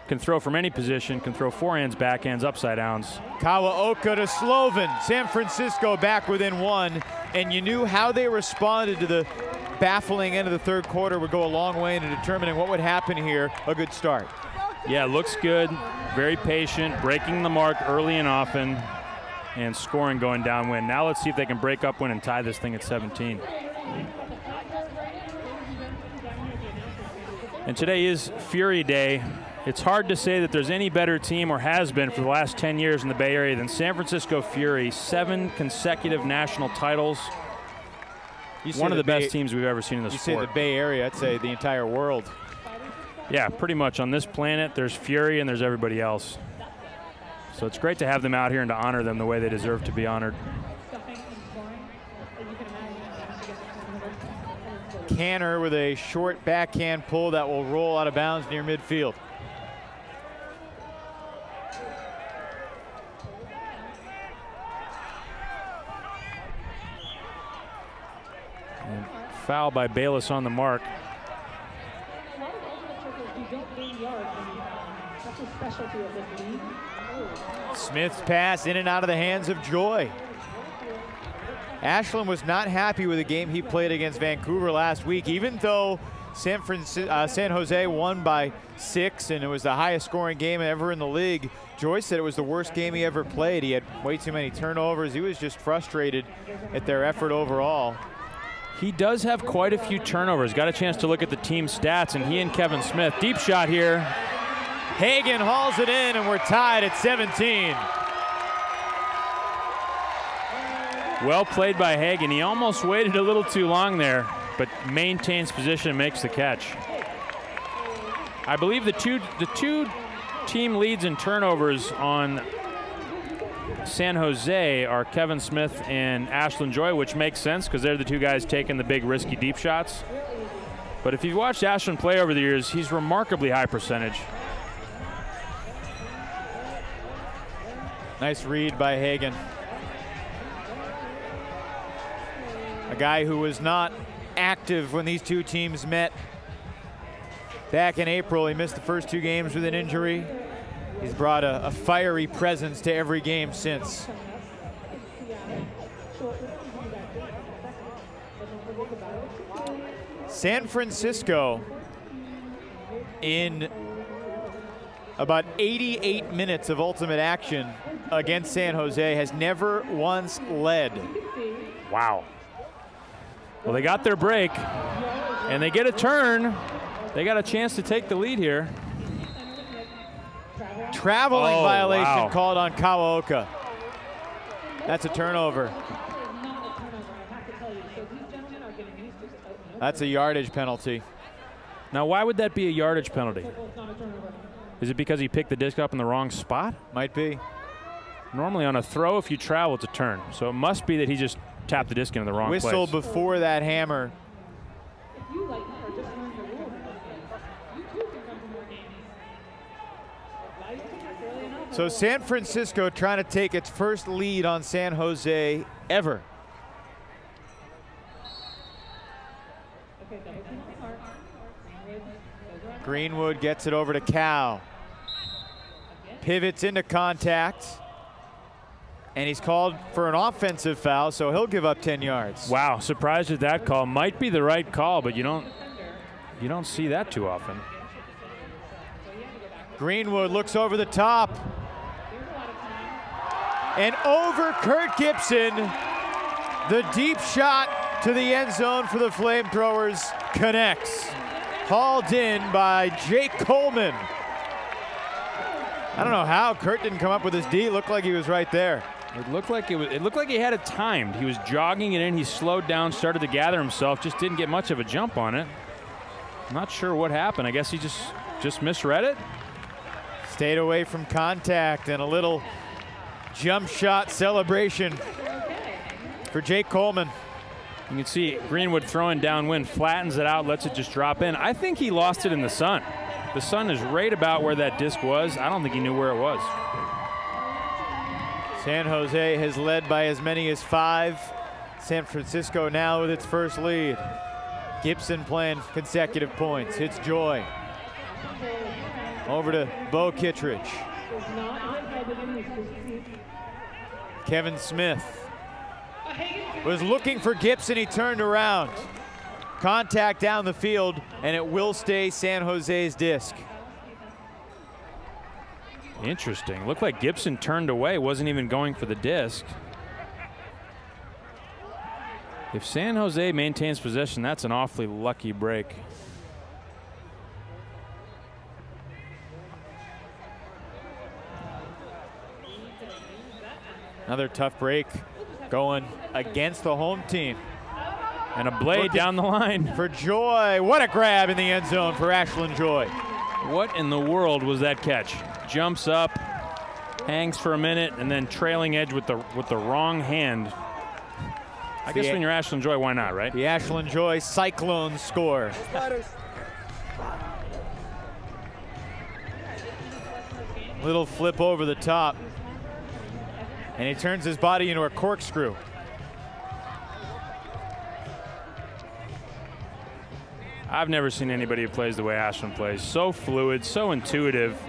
Can throw from any position, can throw forehands, backhands, upside downs. Kawaoka to Slovin. San Francisco back within one, and you knew how they responded to the baffling end of the third quarter would go a long way into determining what would happen here. A good start. Yeah, looks good. Very patient, breaking the mark early and often, and scoring going downwind. Now let's see if they can break upwind and tie this thing at 17. And today is Fury Day. It's hard to say that there's any better team, or has been for the last 10 years in the Bay Area, than San Francisco Fury. 7 consecutive national titles. One of the best teams we've ever seen in the sport. You say the Bay Area, I'd say the entire world. Yeah, pretty much. On this planet, there's Fury and there's everybody else. So it's great to have them out here and to honor them the way they deserve to be honored. Canner with a short backhand pull that will roll out of bounds near midfield. And foul by Bayless on the mark. Smith's pass in and out of the hands of Joy. Ashlyn was not happy with the game he played against Vancouver last week, even though San Jose won by 6 and it was the highest scoring game ever in the league. Joy said it was the worst game he ever played. He had way too many turnovers. He was just frustrated at their effort overall. He does have quite a few turnovers. Got a chance to look at the team stats, and he and Kevin Smith. Deep shot here. Hagen hauls it in, and we're tied at 17. Well played by Hagen. He almost waited a little too long there, but maintains position and makes the catch. I believe the two team leads in turnovers on San Jose are Kevin Smith and Ashlyn Joy, which makes sense because they're the two guys taking the big risky deep shots. But if you've watched Ashlyn play over the years, he's remarkably high percentage. Nice read by Hagen. A guy who was not active when these two teams met back in April. He missed the first 2 games with an injury. He's brought a fiery presence to every game since. San Francisco, in about 88 minutes of ultimate action against San Jose, has never once led. Wow. Well, they got their break, and they get a turn. They got a chance to take the lead here. Traveling violation called on Kawaoka. That's a turnover. That's a yardage penalty. Now, why would that be a yardage penalty? Is it because he picked the disc up in the wrong spot? Might be. Normally on a throw, if you travel, it's a turn. So it must be that he just tapped the disc into the wrong place. Whistle before that hammer. So San Francisco trying to take its first lead on San Jose ever. Greenwood gets it over to Cal. Pivots into contact. And he's called for an offensive foul, so he'll give up 10 yards. Wow, surprised at that call. Might be the right call, but you don't see that too often. Greenwood looks over the top. And over Kurt Gibson. The deep shot to the end zone for the FlameThrowers connects. Hauled in by Jake Coleman. I don't know how Kurt didn't come up with his D. It looked like he was right there. It looked like he had it timed. He was jogging it in. He slowed down, started to gather himself, just didn't get much of a jump on it. I'm not sure what happened. I guess he just misread it. Stayed away from contact and a little jump shot celebration for Jake Coleman. You can see Greenwood throwing downwind, flattens it out, lets it just drop in. I think he lost it in the sun. The sun is right about where that disc was. I don't think he knew where it was. San Jose has led by as many as 5. San Francisco now with its first lead. Gibson playing consecutive points. Hits Joy. Over to Bo Kittredge. Kevin Smith was looking for Gibson. He turned around. Contact down the field, and it will stay San Jose's disc. Interesting. Looked like Gibson turned away, wasn't even going for the disc. If San Jose maintains possession, that's an awfully lucky break. Another tough break going against the home team. And a blade down the line. For Joy. What a grab in the end zone for Ashland Joy. What in the world was that catch? Jumps up, hangs for a minute, and then trailing edge with the wrong hand. I guess when you're Ashland Joy, why not, right? The Ashland Joy Cyclones score. Little flip over the top. And he turns his body into a corkscrew. I've never seen anybody who plays the way Ashland plays. So fluid, so intuitive.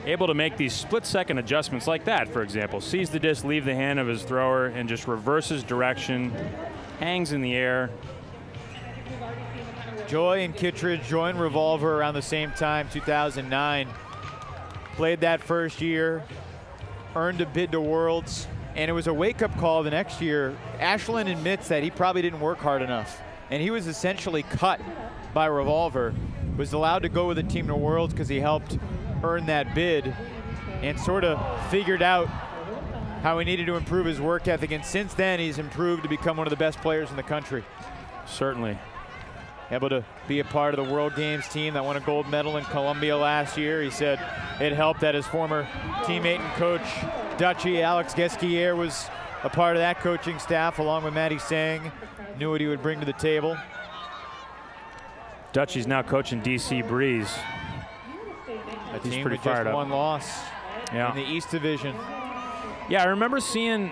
Able to make these split-second adjustments like that, for example. Sees the disc leave the hand of his thrower and just reverses direction, hangs in the air. Joy and Kittredge joined Revolver around the same time, 2009. Played that first year, earned a bid to Worlds, and it was a wake-up call the next year. Ashland admits that he probably didn't work hard enough, and he was essentially cut by Revolver. Was allowed to go with the team to Worlds because he helped earn that bid and sort of figured out how he needed to improve his work ethic, and since then he's improved to become one of the best players in the country. Certainly. Able to be a part of the World Games team that won a gold medal in Colombia last year. He said it helped that his former teammate and coach, Dutchy Alex Gesquier, was a part of that coaching staff along with Matty Sang. Knew what he would bring to the table. Dutchy's now coaching DC Breeze. A team with just one loss in the East Division. Yeah, I remember seeing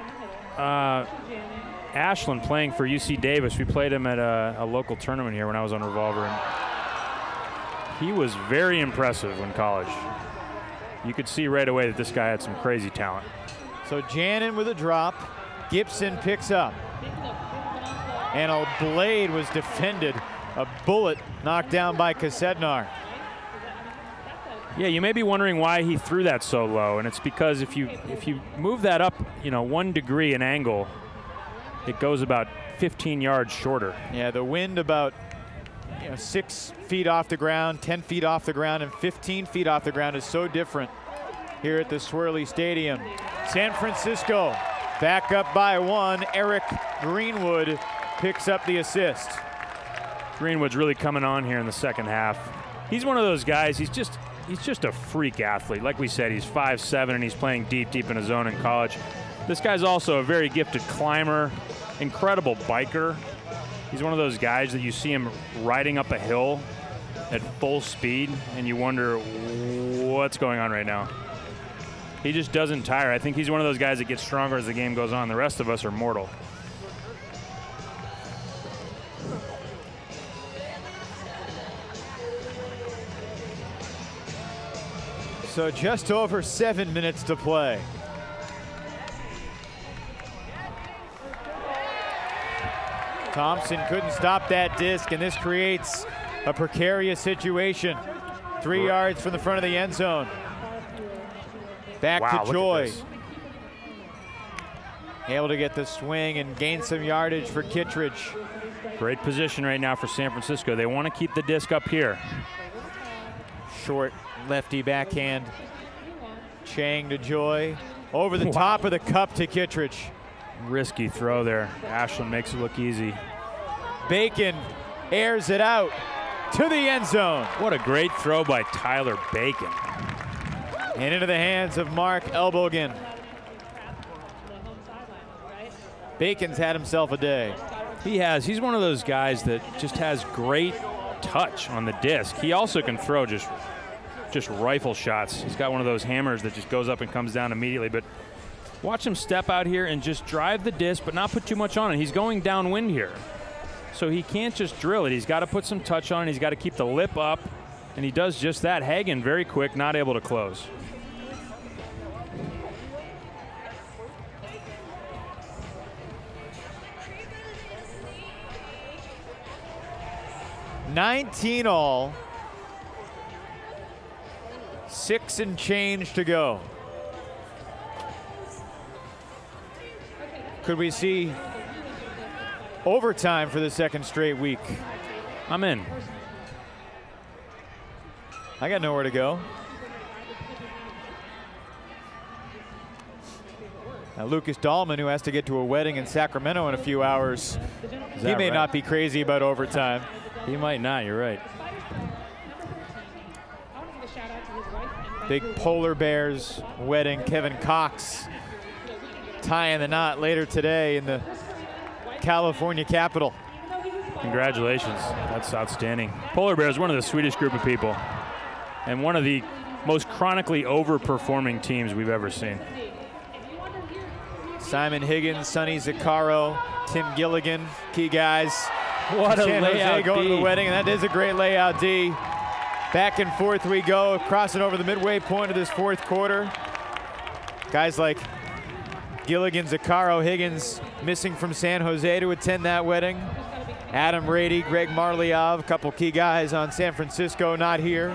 Ashland playing for UC Davis. We played him at a local tournament here when I was on Revolver. And he was very impressive in college. You could see right away that this guy had some crazy talent. So Jannon with a drop. Gibson picks up. And a blade was defended. A bullet knocked down by Kasednar. Yeah, you may be wondering why he threw that so low, and it's because if you move that up, 1 degree in angle, it goes about 15 yards shorter. Yeah, the wind about 6 feet off the ground, 10 feet off the ground, and 15 feet off the ground is so different here at the Swirly Stadium. San Francisco back up by 1. Eric Greenwood picks up the assist. Greenwood's really coming on here in the second half. He's one of those guys, he's just a freak athlete. Like we said, he's 5'7", and he's playing deep in his zone in college. This guy's also a very gifted climber, incredible biker. He's one of those guys that you see him riding up a hill at full speed, and you wonder what's going on right now. He just doesn't tire. I think he's one of those guys that gets stronger as the game goes on. The rest of us are mortal. So just over 7 minutes to play. Thompson couldn't stop that disc, and this creates a precarious situation. 3 yards from the front of the end zone. Back to Joy. Able to get the swing and gain some yardage for Kittredge. Great position right now for San Francisco. They want to keep the disc up here. Short lefty backhand. Chang to Joy. Over the top of the cup to Kittredge. Risky throw there. Ashland makes it look easy. Bacon airs it out to the end zone. What a great throw by Tyler Bacon. And into the hands of Mark Elbogen. Bacon's had himself a day. He has. He's one of those guys that just has great touch on the disc. He also can throw just rifle shots. He's got one of those hammers that just goes up and comes down immediately. But watch him step out here and just drive the disc, but not put too much on it. He's going downwind here. So he can't just drill it. He's got to put some touch on it. He's got to keep the lip up, and he does just that. Hagen, very quick, not able to close. $19 all. 6 and change to go. Could we see overtime for the second straight week? I'm in. I got nowhere to go. Now Lucas Dahlman, who has to get to a wedding in Sacramento in a few hours, he may not be crazy about overtime. He might not, you're right. Big Polar Bears wedding. Kevin Cox tying the knot later today in the California capital. Congratulations, that's outstanding. Polar Bears, one of the sweetest group of people, and one of the most chronically overperforming teams we've ever seen. Simon Higgins, Sonny Zaccaro, Tim Gilligan, key guys. What a San layout Jose going D. to the wedding, and that is a great layout D. Back and forth we go, crossing over the midway point of this fourth quarter. Guys like Gilligan, Zaccaro, Higgins missing from San Jose to attend that wedding. Adam Rady, Greg Marliov, a couple key guys on San Francisco not here.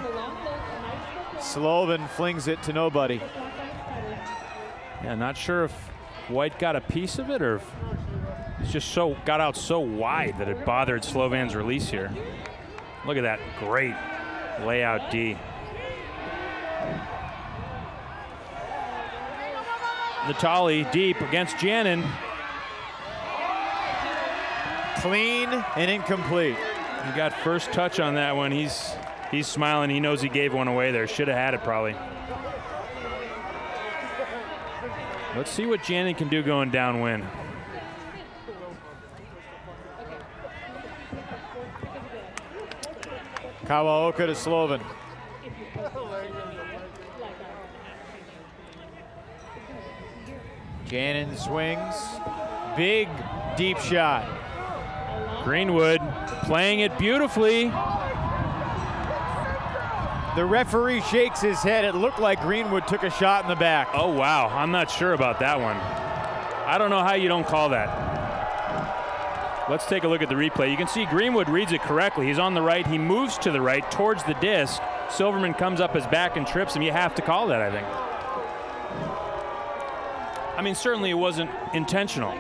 Slovin flings it to nobody. Yeah, not sure if White got a piece of it or if it's just got out so wide that it bothered Slovan's release here. Look at that great layout D. Natali deep against Jannon. Clean and incomplete. He got first touch on that one. He's smiling. He knows he gave one away there. Should have had it probably. Let's see what Jannon can do going downwind. Kawaoka to Slovin. Jannon swings. Big deep shot. Greenwood playing it beautifully. The referee shakes his head. It looked like Greenwood took a shot in the back. Oh, wow. I'm not sure about that one. I don't know how you don't call that. Let's take a look at the replay. You can see Greenwood reads it correctly. He's on the right. He moves to the right towards the disc. Silverman comes up his back and trips him. You have to call that, I think. I mean, certainly it wasn't intentional.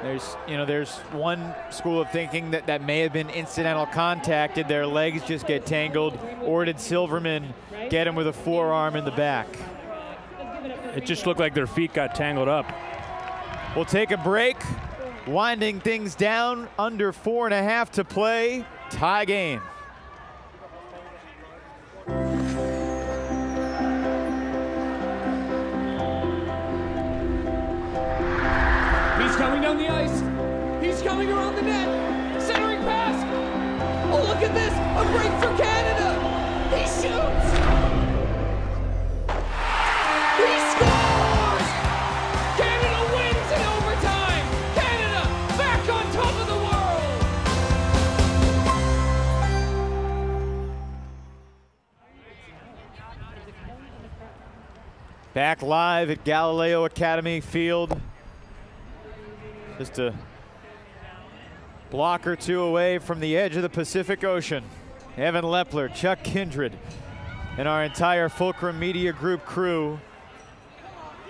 There's one school of thinking that may have been incidental contact. Did their legs just get tangled, or did Silverman get him with a forearm in the back? It just looked like their feet got tangled up. We'll take a break. winding things down, under 4.5 to play, tie game. He's coming down the ice. He's coming around the net. Centering pass. Oh, look at this. A break for Canada. He shoots. He scores. Canada wins in overtime. Canada back on top of the world. Back live at Galileo Academy Field. Just a block or two away from the edge of the Pacific Ocean. Evan Lepler, Chuck Kindred, and our entire Fulcrum Media Group crew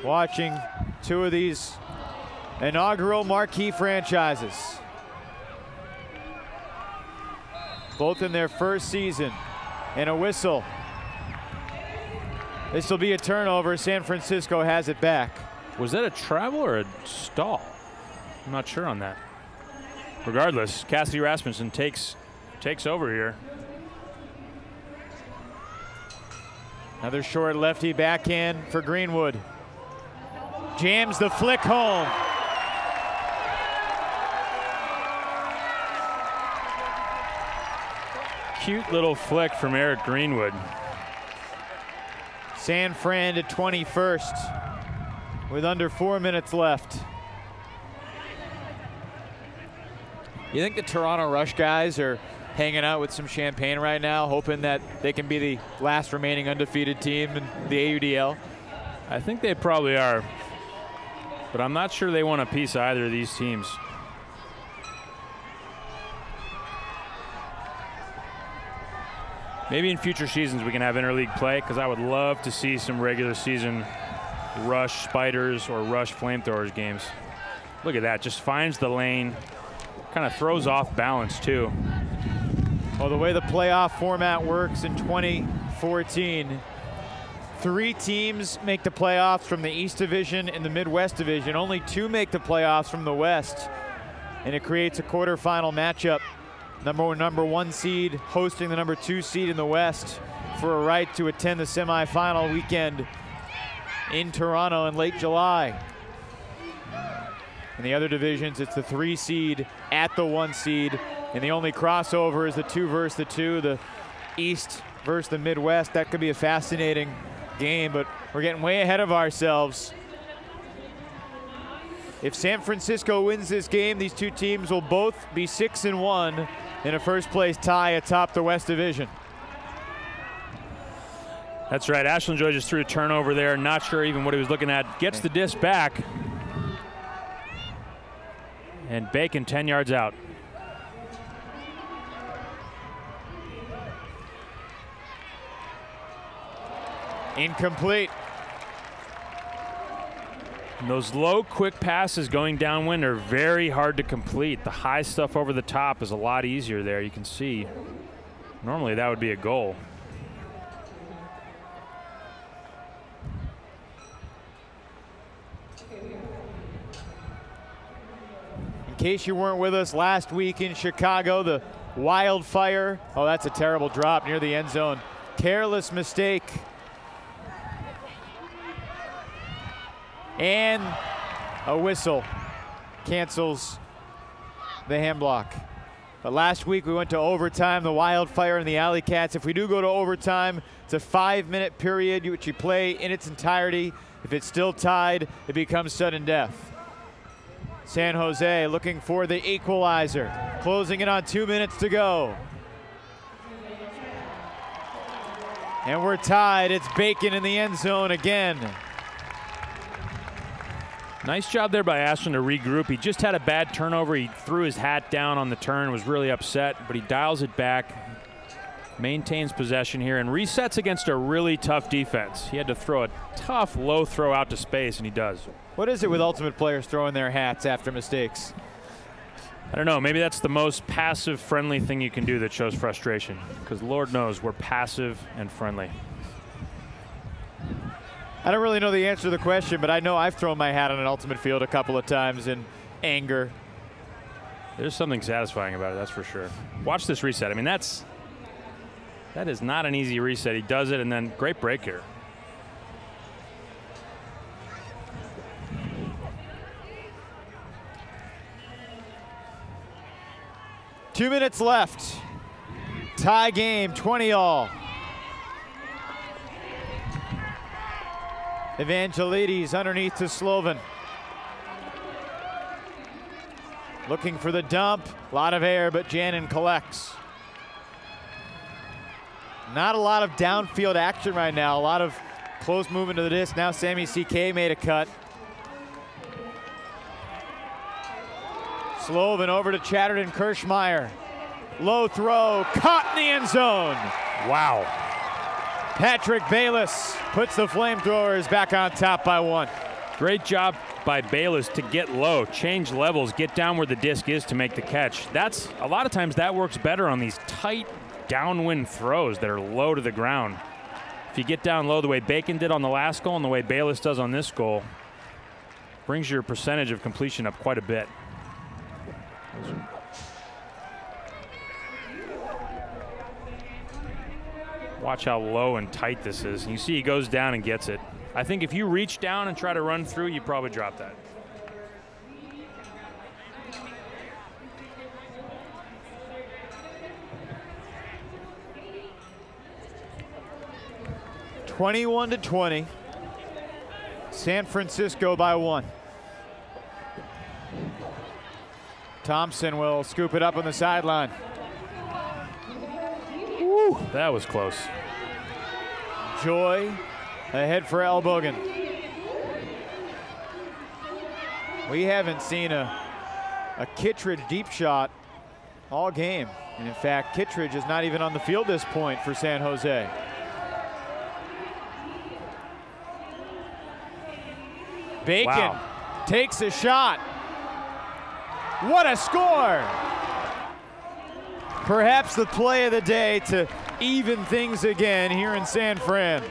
watching two of these inaugural marquee franchises. Both in their first season. And a whistle. This will be a turnover. San Francisco has it back. Was that a travel or a stall? I'm not sure on that. Regardless, Cassidy Rasmussen takes over here. Another short lefty backhand for Greenwood. Jams the flick home. Cute little flick from Eric Greenwood. San Fran to 21st with under 4 minutes left. You think the Toronto Rush guys are hanging out with some champagne right now, hoping that they can be the last remaining undefeated team in the AUDL? I think they probably are, but I'm not sure they want a piece of either of these teams. Maybe in future seasons we can have interleague play, because I would love to see some regular season Rush Spiders or Rush Flamethrowers games. Look at that, just finds the lane. Kind of throws off balance too. Well, the way the playoff format works in 2014, 3 teams make the playoffs from the East Division and the Midwest Division. Only 2 make the playoffs from the West. And it creates a quarterfinal matchup. Number 1 seed hosting the number 2 seed in the West for a right to attend the semifinal weekend in Toronto in late July. In the other divisions, it's the 3 seed at the 1 seed. And the only crossover is the 2 versus the 2, the East versus the Midwest. That could be a fascinating game, but we're getting way ahead of ourselves. If San Francisco wins this game, these 2 teams will both be 6-1 in a first place tie atop the West Division. That's right, Ashland Joy just threw a turnover there. Not sure even what he was looking at. Gets the disc back. And Bacon 10 yards out. Incomplete. And those low, quick passes going downwind are very hard to complete. The high stuff over the top is a lot easier there. You can see. Normally that would be a goal. In case you weren't with us last week in Chicago, the Wildfire. Oh, that's a terrible drop near the end zone. Careless mistake. And a whistle cancels the hand block. But last week we went to overtime, the Wildfire and the Alley Cats. If we do go to overtime, it's a 5-minute period which you play in its entirety. If it's still tied, it becomes sudden death. San Jose looking for the equalizer. Closing in on 2 minutes to go. And we're tied. It's Bacon in the end zone again. Nice job there by Ashland to regroup. He just had a bad turnover. He threw his hat down on the turn, was really upset, but he dials it back, maintains possession here, and resets against a really tough defense. He had to throw a tough low throw out to space, and he does. What is it with ultimate players throwing their hats after mistakes? I don't know. Maybe that's the most passive, friendly thing you can do that shows frustration, because Lord knows we're passive and friendly. I don't really know the answer to the question, but I know I've thrown my hat on an ultimate field a couple of times in anger. There's something satisfying about it, that's for sure. Watch this reset. I mean, that is not an easy reset. He does it, and then great break here. Two minutes left. Tie game, 20-all. Evangelides underneath to Sloven. Looking for the dump. A lot of air, but Janin collects. Not a lot of downfield action right now. A lot of close movement to the disc. Now Sammy CK made a cut. Sloven over to Chatterton Kirschmeyer. Low throw, caught in the end zone. Wow. Patrick Bayless puts the FlameThrowers back on top by 1. Great job by Bayless to get low, change levels, get down where the disc is to make the catch. That's a lot of times that works better on these tight downwind throws that are low to the ground. If you get down low the way Bacon did on the last goal and the way Bayless does on this goal, brings your percentage of completion up quite a bit. Watch how low and tight this is. You see he goes down and gets it. I think if you reach down and try to run through, you probably drop that. (21-20). San Francisco by 1. Thompson will scoop it up on the sideline. Woo, that was close. Joy ahead for Elbogen. We haven't seen a Kittredge deep shot all game. And in fact, Kittredge is not even on the field this point for San Jose. Bacon takes a shot. What a score! Perhaps the play of the day to even things again here in San Fran.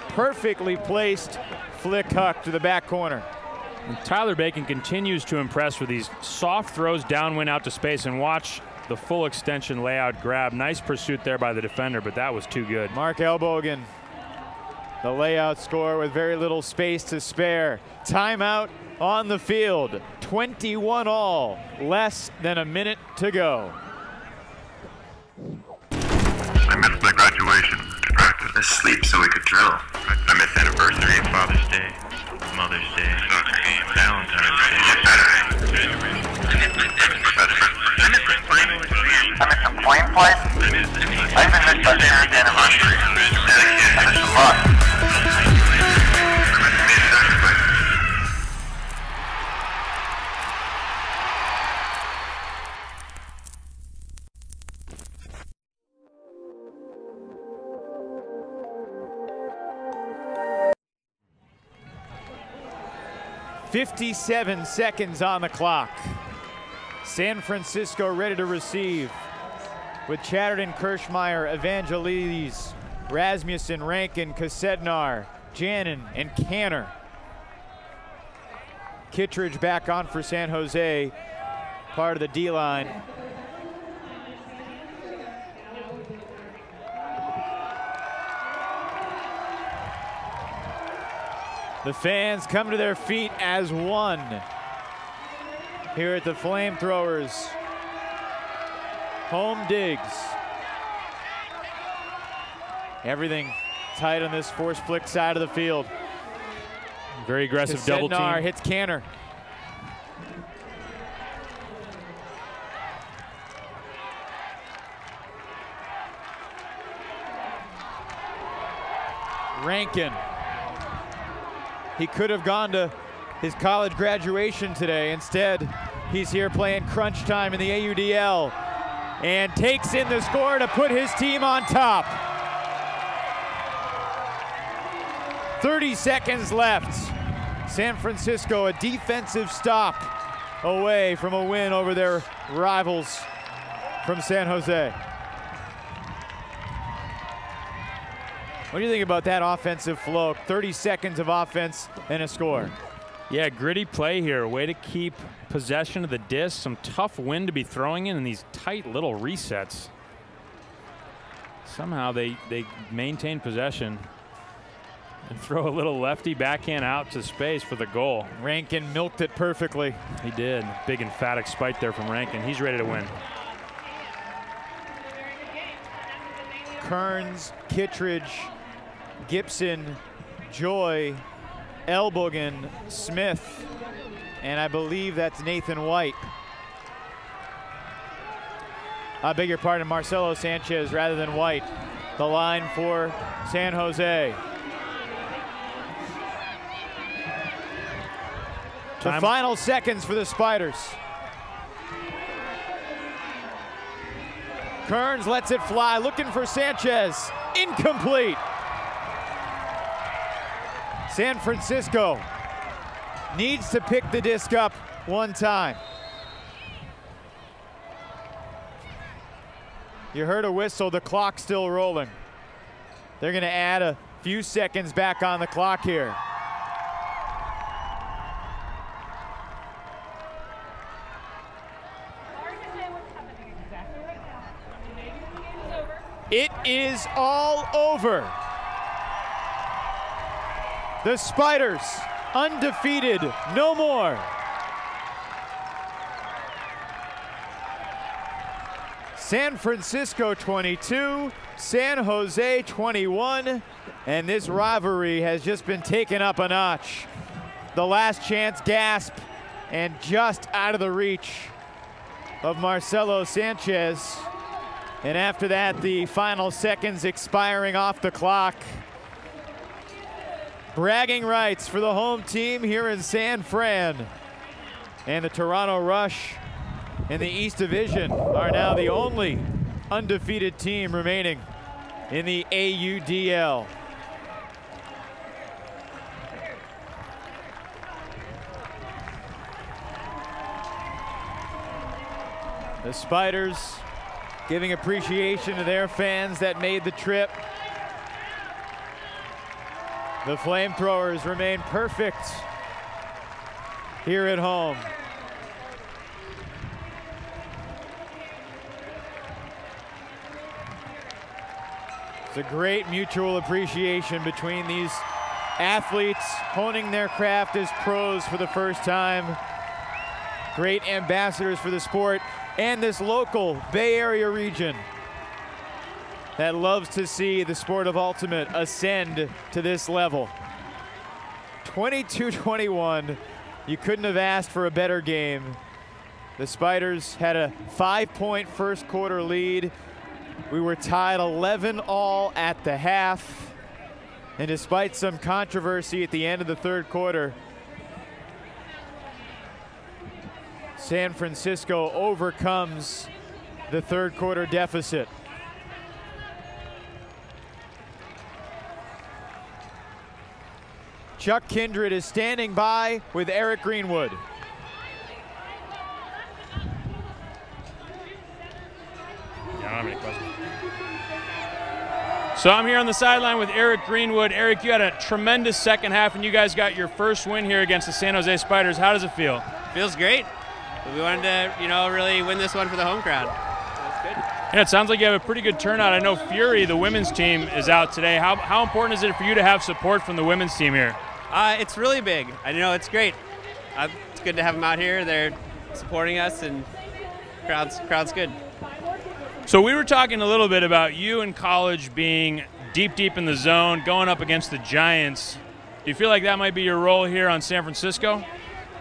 Perfectly placed flick huck to the back corner. And Tyler Bacon continues to impress with these soft throws downwind out to space, and watch the full extension layout grab. Nice pursuit there by the defender, but that was too good. Mark Elbogen, the layout score with very little space to spare. Timeout on the field. 21-all, less than a minute to go. I missed my graduation, practice, asleep so we could drill. I missed anniversary, Father's Day, Mother's Day, Valentine's Day, I missed my final exam. I missed some flame play. I even missed my parents' anniversary. I missed a lot. 57 seconds on the clock. San Francisco ready to receive with Chatterton, Kirschmeyer, Evangelides, Rasmussen, Rankin, Kasednar, Janin, and Canner. Kittredge back on for San Jose, part of the D-line. The fans come to their feet as one here at the FlameThrowers home digs. Everything tight on this force flick side of the field. Very aggressive double team. Hits Canner. Rankin. He could have gone to his college graduation today. Instead, he's here playing crunch time in the AUDL and takes in the score to put his team on top. 30 seconds left. San Francisco, a defensive stop away from a win over their rivals from San Jose. What do you think about that offensive flow? 30 seconds of offense and a score. Yeah, gritty play here. Way to keep possession of the disc. Some tough wind to be throwing in these tight little resets. Somehow they maintain possession and throw a little lefty backhand out to space for the goal. Rankin milked it perfectly. He did. Big emphatic spike there from Rankin. He's ready to win. Kearns, Kittredge, Gibson, Joy, Elbogen, Smith, and I believe that's Nathan White. I beg your pardon, Marcelo Sanchez rather than White. The line for San Jose. The final seconds for the Spiders. Kearns lets it fly, looking for Sanchez. Incomplete. San Francisco needs to pick the disc up one time. You heard a whistle, the clock's still rolling. They're gonna add a few seconds back on the clock here. It is all over. The Spiders, undefeated, no more. San Francisco 22, San Jose 21, and this rivalry has just been taken up a notch. The last chance gasp, and just out of the reach of Marcelo Sanchez. And after that, the final seconds expiring off the clock. Bragging rights for the home team here in San Fran. And the Toronto Rush in the East Division are now the only undefeated team remaining in the AUDL. The Spiders giving appreciation to their fans that made the trip. The FlameThrowers remain perfect here at home. It's a great mutual appreciation between these athletes honing their craft as pros for the first time. Great ambassadors for the sport, and this local Bay Area region that loves to see the sport of ultimate ascend to this level. 22-21, you couldn't have asked for a better game. The Spiders had a 5-point first quarter lead. We were tied 11-all at the half. And despite some controversy at the end of the third quarter, San Francisco overcomes the third quarter deficit. Chuck Kindred is standing by with Eric Greenwood. Yeah, I don't have any questions. So I'm here on the sideline with Eric Greenwood. Eric, you had a tremendous second half, and you guys got your first win here against the San Jose Spiders. How does it feel? Feels great. We wanted to, really win this one for the home crowd. That's good. Yeah, it sounds like you have a pretty good turnout. I know Fury, the women's team, is out today. How important is it for you to have support from the women's team here? It's really big. I know it's great. It's good to have them out here. They're supporting us, and crowd's good. So we were talking a little bit about you in college being deep in the zone, going up against the Giants. Do you feel like that might be your role here on San Francisco?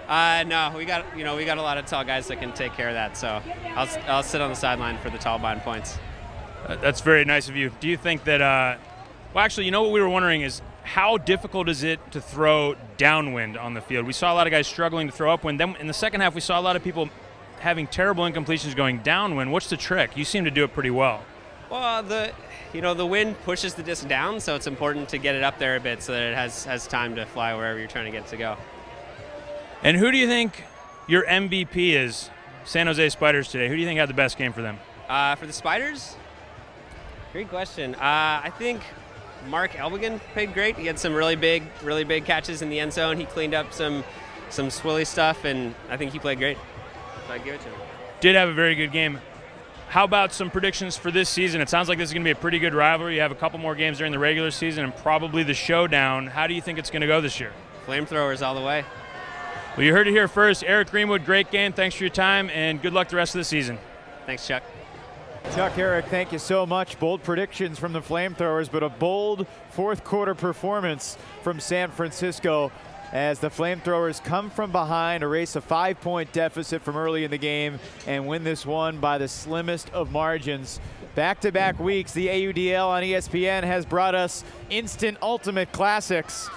No, we got a lot of tall guys that can take care of that. So I'll sit on the sideline for the tall blind points. That's very nice of you. Do you think that? Well, actually, what we were wondering is how difficult is it to throw downwind on the field? We saw a lot of guys struggling to throw upwind. Then in the second half, we saw a lot of people having terrible incompletions going downwind. What's the trick? You seem to do it pretty well. Well, the wind pushes the disc down, so it's important to get it up there a bit so that it has time to fly wherever you're trying to get it to go. And who do you think your MVP is, San Jose Spiders today? Who do you think had the best game for them? For the Spiders? Great question. I think Mark Elbogen played great. He had some really big catches in the end zone. He cleaned up some some swilly stuff, and I think he played great. So I give it to him. Did have a very good game. How about some predictions for this season? It sounds like this is going to be a pretty good rivalry. You have a couple more games during the regular season and probably the showdown. How do you think it's going to go this year? FlameThrowers all the way. Well, you heard it here first. Eric Greenwood, great game. Thanks for your time, and good luck the rest of the season. Thanks, Chuck. Chuck, Eric, thank you so much. Bold predictions from the FlameThrowers, but a bold fourth quarter performance from San Francisco as the FlameThrowers come from behind, erase a 5-point deficit from early in the game, and win this one by the slimmest of margins. Back-to-back weeks, the AUDL on ESPN has brought us instant ultimate classics.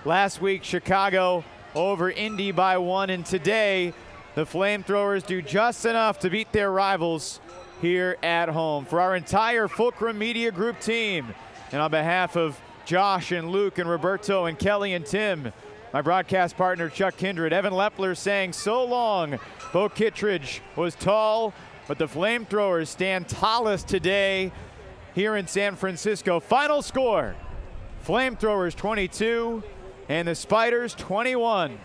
Last week, Chicago over Indy by 1, and today, the FlameThrowers do just enough to beat their rivals here at home. For our entire Fulcrum Media Group team, and on behalf of Josh and Luke and Roberto and Kelly and Tim, my broadcast partner Chuck Kindred, Evan Lepler saying so long. Bo Kittredge was tall, but the FlameThrowers stand tallest today here in San Francisco. Final score, FlameThrowers 22 and the Spiders 21.